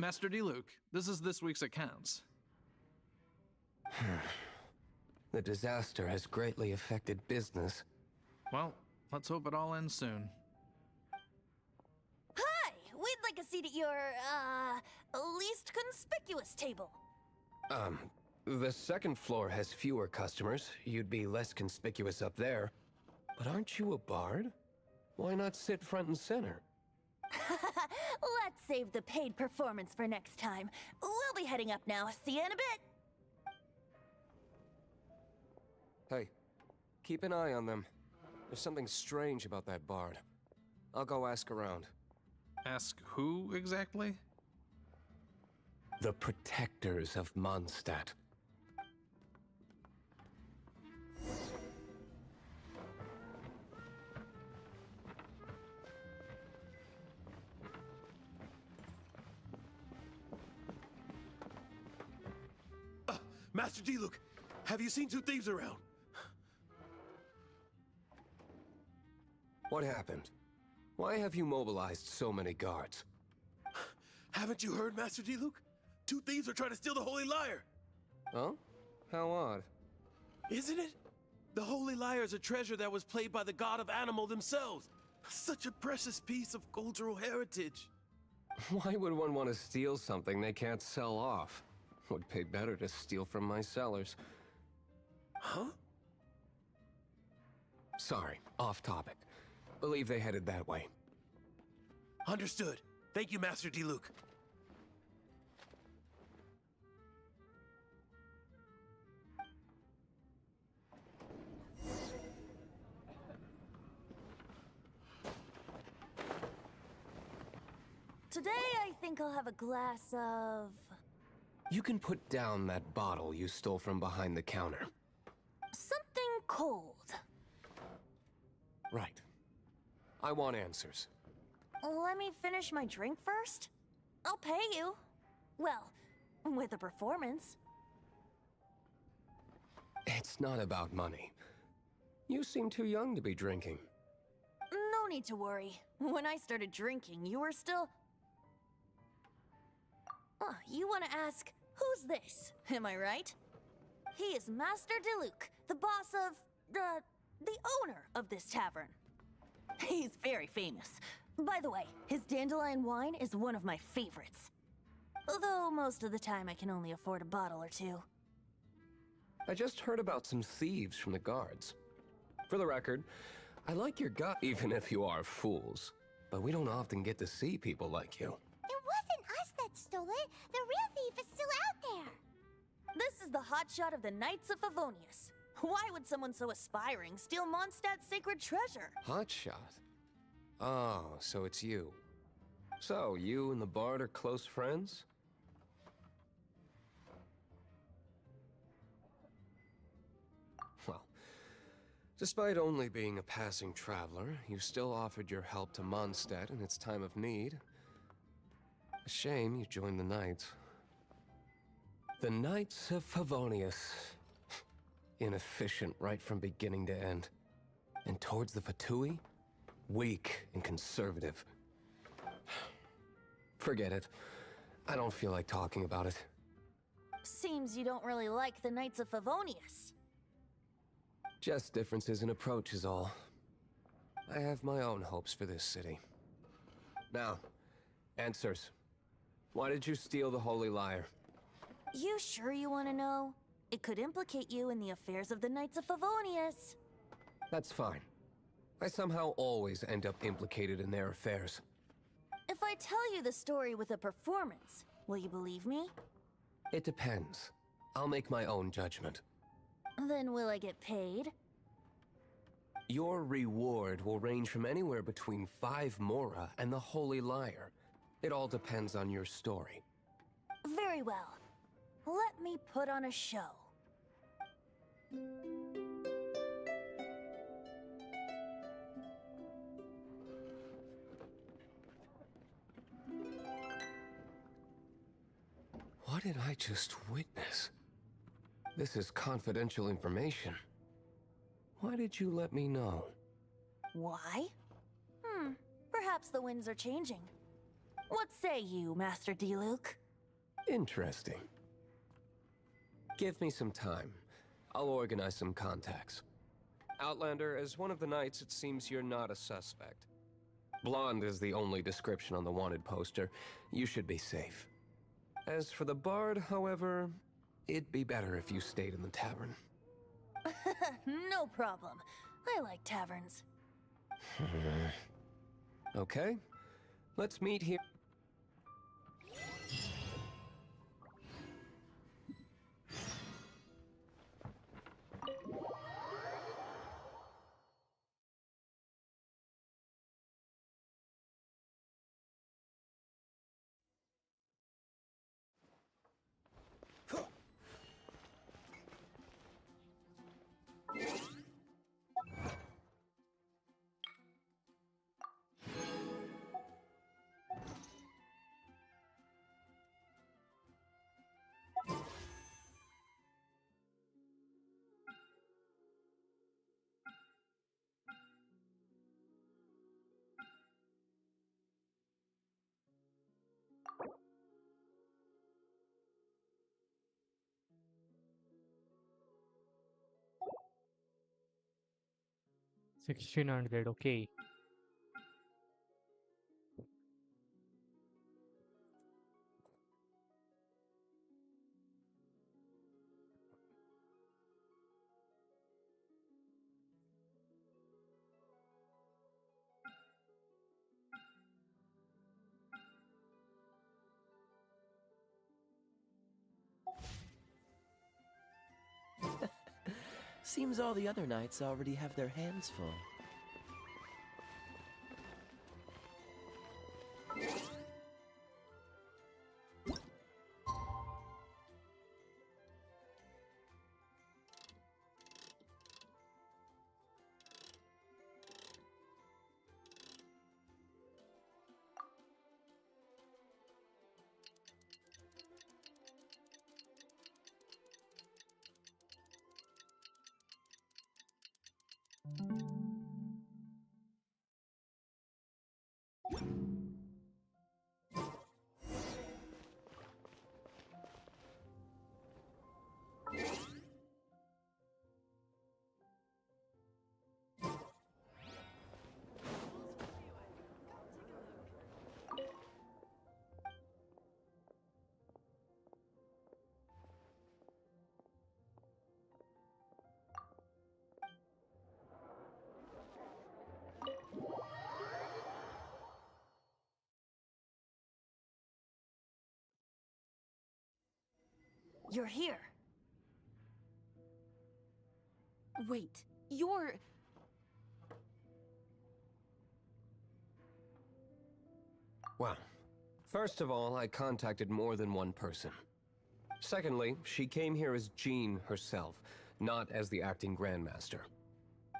Master D. Luke, this is this week's accounts. The disaster has greatly affected business. Well, let's hope it all ends soon. Hi! We'd like a seat at your, least conspicuous table. The second floor has fewer customers. You'd be less conspicuous up there. But aren't you a bard? Why not sit front and center? Let's save the paid performance for next time. We'll be heading up now. See you in a bit. Hey, keep an eye on them. There's something strange about that bard. I'll go ask around. Ask who exactly? The protectors of Mondstadt. Master D. Luke, have you seen two thieves around? What happened? Why have you mobilized so many guards? Haven't you heard, Master D. Luke? Two thieves are trying to steal the Holy Lyre. Oh? How odd. Isn't it? The Holy Lyre is a treasure that was played by the god of animal themselves. Such a precious piece of cultural heritage. Why would one want to steal something they can't sell off? Would pay better to steal from my sellers. Huh? Sorry, off topic. Believe they headed that way. Understood. Thank you, Master D. Luke. Today, I think I'll have a glass of... You can put down that bottle you stole from behind the counter. something cold. Right. I want answers. Let me finish my drink first. I'll pay you. Well, with a performance. It's not about money. You seem too young to be drinking. No need to worry. When I started drinking, you were still... you want to ask, who's this? Am I right? He is Master Diluc, the boss of... the owner of this tavern. He's very famous. By the way, his dandelion wine is one of my favorites. Although most of the time I can only afford a bottle or two. I just heard about some thieves from the guards. For the record, I like your gut even if you are fools. But we don't often get to see people like you. It wasn't us that stole it. The real thief is still out there. This is the hotshot of the Knights of Favonius. Why would someone so aspiring steal Mondstadt's sacred treasure? Hotshot? Oh, so it's you. So, you and the Bard are close friends? Well, despite only being a passing traveler, you still offered your help to Mondstadt in its time of need. A shame you joined the Knights. The Knights of Favonius. Inefficient right from beginning to end. And towards the Fatui, weak and conservative. Forget it. I don't feel like talking about it. Seems you don't really like the Knights of Favonius. Just differences in approach is all. I have my own hopes for this city. Now, answers. Why did you steal the Holy Lyre? You sure you want to know? It could implicate you in the affairs of the Knights of Favonius. That's fine. I somehow always end up implicated in their affairs. If I tell you the story with a performance, will you believe me? It depends. I'll make my own judgment. Then will I get paid? Your reward will range from anywhere between 5 Mora and the Holy Lyre. It all depends on your story. Very well. Let me put on a show. What did I just witness? This is confidential information. Why did you let me know? Why? Perhaps the winds are changing. What say you, Master Diluc? Interesting. Give me some time. I'll organize some contacts. Outlander, as one of the Knights, it seems you're not a suspect. Blonde is the only description on the wanted poster. You should be safe. As for the Bard, however, it'd be better if you stayed in the tavern. No problem. I like taverns. Okay, let's meet here. $1,600. Okay. Seems all the other knights already have their hands full. You're here. Wait, you're... Well, first of all, I contacted more than one person. Secondly, she came here as Jean herself, not as the acting Grandmaster.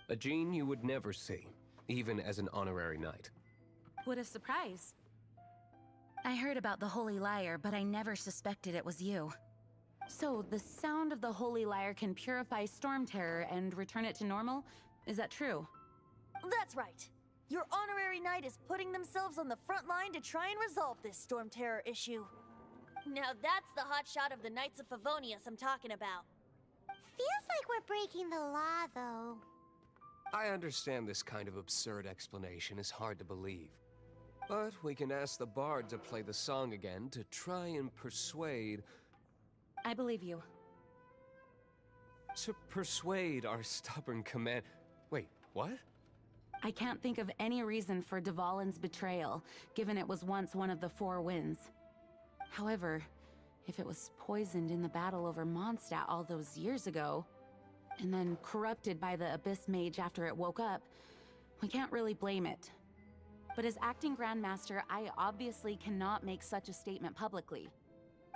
A Jean you would never see, even as an honorary knight. What a surprise. I heard about the Holy Lyre, but I never suspected it was you. So, the sound of the Holy Lyre can purify Storm Terror and return it to normal? Is that true? That's right. Your honorary knight is putting themselves on the front line to try and resolve this Storm Terror issue. Now that's the hotshot of the Knights of Favonius I'm talking about. Feels like we're breaking the law, though. I understand this kind of absurd explanation is hard to believe. But we can ask the bard to play the song again to try and persuade... I believe you. To persuade our stubborn command... Wait, what? I can't think of any reason for Dvalin's betrayal, given it was once one of the Four Winds. However, if it was poisoned in the battle over Mondstadt all those years ago, and then corrupted by the Abyss Mage after it woke up, we can't really blame it. But as acting Grandmaster, I obviously cannot make such a statement publicly.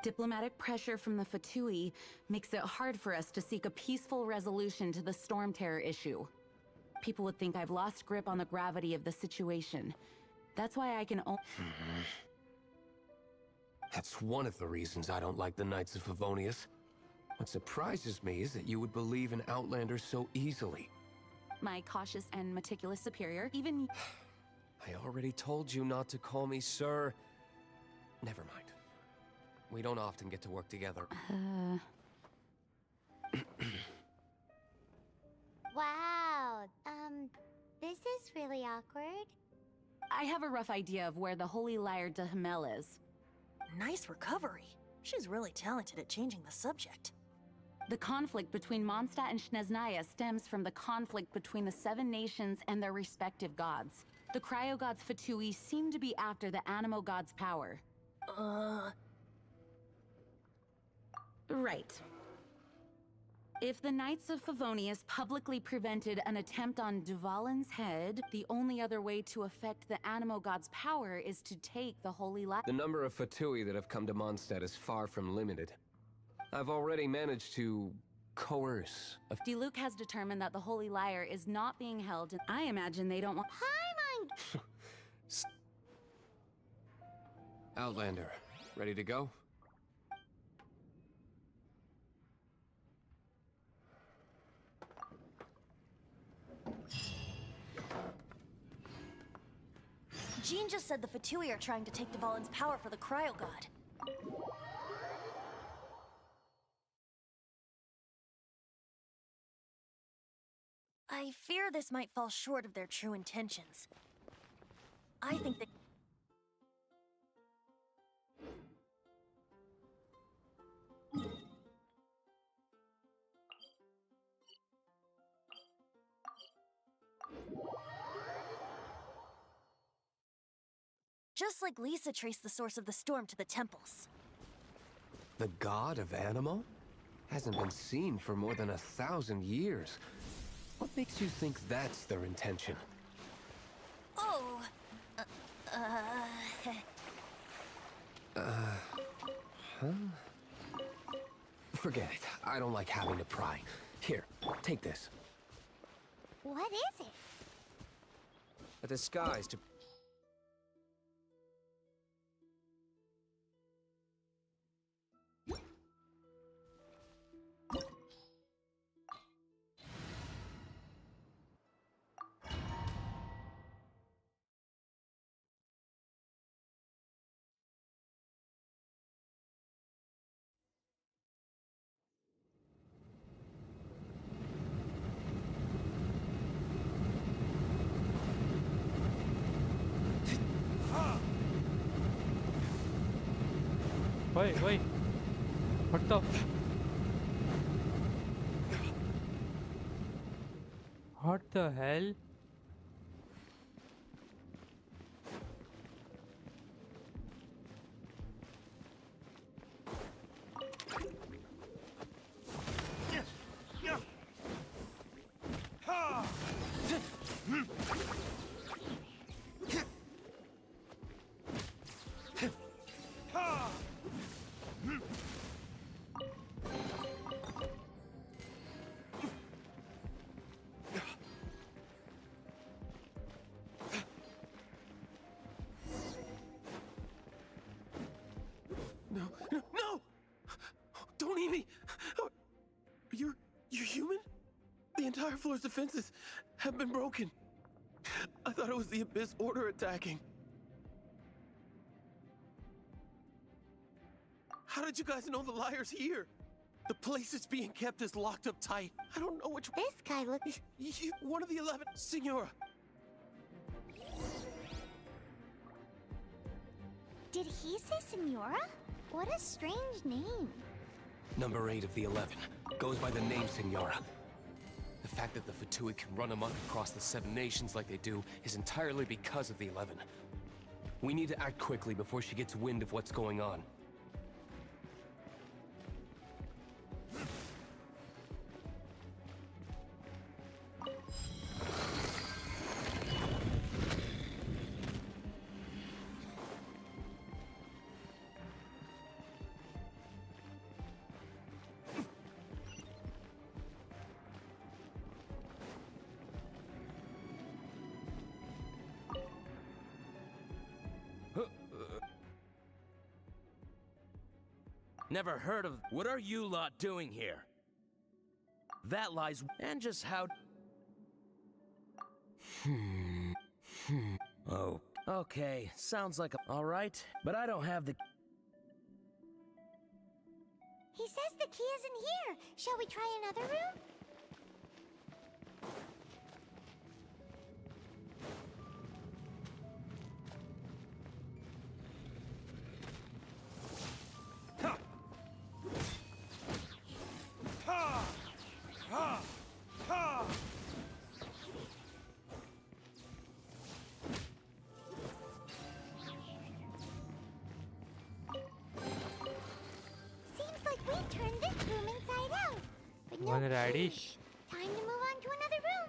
Diplomatic pressure from the Fatui makes it hard for us to seek a peaceful resolution to the Storm Terror issue. People would think I've lost grip on the gravity of the situation. That's why I can only... That's one of the reasons I don't like the Knights of Favonius. What surprises me is that you would believe in Outlanders so easily. My cautious and meticulous superior, even... I already told you not to call me sir. Never mind. We don't often get to work together. Wow, this is really awkward. I have a rough idea of where the Holy Lyre de Himmel is. Nice recovery. She's really talented at changing the subject. The conflict between Mondstadt and Snezhnaya stems from the conflict between the Seven Nations and their respective gods. The Cryo Gods Fatui seem to be after the Animo God's power. Right. If the Knights of Favonius publicly prevented an attempt on Dvalin's head, the only other way to affect the Animo God's power is to take the Holy Lyre. The number of Fatui that have come to Mondstadt is far from limited. I've already managed to coerce a... Diluc has determined that the Holy Lyre is not being held, and I imagine they don't want... Outlander, ready to go? Jean just said the Fatui are trying to take Dvalin's power for the Cryo God. I fear this might fall short of their true intentions. I think that... Just like Lisa traced the source of the storm to the temples. The god of Animo? Hasn't been seen for more than 1,000 years. What makes you think that's their intention? Oh... Huh? Forget it. I don't like having to pry. Here, take this. What is it? A disguise to... Wait. What the... What the hell? No, no, no! Don't eat me! You're human? The entire floor's defenses have been broken. I thought it was the Abyss Order attacking. How did you guys know the liar's here? The place it's being kept is locked up tight. I don't know which... This guy looks... One of the 11, Senora. Did he say Senora? What a strange name. Number 8 of the 11 goes by the name Senora. The fact that the Fatui can run amok across the 7 nations like they do is entirely because of the 11. We need to act quickly before she gets wind of what's going on. Never heard of... What are you lot doing here? That lies... And just how... Oh, okay. Sounds like a... All right, but I don't have the... He says the key isn't here. Shall we try another room? One radish. Time to move on to another room.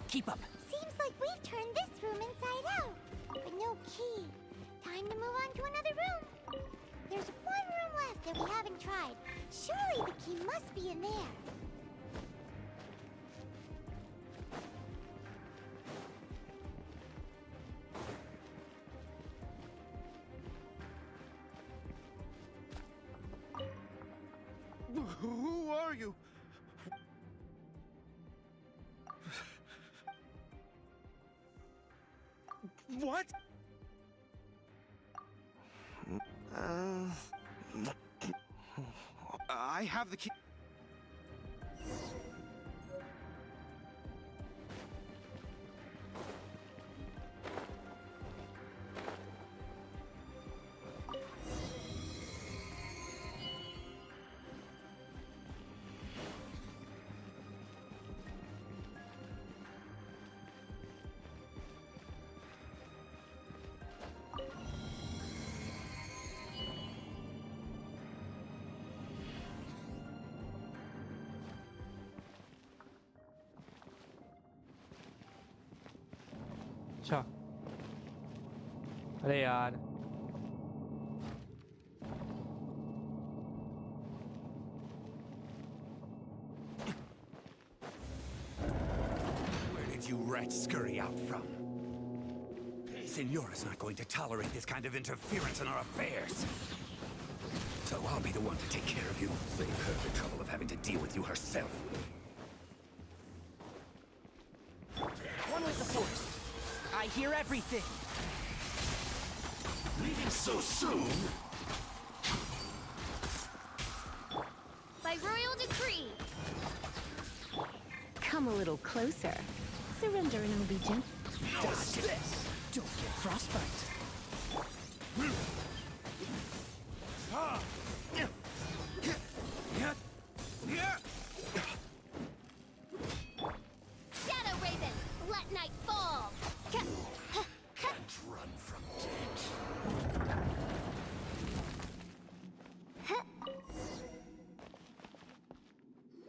Keep up. Seems like we've turned this room inside out, but no key. Time to move on to another room. There's one room left that we haven't tried. Surely the key must be in there. Who are you? What? I have the key. अच्छा अरे यार Where did you rats scurry out from? Senora's not going to tolerate this kind of interference in our affairs. So I'll be the one to take care of you. Save her the trouble of having to deal with you herself. One with the Force. I hear everything. Leaving so soon? By royal decree, Come a little closer. Surrender and I'll be gentle. Dodge this! Don't get frostbite. Shadow Raven, let night fall. Can't run from death.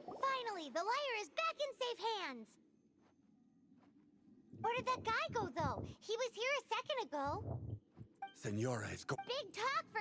Finally, the lyre is back in safe hands. Where did that guy go, though? He was here a second ago. Senora is go. Big talk for...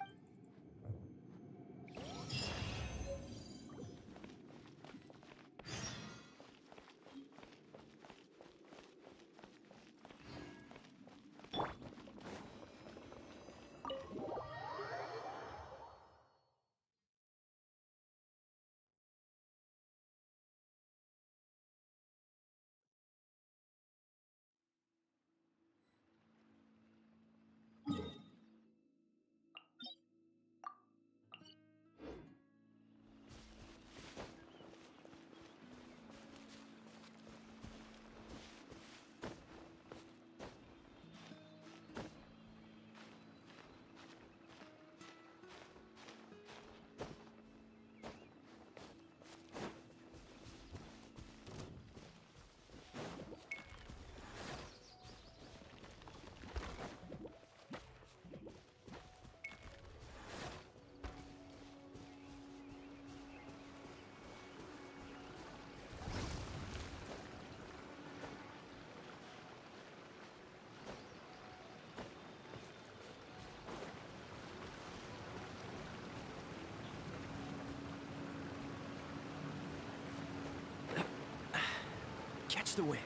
Catch the wind.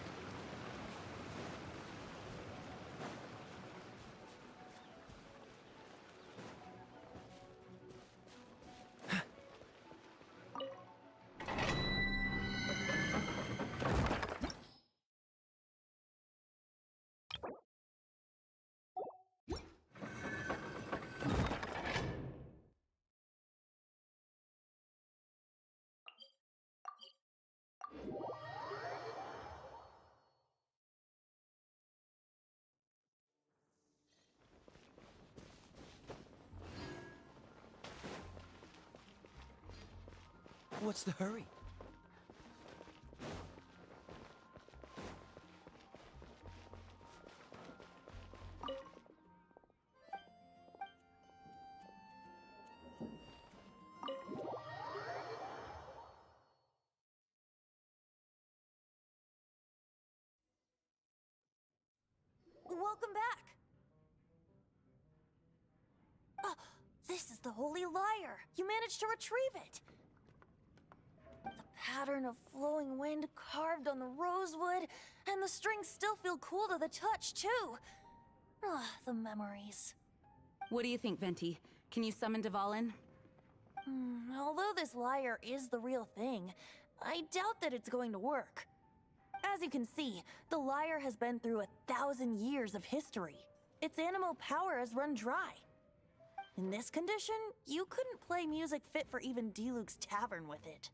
What's the hurry? Welcome back. This is the Holy Lyre. You managed to retrieve it. The pattern of flowing wind carved on the rosewood, and the strings still feel cool to the touch, too. The memories. What do you think, Venti? Can you summon Dvalin? Although this lyre is the real thing, I doubt that it's going to work. As you can see, the lyre has been through 1,000 years of history. Its animal power has run dry. In this condition, you couldn't play music fit for even Diluc's tavern with it.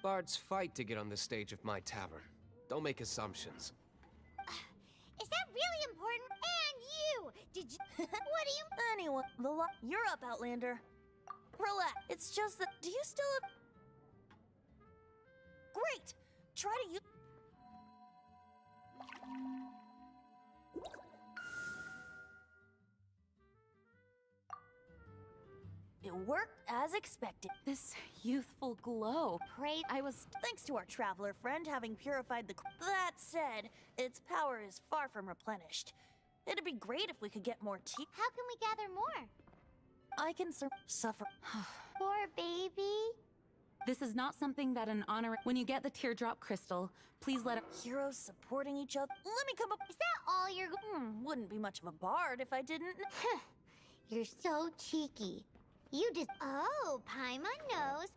Bards fight to get on the stage of my tavern. Don't make assumptions. Is that really important? And you! Did you... What do you... Anyway, you're up, Outlander. Relax. It's just that... Do you still have... Great! Try to use... It worked as expected. This youthful glow. Thanks to our traveler friend having purified the... That said, its power is far from replenished. It'd be great if we could get more tea. How can we gather more? I can suffer. Poor baby. This is not something that an honor... When you get the teardrop crystal, please let it... Heroes supporting each other. Let me come up... Is that all you're... Wouldn't be much of a bard if I didn't... You're so cheeky. You just... Oh, Paimon knows.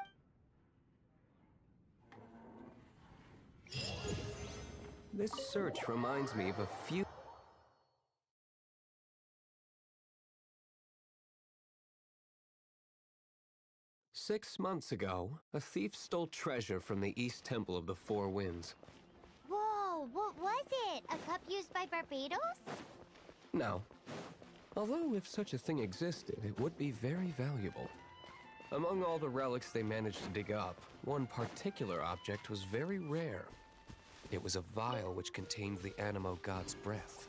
This search reminds me of a few... "6 months ago, a thief stole treasure from the East Temple of the Four Winds. what was it? A cup used by Barbados? No. Although if such a thing existed, it would be very valuable. Among all the relics they managed to dig up, one particular object was very rare. It was a vial which contained the Animo god's breath.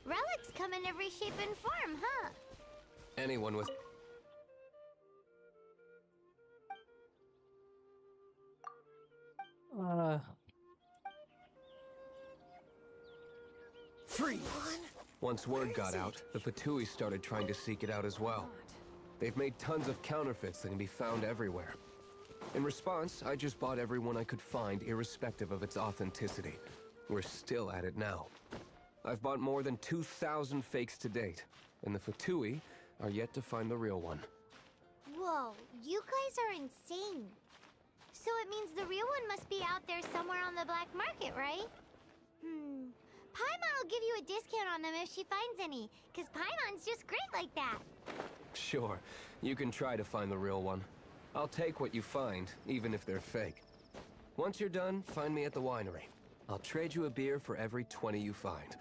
Relics come in every shape and form, huh? Anyone with... Freeze! Once word got out, the Fatui started trying to seek it out as well. They've made tons of counterfeits that can be found everywhere. In response, I just bought every one I could find, irrespective of its authenticity. We're still at it now. I've bought more than 2,000 fakes to date, and the Fatui are yet to find the real one. Whoa, you guys are insane. So it means the real one must be out there somewhere on the black market, right? Paimon will give you a discount on them if she finds any, because Paimon's just great like that. Sure, you can try to find the real one. I'll take what you find, even if they're fake. Once you're done, find me at the winery. I'll trade you a beer for every 20 you find.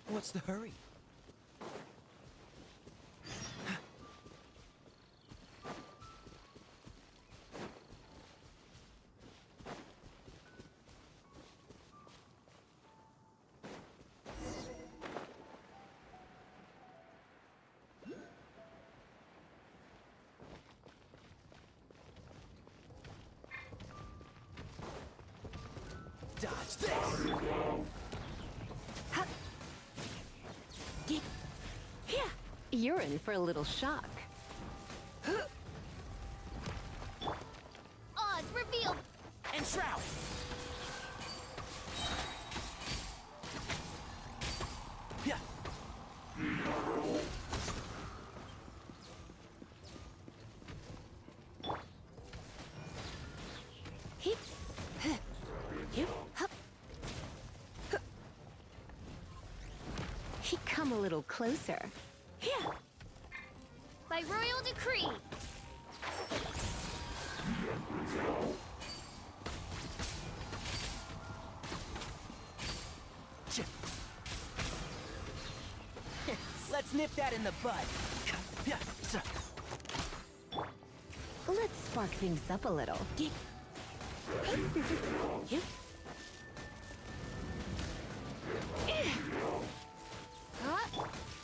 What's the hurry? Dodge this! You're in for a little shock. Oz, reveal! And Shroud! Yeah. He come a little closer. By royal decree! Let's nip that in the bud. Let's spark things up a little.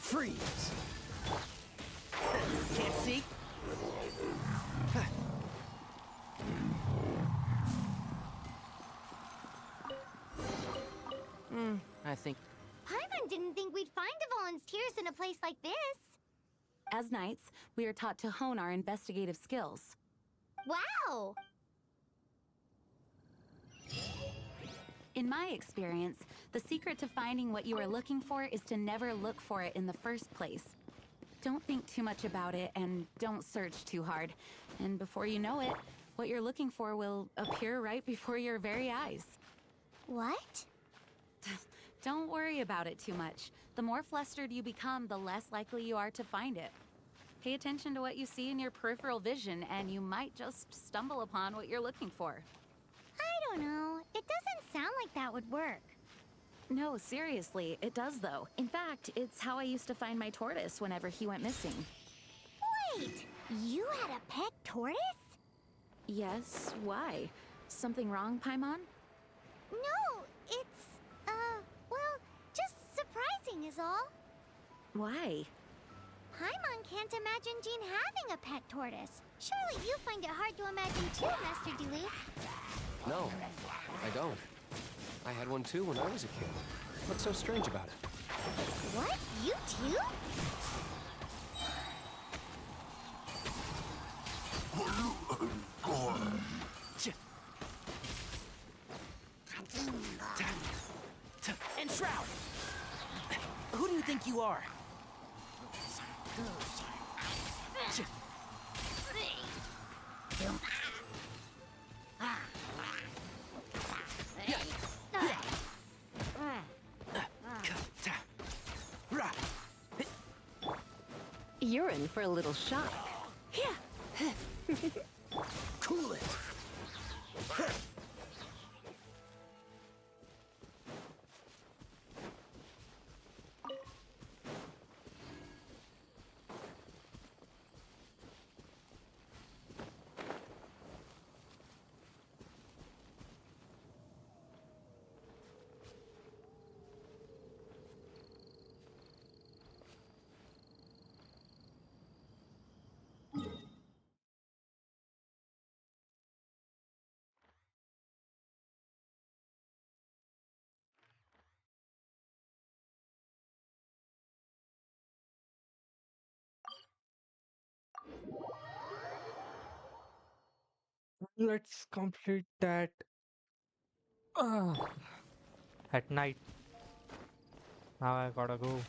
Freeze! Can't see? I think... Paimon didn't think we'd find Devolin's tears in a place like this. As knights, we are taught to hone our investigative skills. Wow! In my experience, the secret to finding what you are looking for is to never look for it in the first place. Don't think too much about it and don't search too hard. And before you know it, what you're looking for will appear right before your very eyes. What? Don't worry about it too much. The more flustered you become, the less likely you are to find it. Pay attention to what you see in your peripheral vision, and you might just stumble upon what you're looking for. I don't know. It doesn't sound like that would work. No, seriously, it does though. In fact, it's how I used to find my tortoise whenever he went missing. Wait! You had a pet tortoise? Yes, why? Something wrong, Paimon? No, it's, well, just surprising is all. Why? Paimon can't imagine Jean having a pet tortoise. Surely you find it hard to imagine too, Master Diluc. No, I don't. I had one too when I was a kid. What's so strange about it? What? You too? And Shroud! Who do you think you are? You're in for a little shock. Cool it! Let's complete that at night. Now I gotta go.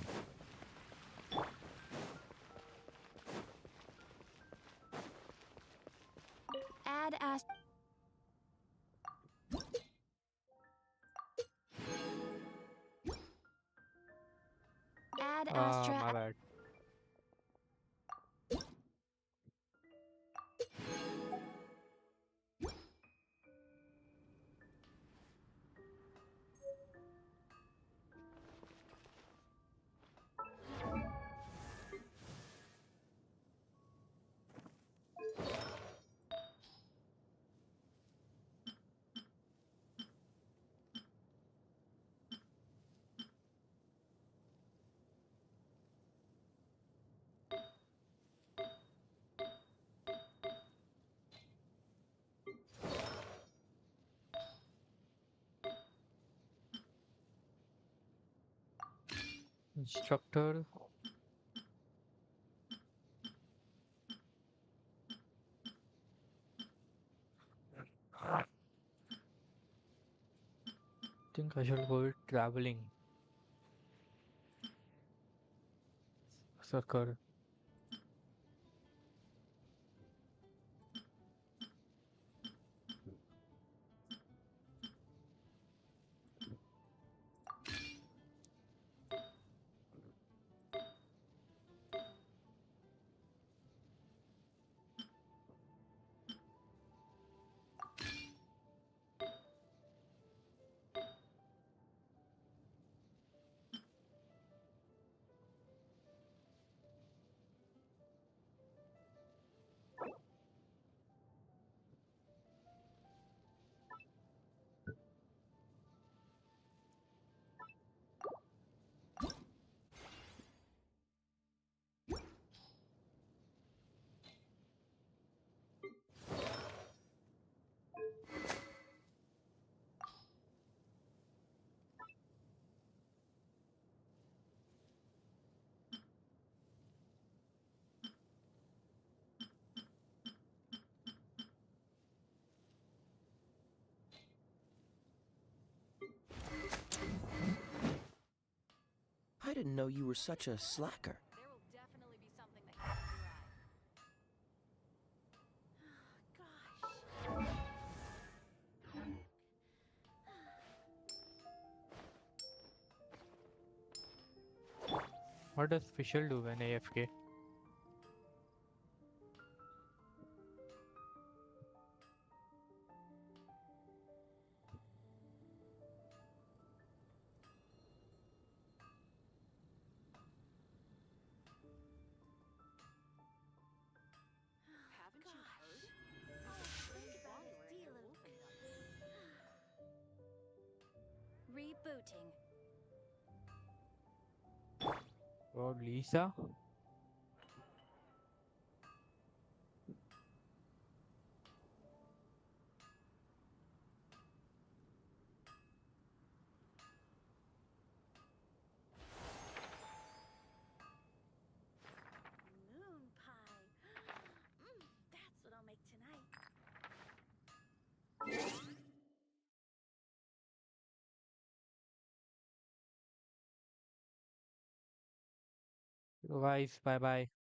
Add Astra. My bad. Instructor. Think I should go traveling. Circle. I didn't know you were such a slacker. What does Fischl do when AFK? Haven't you heard? All think about is Rebooting. Oh, Lisa? Moon pie. That's what I'll make tonight. So guys, bye bye.